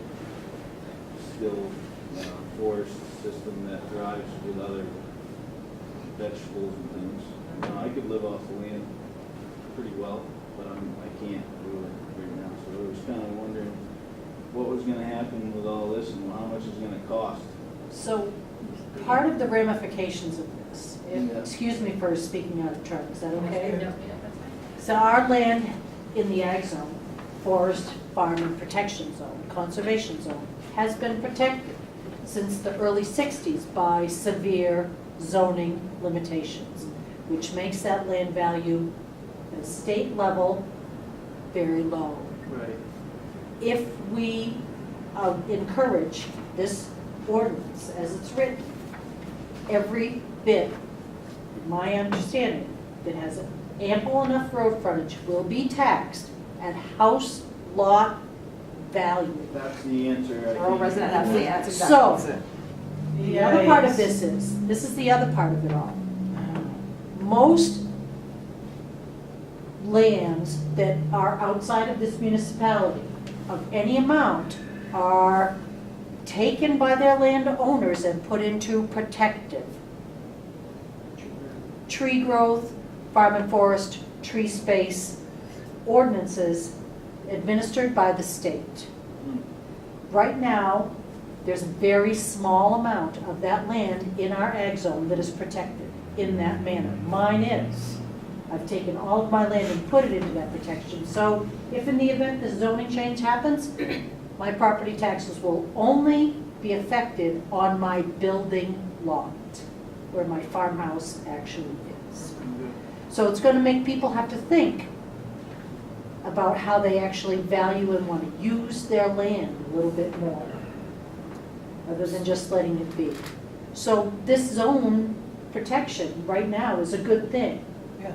still forest system that thrives with other vegetables and things. I could live off the land pretty well, but I can't do it right now. So I was kind of wondering what was gonna happen with all this and how much it's gonna cost. So part of the ramifications of this, Yeah. excuse me for speaking out of turn, is that okay? No, yeah, that's fine. So our land in the ag zone, forest, farm, and protection zone, conservation zone, has been protected since the early 60s by severe zoning limitations, which makes that land value at a state level very low. Right. If we encourage this ordinance as it's written, every bit, in my understanding, that has ample enough road frontage will be taxed at house lot value. That's the answer. I Rural think. resident, that's exactly So- that's it. The other part of this is the other part of it all. Most lands that are outside of this municipality of any amount are taken by their landowners and put into protective. Tree growth, farm and forest, tree space ordinances administered by the state. Right now, there's a very small amount of that land in our ag zone that is protected in that manner. Mine is. I've taken all of my land and put it into that protection. So if in the event the zoning change happens, my property taxes will only be affected on my building lot, where my farmhouse actually is. So it's going to make people have to think about how they actually value and want to use their land a little bit more, other than just letting it be. So this zone protection right now is a good thing. Yeah.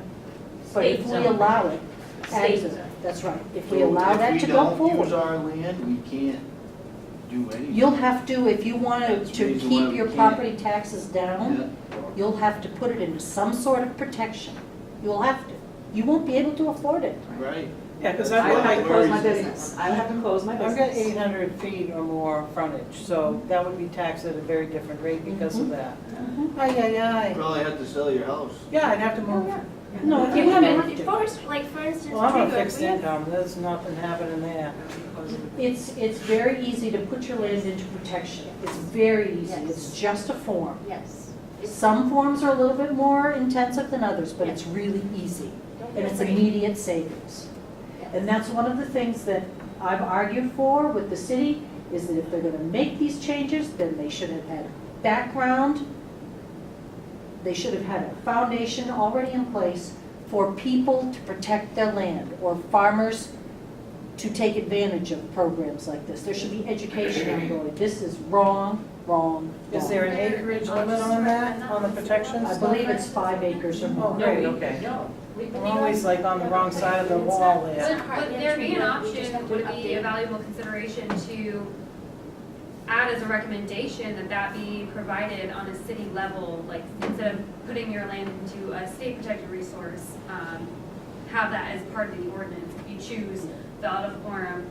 But if State we zone. allow it, State ag- zone. that's right, if we allow that to go If we don't use forward, our land, we can't do anything. you'll have to, if you want That's to the reason keep why we your can't. property taxes down, Yeah. you'll have to put it into some sort of protection. You'll have to. You won't be able to afford it. Right. Yeah, because I would I've have to close my Where is it? business. I would have to close my I've got business. 800 feet or more frontage, so that would be taxed at a very different rate because of that. Ay, ay, You ay. probably have to sell your house. Yeah, I'd have to move. No, if you Yeah, have but to. forest, like for instance, Well, I'm tree on a growth, fixed we have- income, there's nothing happening there. It's very easy to put your land into protection. It's very easy. Yes. It's just a form. Yes. Some forms are a little bit more intensive than others, but it's really easy. Don't And be it's afraid. immediate savings. And that's one of the things that I've argued for with the city, is that if they're gonna make these changes, then they should have had background. They should have had a foundation already in place for people to protect their land, or farmers to take advantage of programs like this. There should be education ongoing. This is wrong, wrong, Is there wrong. an acreage limit on that, on the protection I stuff? believe it's 5 acres or Oh, more. great, okay. No. I'm always like on the wrong side of the wall there. Would there be an option, would it be a valuable consideration to add as a recommendation that that be provided on a city level, like instead of putting your land into a state protected resource, have that as part of the ordinance, if you choose fill out a form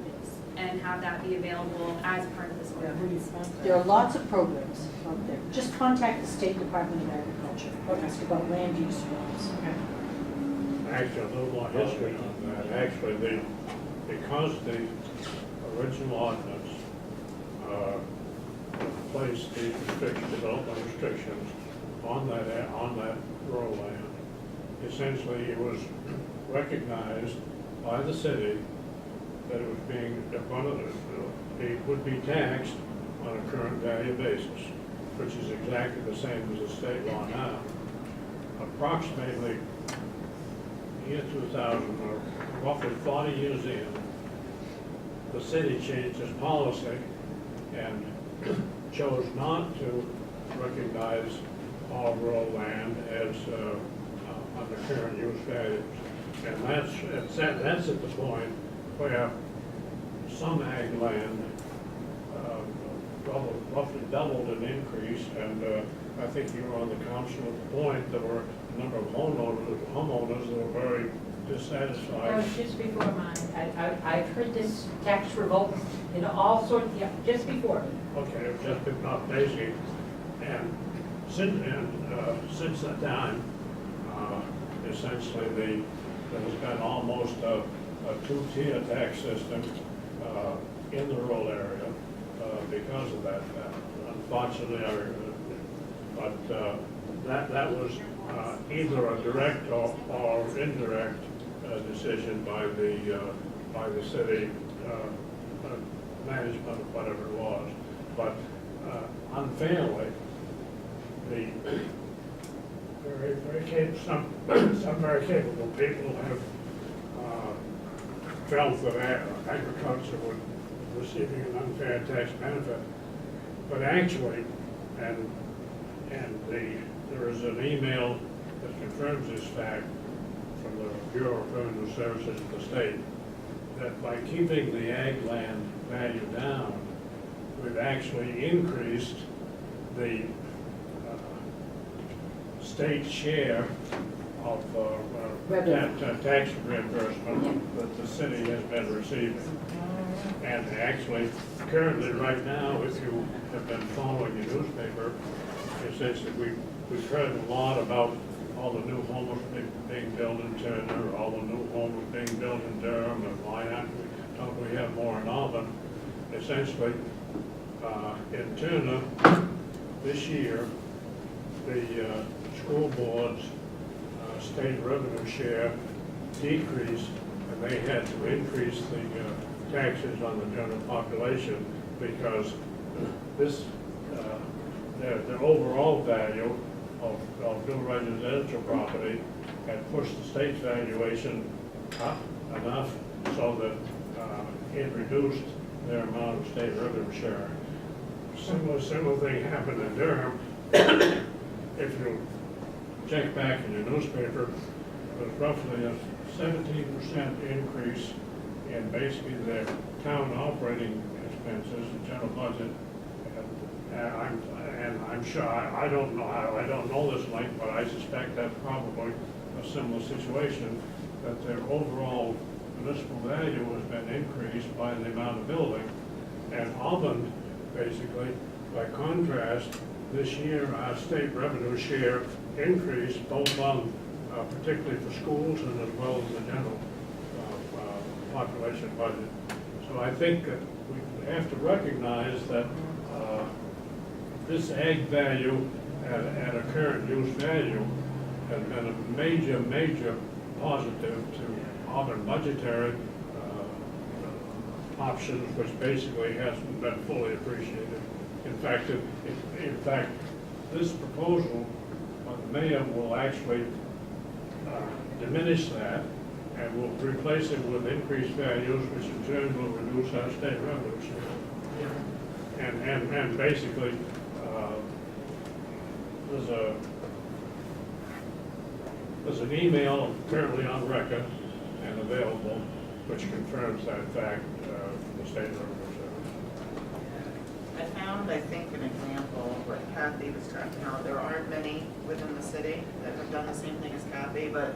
and have that be available as part of this Yeah, who do you ordinance. contact? There are lots of programs out there. Just contact the State Department of Agriculture. Okay. Ask about land use laws. Actually, a little more history on that. Actually, because the original ordinance placed these restrictions, development restrictions on that rural land, essentially it was recognized by the city that it was being, it would be taxed on a current value basis, which is exactly the same as the state law now. Approximately year 2000, or roughly 40 years in, the city changed its policy and chose not to recognize all rural land as under current use values. And that's at the point where some ag land roughly doubled in increase, and I think you were on the council at the point, there were a number of homeowners that were very dissatisfied. No, it's just before mine. I've heard this tax revolt in all sorts, yeah, just before me. Okay, it's just been updating, and since that time, essentially there's been almost a two-tier tax system in the rural area because of that. Unfortunately, that was either a direct or indirect decision by the city management, whatever it was. But unfairly, the some very capable people have felt that agriculture was receiving an unfair tax benefit. But actually, there is an email that confirms this fact from the Bureau of Revenue Services of the state, that by keeping the ag land value down, we've actually increased the state share of tax reimbursement that the city has been receiving. And actually, currently, right now, if you have been following the newspaper, essentially we've heard a lot about all the new homes being built in Turner, all the new homes being built in Durham, and why don't we have more in Auburn? Essentially, in Turner, this year, the school board's state revenue share decreased, and they had to increase the taxes on the general population because their overall value of new residential property had pushed the state's valuation up enough so that it reduced their amount of state revenue share. Similar thing happened in Durham. If you check back in your newspaper, it was roughly a 17% increase in basically their town operating expenses, the general budget. And I'm sure, I don't know this link, but I suspect that's probably a similar situation, that their overall municipal value has been increased by the amount of building. And Auburn, basically, by contrast, this year our state revenue share increased both on, particularly for schools and as well as the general population budget. So I think that we have to recognize that this ag value at a current use value has been a major positive to Auburn budgetary options, which basically hasn't been fully appreciated. In fact, this proposal of the mayor will actually diminish that and will replace it with increased values, which in turn will reduce our state revenue share. And basically, there's an email currently on record and available which confirms that fact from the state revenue service. I found, I think, an example of what Kathy was talking about. There aren't many within the city that have done the same thing as Kathy, but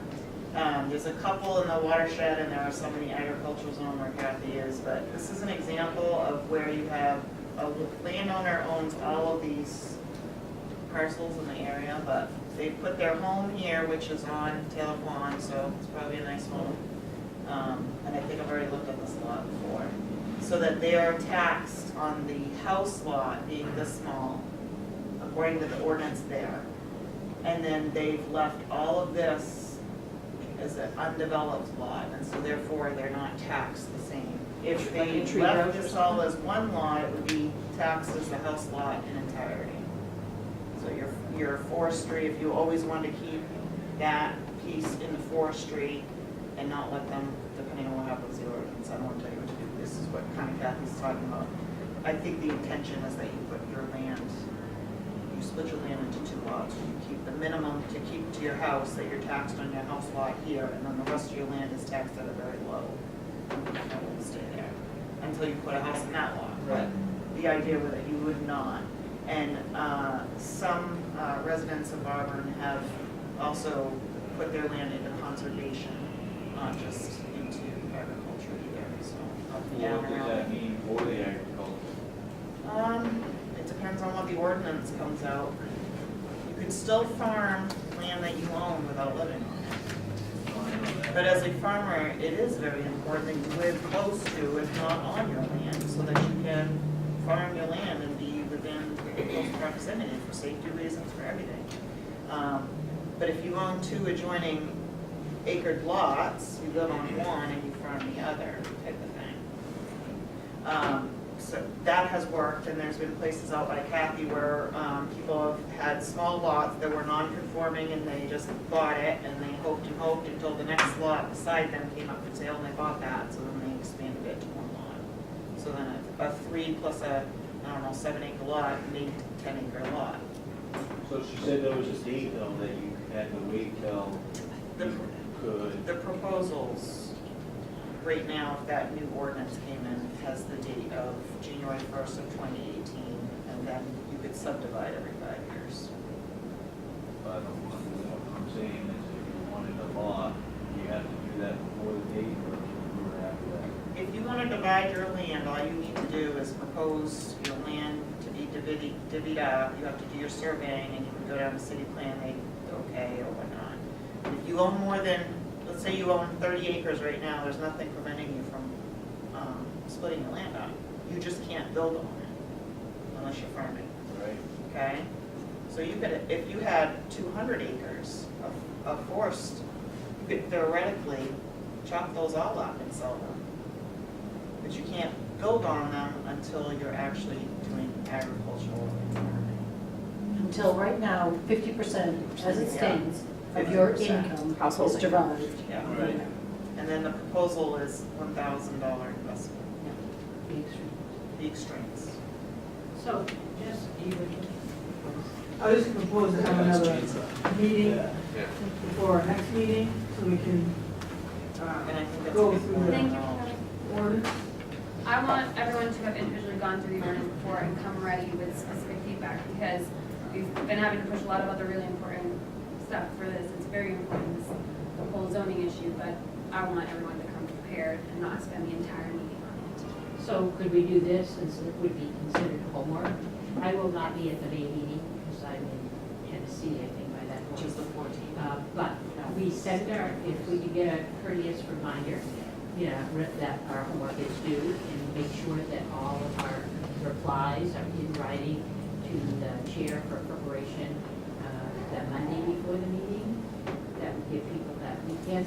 there's a couple in the watershed and there are some in the agricultural zone where Kathy is. But this is an example of where you have a landowner owns all of these parcels in the area, but they put their home here, which is on Taylor Pond, so it's probably a nice home. And I think I've already looked at this lot before. So that they are taxed on the house lot being this small, according to the ordinance there. And then they've left all of this as an undeveloped lot, and so therefore they're not taxed the same. If they left this all as one lot, it would be taxed as the house lot in entirety. So your forestry, if you always want to keep that piece in the forestry and not let them, depending on what happens to the ordinance, I don't want to tell you what to do. This is what kind of Kathy's talking about. I think the intention is that you put your land, you split your land into two lots. You keep the minimum to keep to your house that you're taxed on your house lot here, and then the rest of your land is taxed at a very low. And it will stay there until you put a house in that lot. But the idea was that you would not. And some residents of Auburn have also put their land into conservation not just into agriculture either, so. up and What down does around. that mean for the agriculture? It depends on what the ordinance comes out. You could still farm land that you own without living on it. But as a farmer, it is very important that you live close to, if not on your land, so that you can farm your land and be within close proximity for safety reasons, for everything. But if you own two adjoining acred lots, you live on one and you farm the other type of thing. So that has worked, and there's been places out by Kathy where people have had small lots that were non-conforming and they just bought it and they hoped and hoped until the next lot beside them came up for sale and they bought that, so then they expanded it to one lot. So then a 3 plus a, 7 acre lot made 10 acre lot. So she said there was a date though that you had to wait till you could. The proposals, right now, if that new ordinance came in, has the date of January 1st of 2018, and then you could subdivide every 5 years. But what I'm saying is if you wanted a lot, you have to do that before the date or after that. If you want to divide your land, all you need to do is propose your land to be divvied up. You have to do your surveying, and you can go down the city plan, they okay or whatnot. If you own more than, let's say you own 30 acres right now, there's nothing preventing you from splitting your land up. You just can't build on it unless you're farming, Right. okay? So you could, if you had 200 acres of forest, you could theoretically chop those all up and sell them. But you can't build on them until you're actually doing agricultural farming. Until right now, 50%, as it stands, of your 50%. income Household is derived. Yeah. Right. And then the proposal is $1,000 investment, the extremes. So, just, you would, I was just propose to have another meeting before our next meeting, so we can And I think that's go a good through point. the Thank you. ordinance. I want everyone to have individually gone through the ordinance before and come ready with specific feedback, because we've been having to push a lot of other really important stuff for this. It's very important, this whole zoning issue, but I want everyone to come prepared and not spend the entire meeting on it. so could we do this, since it would be considered homework? I will not be at the May meeting, because I'm in Tennessee, I think, by that Which is point. the 14th. But we send our, if we could get a courteous reminder, that our homework is due, and make sure that all of our replies are in writing to the chair for preparation that Monday before the meeting. That would give people that weekend,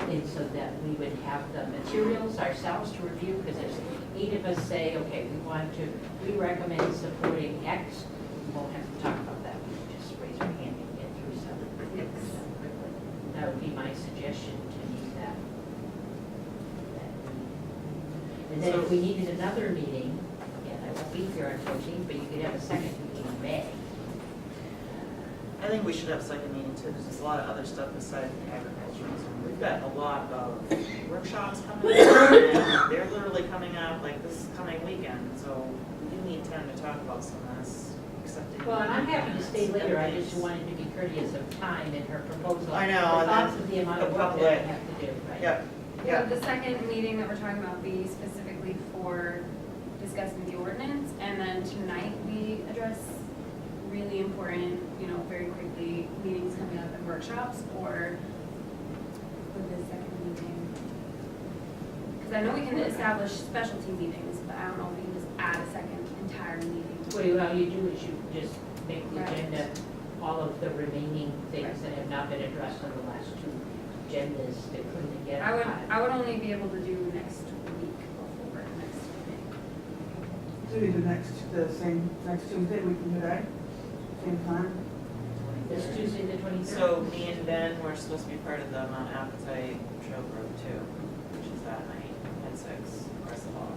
and so that we would have the materials ourselves to review, because there's 8 of us say, okay, we recommend supporting X. We won't have to talk about that, we can just raise our hand and get through some quickly. That would be my suggestion to meet that. And then if we needed another meeting, again, I won't be here on 14th, but you could have a second meeting in May. I think we should have a second meeting too, because there's a lot of other stuff besides the agriculturism. We've got a lot of workshops coming up, and they're literally coming up like this coming weekend, so we do need time to talk about some of this, accepting. Well, and I'm happy to stay later, I just wanted to be courteous of time in her proposal. I know, and Lots then of the amount of the work that public. we have to do, right? Yep, Would yep. the second meeting that we're talking about be specifically for discussing the ordinance, and then tonight we address really important, very quickly, meetings coming up and workshops, or with the second meeting? Because I know we can establish specialty meetings, but I don't know if we can just add a second entire meeting. Well, all you do is you just make the Right. agenda, all of the remaining things that have not been addressed on the last 2 agendas that couldn't get. I would only be able to do next week before next meeting. So we do next Tuesday, we can do that, same time. This Tuesday, the 23rd. So me and Ben, we're supposed to be part of the Mount Appetite Trail Group too, which is that night at 6 across the hall.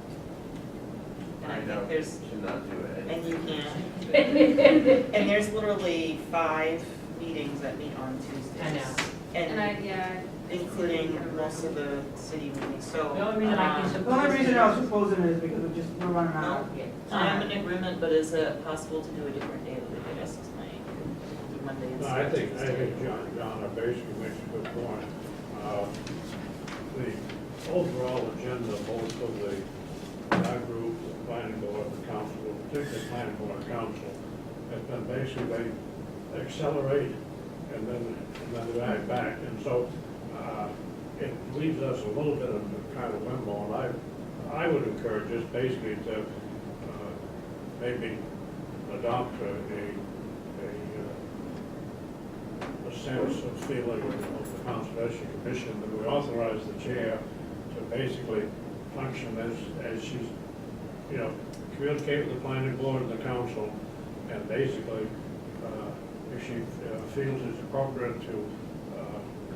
And I think there's, Should not do it. and you can, and there's literally 5 meetings that meet on Tuesdays. I know. And including most of the city meetings, so. The only reason I can The support. only reason I was proposing it is because we're running out. Yeah. I'm in agreement, but is it possible to do a different day of the week? I guess is my, do Monday No, instead I of think Tuesday. John basically makes a good point. The overall agenda, both of our group, the planning board, the council, particularly planning board and council, has been basically they accelerate and then drag back. And so it leaves us a little bit of kind of limbo. And I would encourage us basically to maybe adopt a sense of feeling of the Conservation Commission that we authorize the chair to basically function as she's, communicate with the planning board and the council, and basically, if she feels it's appropriate to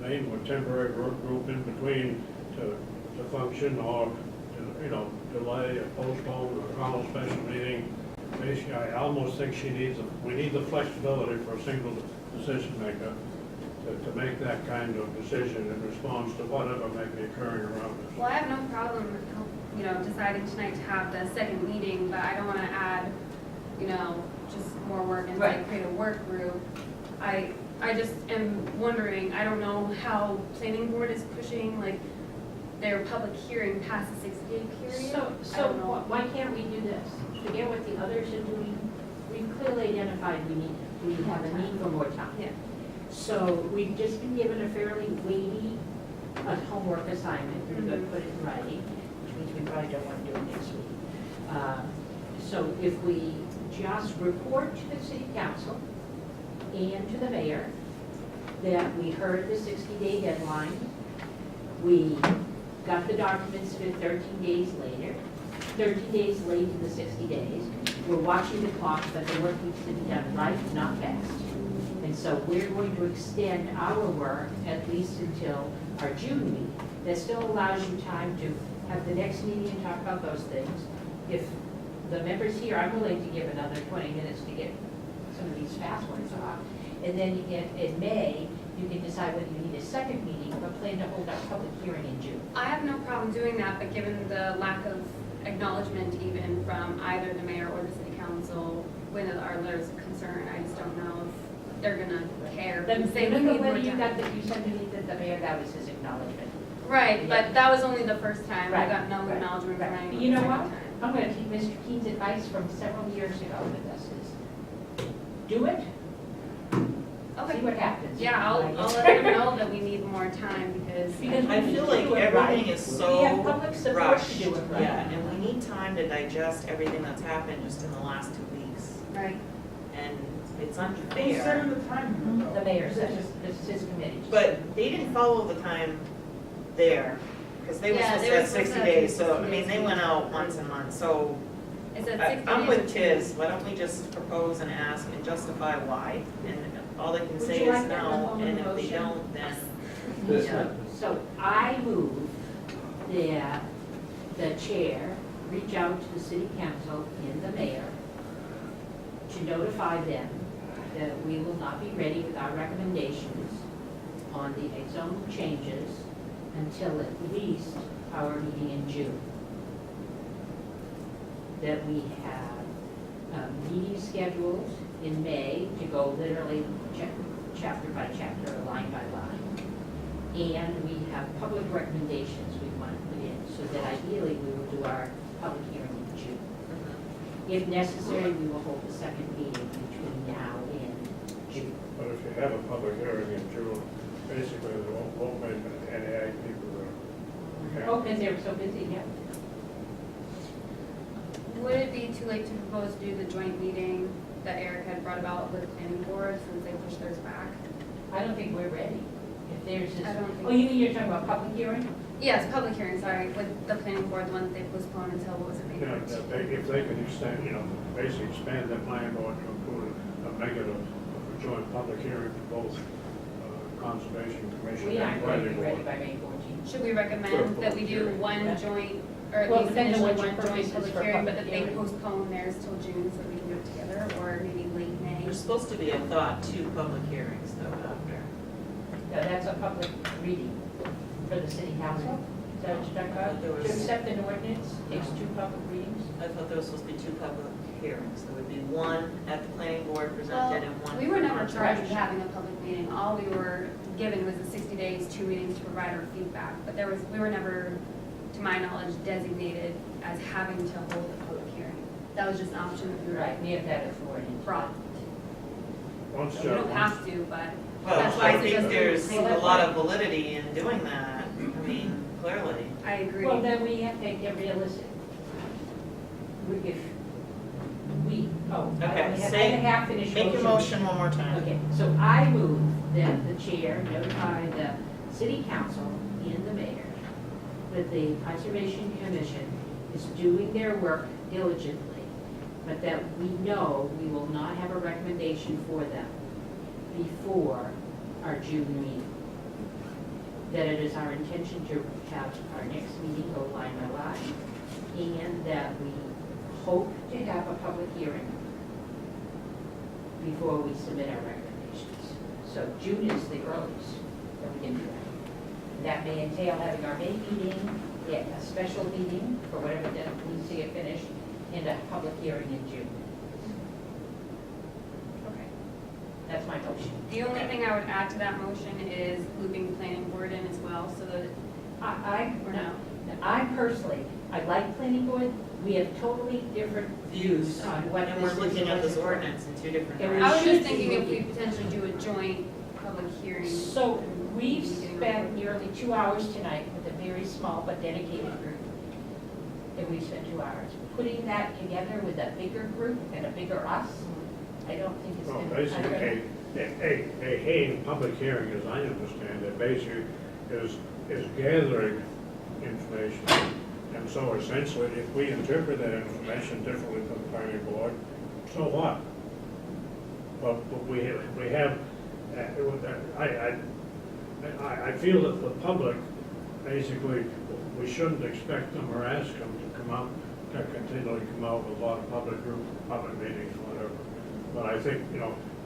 name a temporary work group in between to function, or to, delay or postpone or call a special meeting. Basically, I almost think we need the flexibility for a single decision maker to make that kind of decision in response to whatever may be occurring around us. Well, I have no problem, deciding tonight to have the second meeting, but I don't want to add, just more work and like create a work group. I just am wondering, I don't know how planning board is pushing, like, their public hearing past the 60-day period. So why can't we do this? Forget what the others are doing. We've clearly identified we have a need for more time. Yeah. So we've just been given a fairly weighty homework assignment. We're going to put it in writing, which means we probably don't want to do it next week. So if we just report to the city council and to the mayor that we heard the 60-day deadline, we got the documents to 13 days later, 13 days late in the 60 days. We're watching the clock, but the work needs to be done right, not fast. And so we're going to extend our work at least until our June meeting. That still allows you time to have the next meeting and talk about those things. If the members here, I'm willing to give another 20 minutes to get some of these fast ones off. And then in May, you can decide whether you need a second meeting, but plan to hold our public hearing in June. I have no problem doing that, but given the lack of acknowledgement even from either the mayor or the city council with our letters of concern, I just don't know if they're gonna care. Then Say we remember need more when you time. got that, you said to me that the mayor, that was his acknowledgement. Right, but that was only the first time. I Right, got no right, acknowledgement from right. anyone. You know the what? second time. I'm gonna take Mr. Keen's advice from several years ago with this is, do it, see what happens. Yeah, I'll let them know that we need more time because. I feel like everything is so We have public support to rushed. do it right. Yeah, and we need time to digest everything that's happened just in the last 2 weeks. Right. And it's Who's unfair. setting the time? The mayor says, this is his committee. But they didn't follow the time there, because they were Yeah, supposed they to were have supposed 60 to have days, so, 60 days. they went out once a month, so It's at 60 I'm days. with Tiz, why don't we just propose and ask and justify why, and all they can Would say you is like that in the no, form of and a if they motion? don't, then. So I move that the chair reach out to the city council and the mayor to notify them that we will not be ready with our recommendations on the zone changes until at least our meeting in June. That we have meetings scheduled in May to go literally chapter by chapter, line by line. And we have public recommendations we want to put in, so that ideally we will do our public hearing in June. If necessary, we will hold the second meeting between now and June. But if you have a public hearing in June, basically there won't be any ag people there. Oh, because they were so busy, yeah. Would it be too late to propose to do the joint meeting that Eric had brought about with planning board since they pushed theirs back? I don't think we're ready. If there's this, I don't think- oh, you mean you're talking about public hearing? Yes, public hearing, sorry, with the planning board, the one that they postponed until, what was it, May Yeah, 13th? if they can extend, basically expand that plan board to include a negative joint public hearing for both Conservation Commission We and aren't going to planning be ready board. by May 14th. Should we recommend that we do one joint, or at Well, least depends on initially what your one purpose joint is public for hearing, but public that they hearing. postpone theirs till June so we can do it together, or maybe late May? There's supposed to be, I thought, 2 public hearings though after. No, that's a public reading for the city council. Is that what you're talking about? There was- To accept an ordinance takes 2 public readings? I thought there was supposed to be 2 public hearings. There would be one at the planning board Well, presented and one. we were for never charged with conservation. having a public meeting, all we were given was the 60 days, 2 meetings to provide our feedback. But we were never, to my knowledge, designated as having to hold a public hearing. That was just an option that we were Right, we have that authority. brought. Once, So we don't have to, but Well, that's why I I think suggested. there's a lot of validity in doing that. I mean, clearly. I agree. Well, then we have to get realistic. If we, oh, I Okay, only have say- a half finished motion. Make your motion one more time. Okay, so I move that the chair notify the city council and the mayor that the Conservation Commission is doing their work diligently, but that we know we will not have a recommendation for them before our June meeting. That it is our intention to have our next meeting go line by line, and that we hope to have a public hearing before we submit our recommendations. So June is the earliest that we can do that. That may entail having our May meeting, a special meeting for whatever that needs to get finished, and a public hearing in June. Okay. That's my motion. The only thing I would add to that motion is looping planning board in as well, so that, or no. I personally, I like planning board. We have totally different views on what And we're this is looking and at what's this important. ordinance in two different And we I was directions. just thinking if we potentially do a joint public hearing. So we've spent nearly 2 hours tonight with a very small but dedicated group. And we spent 2 hours. Putting that together with a bigger group and a bigger us, I don't think it's well, going basically, a Hain public hearing, as I understand it, basically is gathering information. And so essentially, if we interpret that information differently from the planning board, so what? But we have, I feel that the public, basically, we shouldn't expect them or ask them to come out, to continually come out with a lot of public meetings, whatever. But I think,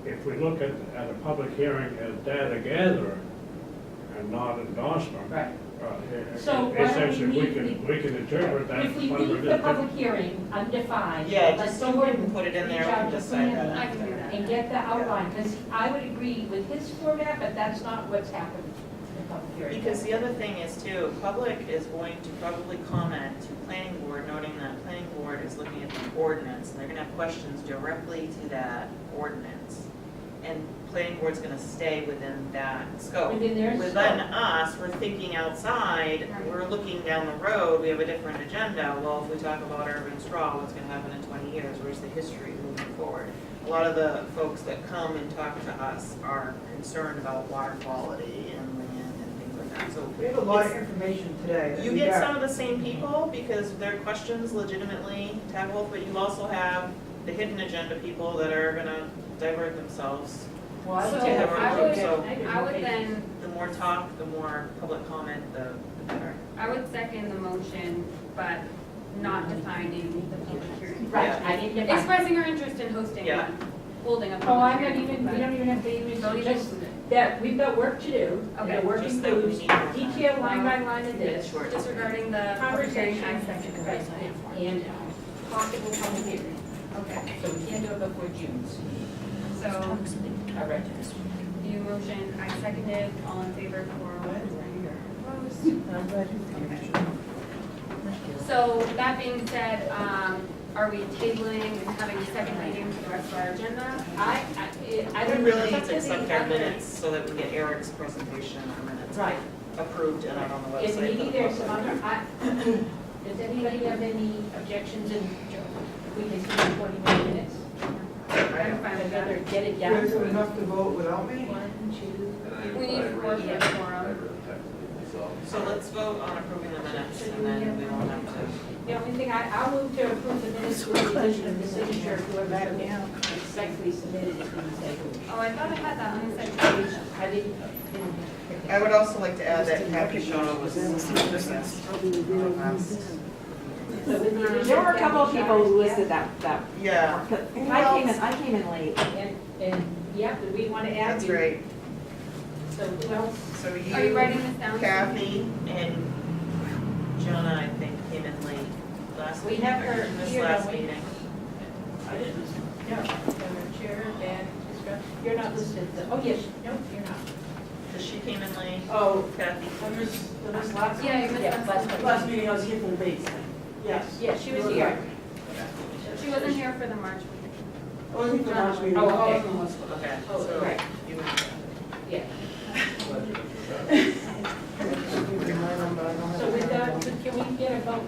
if we look at a public hearing as data gatherer and not endorsement, Right. So why don't we essentially, leave we can interpret that. If we whatever leave it the is. public hearing undefined. Yeah, let's just do don't it, even put it in there, reach we out can to decide Fran that. I can do that. And get the outline, because I would agree with his format, but that's not what's happened in public hearing. Because the other thing is too, public is going to probably comment to planning board, noting that planning board is looking at the ordinance, and they're gonna have questions directly to that ordinance. And planning board's gonna stay within that scope. Within their Within scope. us, we're thinking outside, we're looking down the road, we have a different agenda. Well, if we talk about urban sprawl, what's gonna happen in 20 years, where's the history moving forward? A lot of the folks that come and talk to us are concerned about water quality and land and things like that, so. We have a lot of it's- information today. that You we get got. some of the same people because their questions legitimately tackle, but you also have the hidden agenda people that are gonna divert themselves. Well, I would So say I that would- so- I would then, The more talk, the more public comment, the better. I would second the motion, but not defining the public hearing. Right, I didn't define. Expressing our interest in hosting Yeah. one, holding a Oh, public I'm not hearing. even, we don't even have to even, Don't even just include it. that we've got work to do. And Okay, the work just that we includes need more time. detailed line by line of this. Short. Disregarding the public hearing, Conversation. I second. Right, and possible public hearing. Okay, So we can't do it before June. so All right. the motion, I seconded, all in favor for opposed? So that being said, are we tabling and having a second meeting for the rest of our agenda? I I don't would really need it's to up the accept our other- minutes so that we get Eric's presentation, our minutes Right. approved and out on the If website. maybe there's some other, does anybody have any objections in, we can see in 20 minutes? I'm fine I'd with rather that. get it You down. guys have enough to vote without me? 1, 2, We need 4 for a quorum. So let's vote on approving the minutes and then we won't have to. The only thing, I'll move to approve the minutes with the addition of the signature, whoever respectfully submitted it, please say who. Oh, I thought I had that on the second page. I didn't. I would also like to add that Kathy Shaw was So with the addition There were a couple of Kathy people who Shaw, listed that, Yeah, I came in late. And, yeah, but we want to add that's you. right. So who else? So Are you writing this down? Kathy, and Jonah, I think, came in late last We week. have her This here, last don't we? meeting. I didn't, no, chair, bad, you're not listed, oh, yes, no, you're not. Because she came in late. Oh, Kathy. I missed last. Yeah, you missed Yeah, last Last meeting, I was here for the base thing. Yes. Yeah, she was here. She wasn't here for the March meeting. I wasn't here for the last meeting. Oh, okay. I was in Westwood. Okay, Oh, so right. you were. Yeah. My number, I don't have So with it. that, can we get a vote?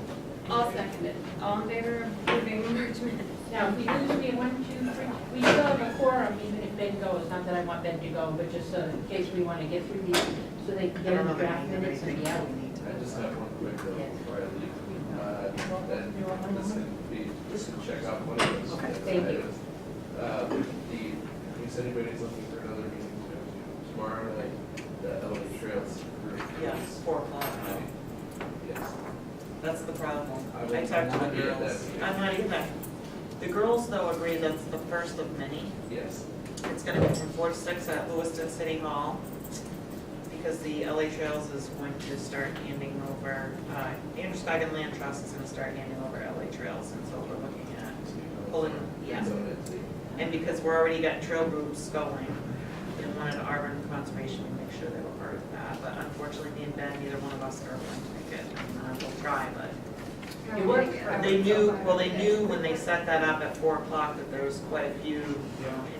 I'll second it. All in favor of approving March minutes? Now, if we do to be 1, 2, 3, we still have a quorum even if Ben goes, not that I want Ben to go, but just in case we want to get through these, so they can I get don't in know the that draft we have minutes and anything be out. we need to. I just have one quick note Yes. before I leave. And this can be, just to check off one of those. Okay. Thank you. In case anybody's looking for another meeting to go to, tomorrow night, the LA Trails group. Yes, 4 o'clock. Yes. That's the problem. I I will talked to not the be at girls. that meeting. I'm not either. The girls though agree that's the first of many. Yes. It's gonna be from 4 to 6 at Lewiston City Hall. Because the LA Trails is going to start handing over, Andrew Scoggin Land Trust is gonna start handing over LA Trails. And so we're looking at pulling, yeah. And because we're already got trail groups going, they wanted Auburn Conservation to make sure they were part of that. But unfortunately, me and Ben, neither one of us are going to make it. We'll try, but You work. they knew when they set that up at 4 o'clock that there was quite a few,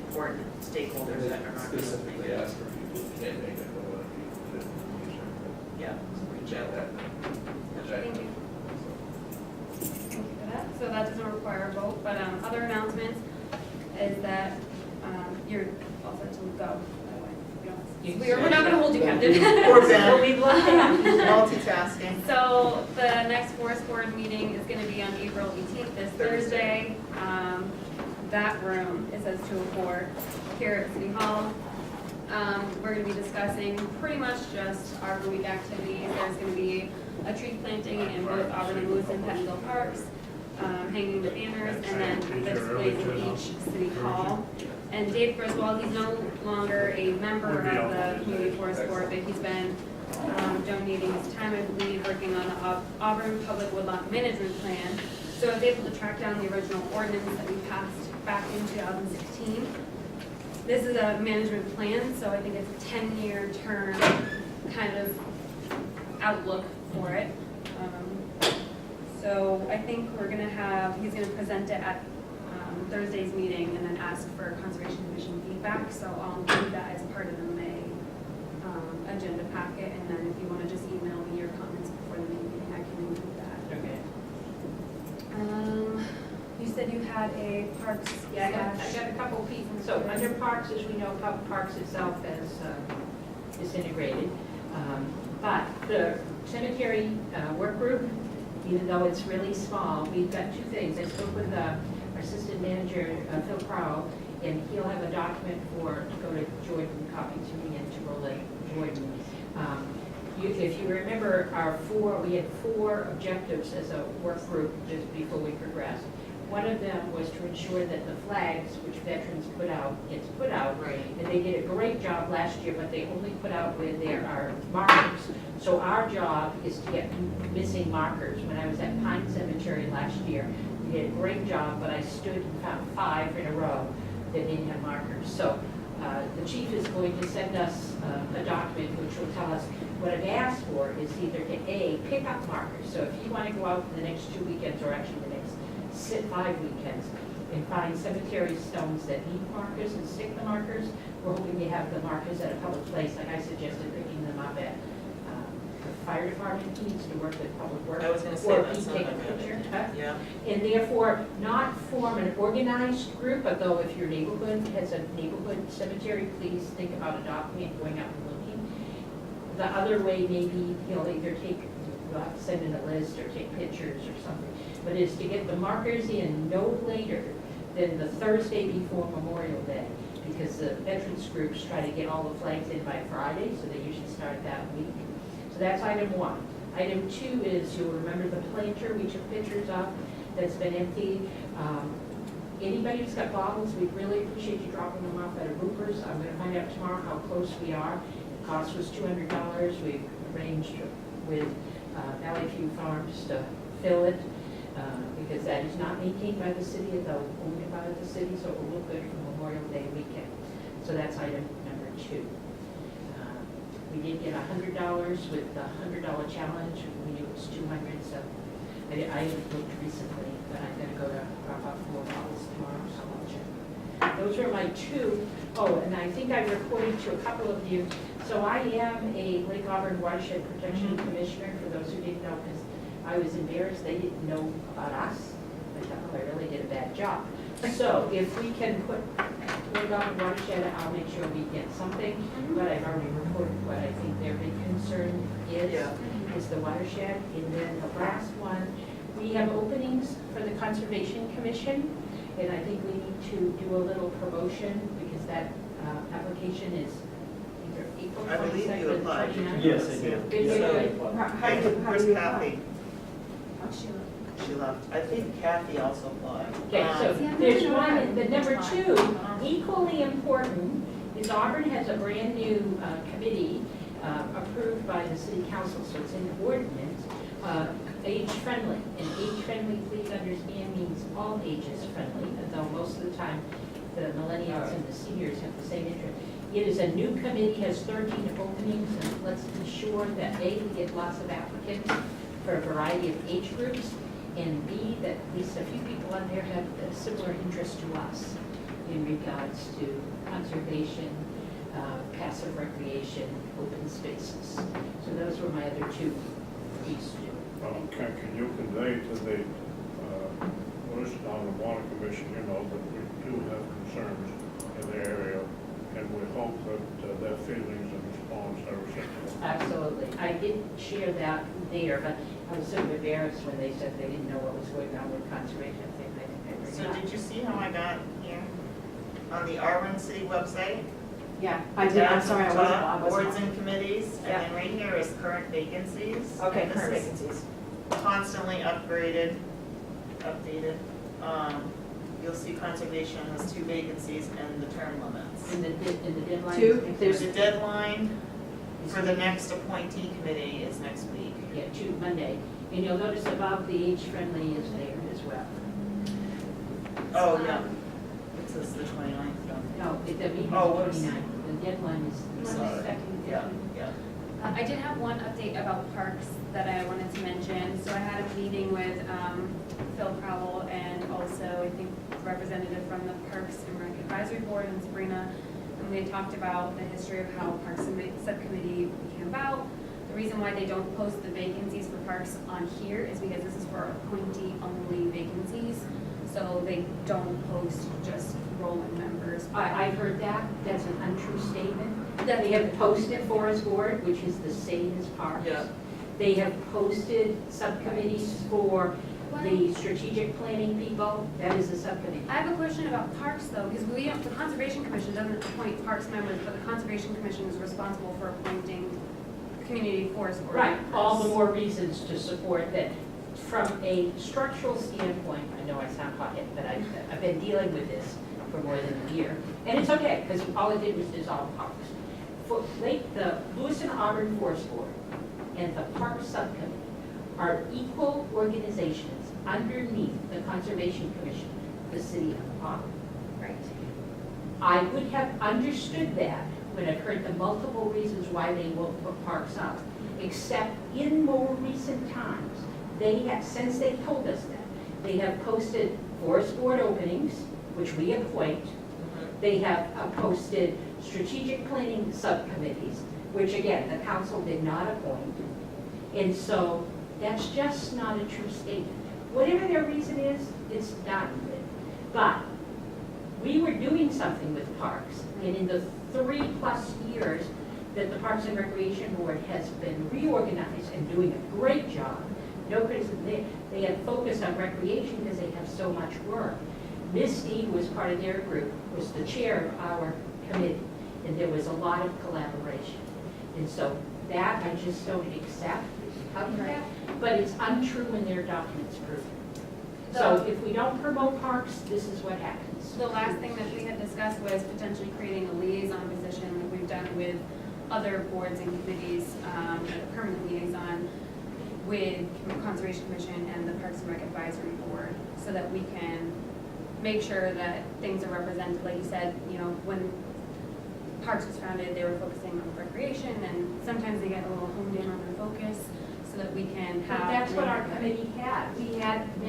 important stakeholders that are not going to make Specifically it. asked for people who can't make it, but want people to make sure. Yeah. Reach out that. Thank you. Thank you for that. So that doesn't require a vote, but other announcements is that you're all set to go. by the way. We're not gonna hold you captive. Poor Ben. We'd love to have you. Multitasking. So the next forest board meeting is gonna be on April 18th, this Thursday. That room, it says 2 or 4, here at City Hall. We're gonna be discussing pretty much just our week activities. There's gonna be a tree planting in both Auburn and Lewiston Pettingill Parks, hanging the banners, and then the displays in each city hall. And Dave Griswold, he's no longer a member of the Community Forest Board, but he's been donating his time, I believe, working on the Auburn Public Woodlot Management Plan. So I was able to track down the original ordinance that we passed back in 2016. This is a management plan, so I think it's a 10-year term kind of outlook for it. So I think he's gonna present it at Thursday's meeting and then ask for Conservation Commission feedback. So I'll include that as part of the May agenda packet. And then if you wanna just email me your comments before the May meeting, I can include that. Okay. You said you had a parks. Yeah, I got a couple of pieces. So under parks, as we know, parks itself has disintegrated. But the cemetery work group, even though it's really small, we've got 2 things. I spoke with our assistant manager, Phil Crowell, and he'll have a document to go to Jordan, copy to me and to Roland Jordan. If you remember we had 4 objectives as a work group just before we progressed. One of them was to ensure that the flags, which veterans put out, gets put out. Right. And they did a great job last year, but they only put out where there are markers. So our job is to get missing markers. When I was at Pine Cemetery last year, we did a great job, but I stood and found 5 in a row that didn't have markers. So the chief is going to send us a document which will tell us what I've asked for is either to A, pick up markers. So if you want to go out for the next 2 weekends, or actually the next 5 weekends, and find cemetery stones that need markers and stick the markers, we're hoping to have the markers at a public place, like I suggested, picking them up at the fire department. He needs to work with public works. I was gonna say Or that's he not take a a good picture. idea. Huh? Yeah. And therefore, not form an organized group, but though if your neighborhood has a neighborhood cemetery, please think about adopting it, going out and looking. The other way maybe he'll either send in a list or take pictures or something, but is to get the markers in no later than the Thursday before Memorial Day, because the veterans groups try to get all the flags in by Friday, so they usually start that week. So that's item 1. Item 2 is, you'll remember the planter we took pictures of that's been empty. Anybody who's got bottles, we really appreciate you dropping them off at a Rupers. I'm going to find out tomorrow how close we are. The cost was $200. We've arranged with Valley Farms to fill it, because that is not maintained by the city, though owned by the city, so it will look good for Memorial Day weekend. So that's item number 2. We did get $100 with the $100 challenge, we knew it was 200, so I looked recently, but I'm gonna go to about $4 tomorrow, so I'll check. Those are my two. Oh, and I think I reported to a couple of you, so I am a Lake Auburn Watershed Protection Commissioner, for those who didn't know, because I was embarrassed they didn't know about us. I thought, oh, I really did a bad job. So if we can put Lake Auburn Watershed, I'll make sure we get something, but I've already reported what I think their big concern is the watershed. And then the last one, we have openings for the Conservation Commission, and I think we need to do a little promotion, because that application is either April I believe you 22nd or applied. 29th. Yes, I did. Good, Yeah, good, I good. applied. How do you Where's apply? Kathy? Oh, Sheila. She left. I think Kathy also applied. Okay, so See, I'm there's not one, sure. and the number two, equally important, is Auburn has a brand-new committee approved by the city council, so it's in ordinance, age-friendly. And age-friendly, please understand, means all ages friendly, although most of the time the millennials and the seniors have the same interest. It is a new committee, has 13 openings, and let's ensure that A, we get lots of applicants for a variety of age groups, and B, that at least a few people on there have a similar interest to us in regards to conservation, passive recreation, open spaces. So those were my other two pieces. Can you convey to the, listed on the water commission, you know, that we do have concerns in the area, and we hope that their feelings and response are reciprocal. Absolutely. I did share that there, but I was sort of embarrassed when they said they didn't know what was going on with conservation. So did you see how I got here? On the Auburn City website? Yeah, I did, I'm sorry, I wasn't. Boards and committees, and then right here is current vacancies. Okay, And this current is vacancies. Constantly upgraded, updated. You'll see conservation has 2 vacancies and the term limits. In the deadline? Two, There's a deadline for the next appointee committee is next week. Yeah, Monday. And you'll notice above the age-friendly is there as well. Oh, yeah. It says the 29th, though. No, the meeting is Oh, whoops. 29. The deadline is Sorry. Monday, second. Yeah, yeah. I did have one update about parks that I wanted to mention. So I had a meeting with Phil Crowell and also I think a representative from the Parks and Rec Advisory Board and Sabrina. And we had talked about the history of how Parks and Subcommittee came about. The reason why they don't post the vacancies for parks on here is because this is for appointee-only vacancies. So they don't post just rolling members. I've heard that. That's an untrue statement. They have posted Forest Board, which is the same as Parks. Yeah. They have posted subcommittees for the strategic planning people. That is a subcommittee. I have a question about parks though, because the Conservation Commission doesn't appoint parks members, but the Conservation Commission is responsible for appointing community forest board Right, members. all the more reasons to support that. From a structural standpoint, I know I sound hot-headed, but I've been dealing with this for more than a year. And it's okay, because all it did was dissolve parks. For the Lewis and Auburn Forest Board and the Park Subcommittee are equal organizations underneath the Conservation Commission, the city of Auburn. Right. I would have understood that when I heard the multiple reasons why they won't put parks up, except in more recent times, they have, since they told us that, they have posted forest board openings, which we appoint. They have posted strategic planning subcommittees, which again, the council did not appoint. And so that's just not a true statement. Whatever their reason is, it's not good. But we were doing something with parks, and in the 3+ years that the Parks and Recreation Board has been reorganized and doing a great job, no criticism, they have focused on recreation because they have so much work. Misty, who was part of their group, was the chair of our committee, and there was a lot of collaboration. And so that I just don't accept of that, but it's untrue when their documents prove it. So if we don't promote parks, this is what happens. The last thing that we had discussed was potentially creating a liaison position like we've done with other boards and committees, a permanent liaison with Conservation Commission and the Parks and Rec Advisory Board, so that we can make sure that things are represented, like you said, you know, when Parks was founded, they were focusing on recreation, and sometimes they get a little honed in on their focus, so that we can But have. that's what our committee had. We had we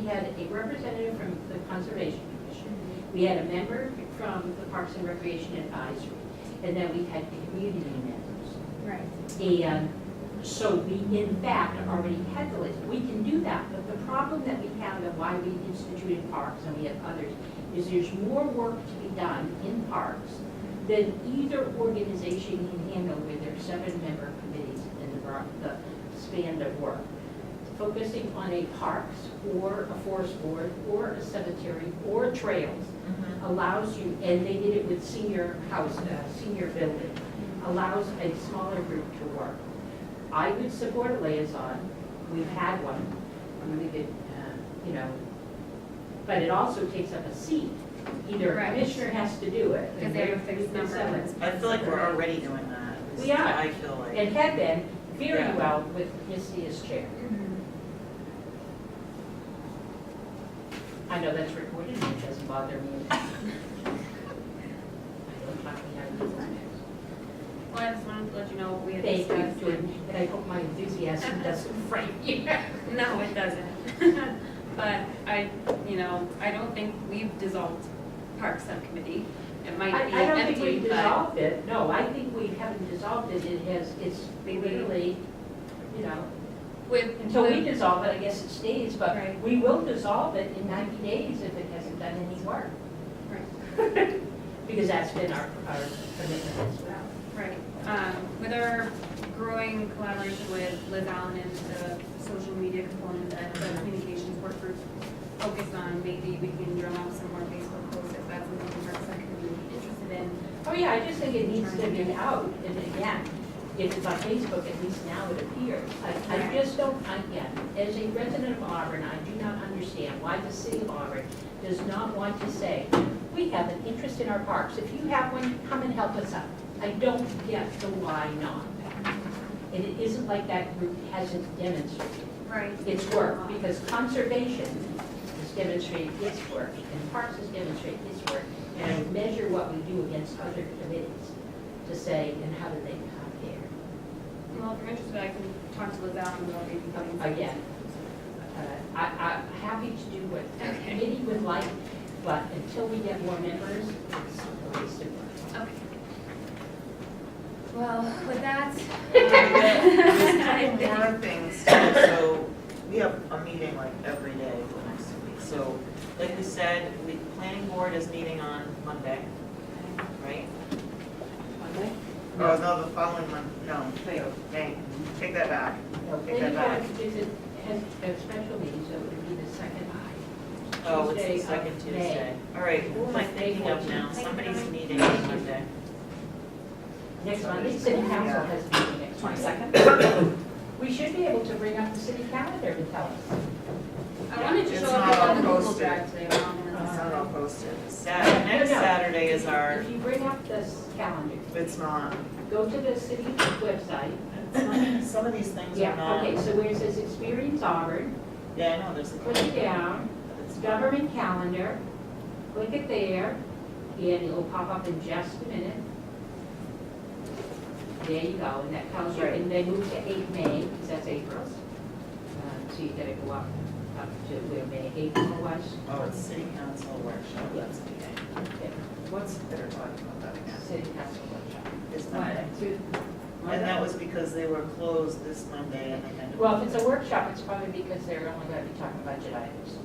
had a representative from the Conservation Commission. We had a member from the Parks and Recreation Advisory, and then we had community members. Right. And so we, in fact, already had the list. We can do that, but the problem that we have and why we instituted parks, and we have others, is there's more work to be done in parks than either organization can handle with their 7-member committees in the span of work. Focusing on a parks or a forest board or a cemetery or trails allows you, and they did it with senior building, allows a smaller group to work. I would support a liaison. We've had one. I'm going to get, but it also takes up a seat. Either a Right. commissioner has to do it. Because they have a fixed number of minutes. I feel like we're already doing that. We are. I feel like. And had been very Yeah. well with Misty as chair. I know that's recorded and it doesn't bother me. I don't talk behind the scenes. Well, I just wanted to let you know what we had Thank you, discussed. Jordan, but I hope my enthusiasm doesn't frighten you. No, it doesn't. But I don't think we've dissolved Park Subcommittee. It might be I don't think empty, we've but dissolved it. No, I think we haven't dissolved it. It's Maybe. literally, with. until we dissolve it, I guess it stays, but Right. we will dissolve it in 90 days if it hasn't done any work. Right. Because that's been our commitment as well. Right. With our growing collaboration with Liz Allen and the social media component that the communications work group focused on, maybe we can drum out some more Facebook posts if that's something the Park Subcommittee would be interested in. Oh, yeah, I just think it needs to be out, and again, if it's on Facebook, at least now it appears. I just don't, again, as a resident of Auburn, I do not understand why the city of Auburn does not want to say, we have an interest in our parks. If you have one, come and help us out. I don't get the why not. And it isn't like that group hasn't demonstrated Right. its work, because conservation has demonstrated its work, and parks has demonstrated its work, and I measure what we do against other committees to say, and how do they compare? Well, if you're interested, I can talk to Liz Allen about maybe putting. Again, I'm happy to do what the committee would like, but until we get more members, it's a waste of work. Okay. Well, with that. There's kind of more things too, so we have a meeting like every day for the next 2 weeks. So, like we said, the planning board is meeting on Monday, right? Monday? Oh, no, the following Monday, no, May, take that back. Take that back. Has a special meeting, so it would be the second Oh, it's Tuesday the of second May. Tuesday. All right, who am I thinking of now? Somebody's meeting on Monday. Next Monday, city council Yeah. has a meeting next Monday. 22nd? We should be able to bring up the city calendar to tell us. I wanted to It's show up not all on the Google posted. Drive today. It's not all posted. No, Next no. Saturday is our, If you bring up this calendar, it's not, go to the city website. some of these things are Yeah, not. okay, so where it says Experience Auburn, Yeah, I know, there's a. put it down, It's government calendar, click it there, and it'll pop up in just a minute. There you go, and that tells you, Right. and they move to 8 May, because that's April's. So you gotta go up to where April was. Oh, it's city council workshop, that's okay. Okay. What's, better talking about that again. City council workshop. It's Monday. And that was because they were closed this Monday and they had to. Well, if it's a workshop, it's probably because they're only gonna be talking budget items.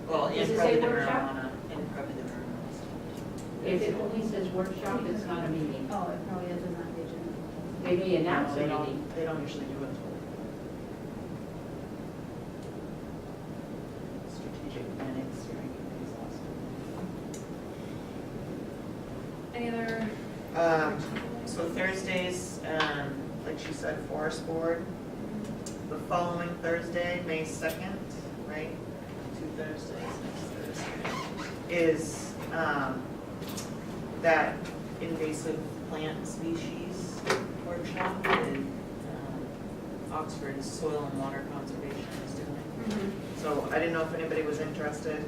Well, Does in it say probably the workshop? marijuana, in probably the marijuana. If it only says workshop, it's not a meeting. Oh, it probably is not the agenda. They may announce They a meeting. don't, they don't usually do it until. Strategic planning, steering committee's awesome. Any other? So Thursdays, like she said, forest board. The following Thursday, May 2nd, right? 2 Thursdays, next Thursday, is that invasive plant species workshop that Oxford Soil and Water Conservation is doing. So I didn't know if anybody was interested.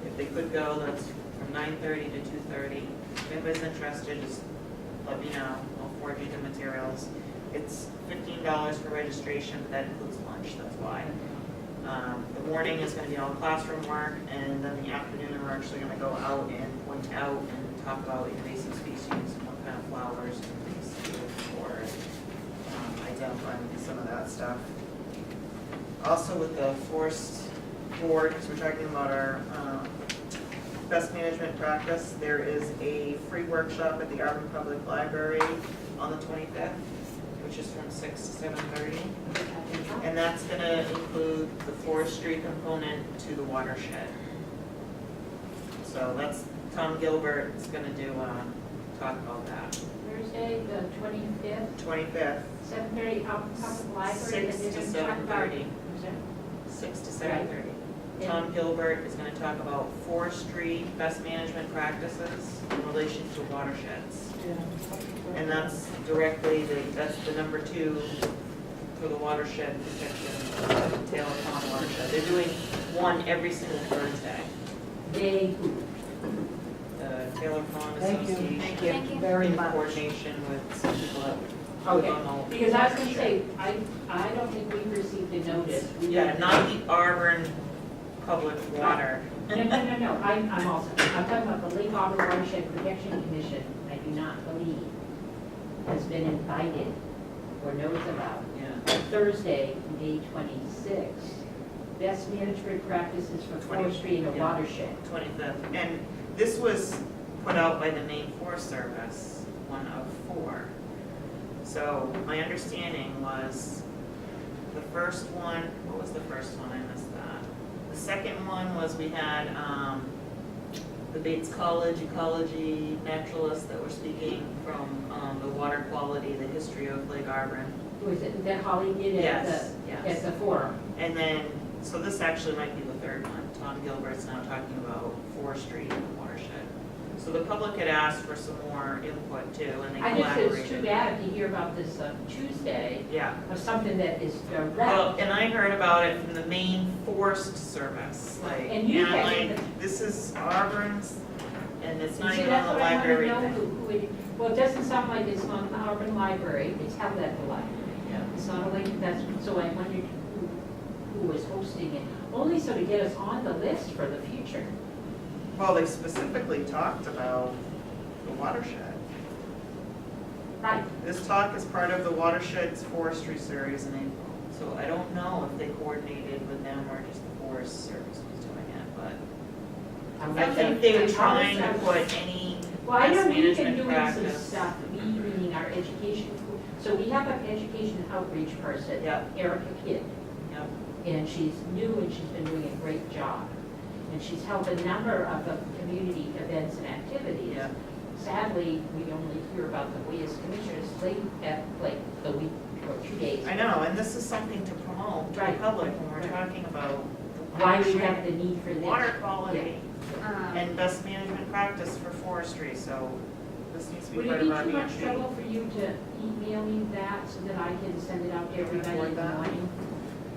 If they could go, that's from 9:30 to 2:30. If anybody's interested, just let me know, I'll forward you the materials. It's $15 for registration, but that includes lunch, that's why. The morning is gonna be all classroom work, and then the afternoon, we're actually gonna go out and point out and talk about invasive species and what kind of flowers and things to look for, and identifying some of that stuff. Also with the forest board, because we're talking about our best management practice, there is a free workshop at the Auburn Public Library on the 25th, which is from 6 to 7:30. And that's gonna include the forestry component to the watershed. So that's, Tom Gilbert is gonna do, talk about that. Thursday, the 25th, 25th, 7:30, out in Public Library. 6 and to they're gonna talk about- 7:30. Who's that? 6 to 7:30. Tom Gilbert is gonna talk about forestry, best management practices in relation to watersheds. And that's directly, that's the number 2 for the watershed protection of the Taylor Pond watershed. They're doing one every single Thursday. They, The Taylor Pond Thank you. Association. Thank you. Very In much. coordination with some people that live okay, on the because I was gonna watershed. say, I don't think we received a notice. We Yeah, got- not the Auburn Public Water. No, I'm also, I'm talking about the Lake Auburn Watershed Protection Commission, I do not believe has been invited or knows about. Yeah. On Thursday, May 26th, best management practices for forestry in a Yeah. watershed. 25th. And this was put out by the Maine Forest Service, one of 4. So my understanding was the first one, what was the first one? I missed that. The second one was we had the Bates College ecology naturalists that were speaking from the water quality, the history of Lake Auburn. Was it that Holly did at Yes, the, yes. at the forum? And then, so this actually might be the third one. Tom Gilbert's now talking about forestry in the watershed. So the public had asked for some more input too, and they I just, collaborated. it's too bad to hear about this Tuesday Yeah. of something that is Well, direct. and I heard about it from the Maine Forest Service, like, And you I'm guys- like, this is Auburn's, and it's not See, even that's on the what I wanna library know, thing. who it, well, it doesn't sound like it's on the Auburn Library, it's held at the library. Yeah. It's not a link, that's, so I wondered who was hosting it, only so to get us on the list for the future. Well, they specifically talked about the watershed. Right, This talk is part of the Watersheds Forestry Series in April. So I don't know if they coordinated with them or just the Forest Service was doing it, but I think they were trying to put any well, I know best we've been management doing some practice. stuff, we, meaning our education, so we have an education outreach person, Yep. Erica Kidd. Yep. And she's new and she's been doing a great job. And she's held a number of community events and activities. Yep. Sadly, we only hear about them, we as commissioners, late at like the week or 2 days. I know, and this is something to promote to the Right. public when we're talking about the Why we watershed, have the need for this. water quality Um, and best management practice for forestry, so this needs to be Would part it of be our too much VMP. trouble for you to email me that so that I can send it out to everybody in afford the that? morning?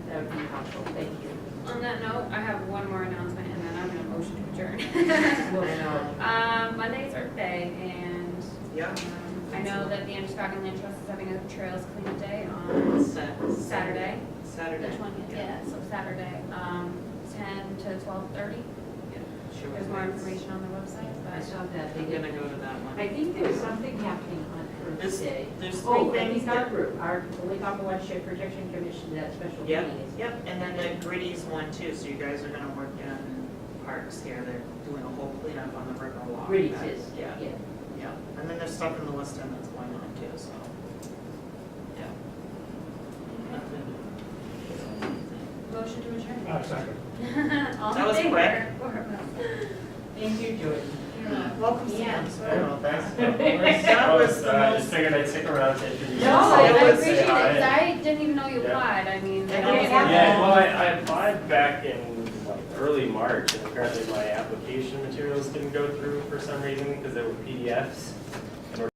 That would be helpful, thank you. On that note, I have one more announcement and then I'm gonna motion to adjourn. Well, Monday's Earth Day and Yeah. I know that the Androscoggin Land Trust is having a trails cleanup day on Saturday. Saturday. The 20th, yeah, so Saturday, 10 to 12:30. Yeah, sure. There's more information on the website, I but saw that, they I'm did. gonna go to that one. I think there's something happening on Earth There's- Day. There's Oh, three I things think our that, group, our Lake Auburn Watershed Protection Commission, that special yep, meeting is. yep, and then the Gritty's one too, so you guys are gonna work in parks here, they're doing a whole cleanup on the river walk. Gritty's That- is, Yeah, yeah. yeah, and then there's stuff in the West End that's going on too, so, yeah. motion to adjourn. Second. All That in was favor? quick. Thank you, Jordan. Welcome, Yeah. Sam, sorry about that. That was was, the I most- just figured I'd stick around to introduce No, myself. I it was- appreciate it, Say hi. because I didn't even know you Yeah. applied, I mean. And I it was- Yeah, well, I applied back in like early March, and apparently my application materials didn't go through for some reason, because they were PDFs.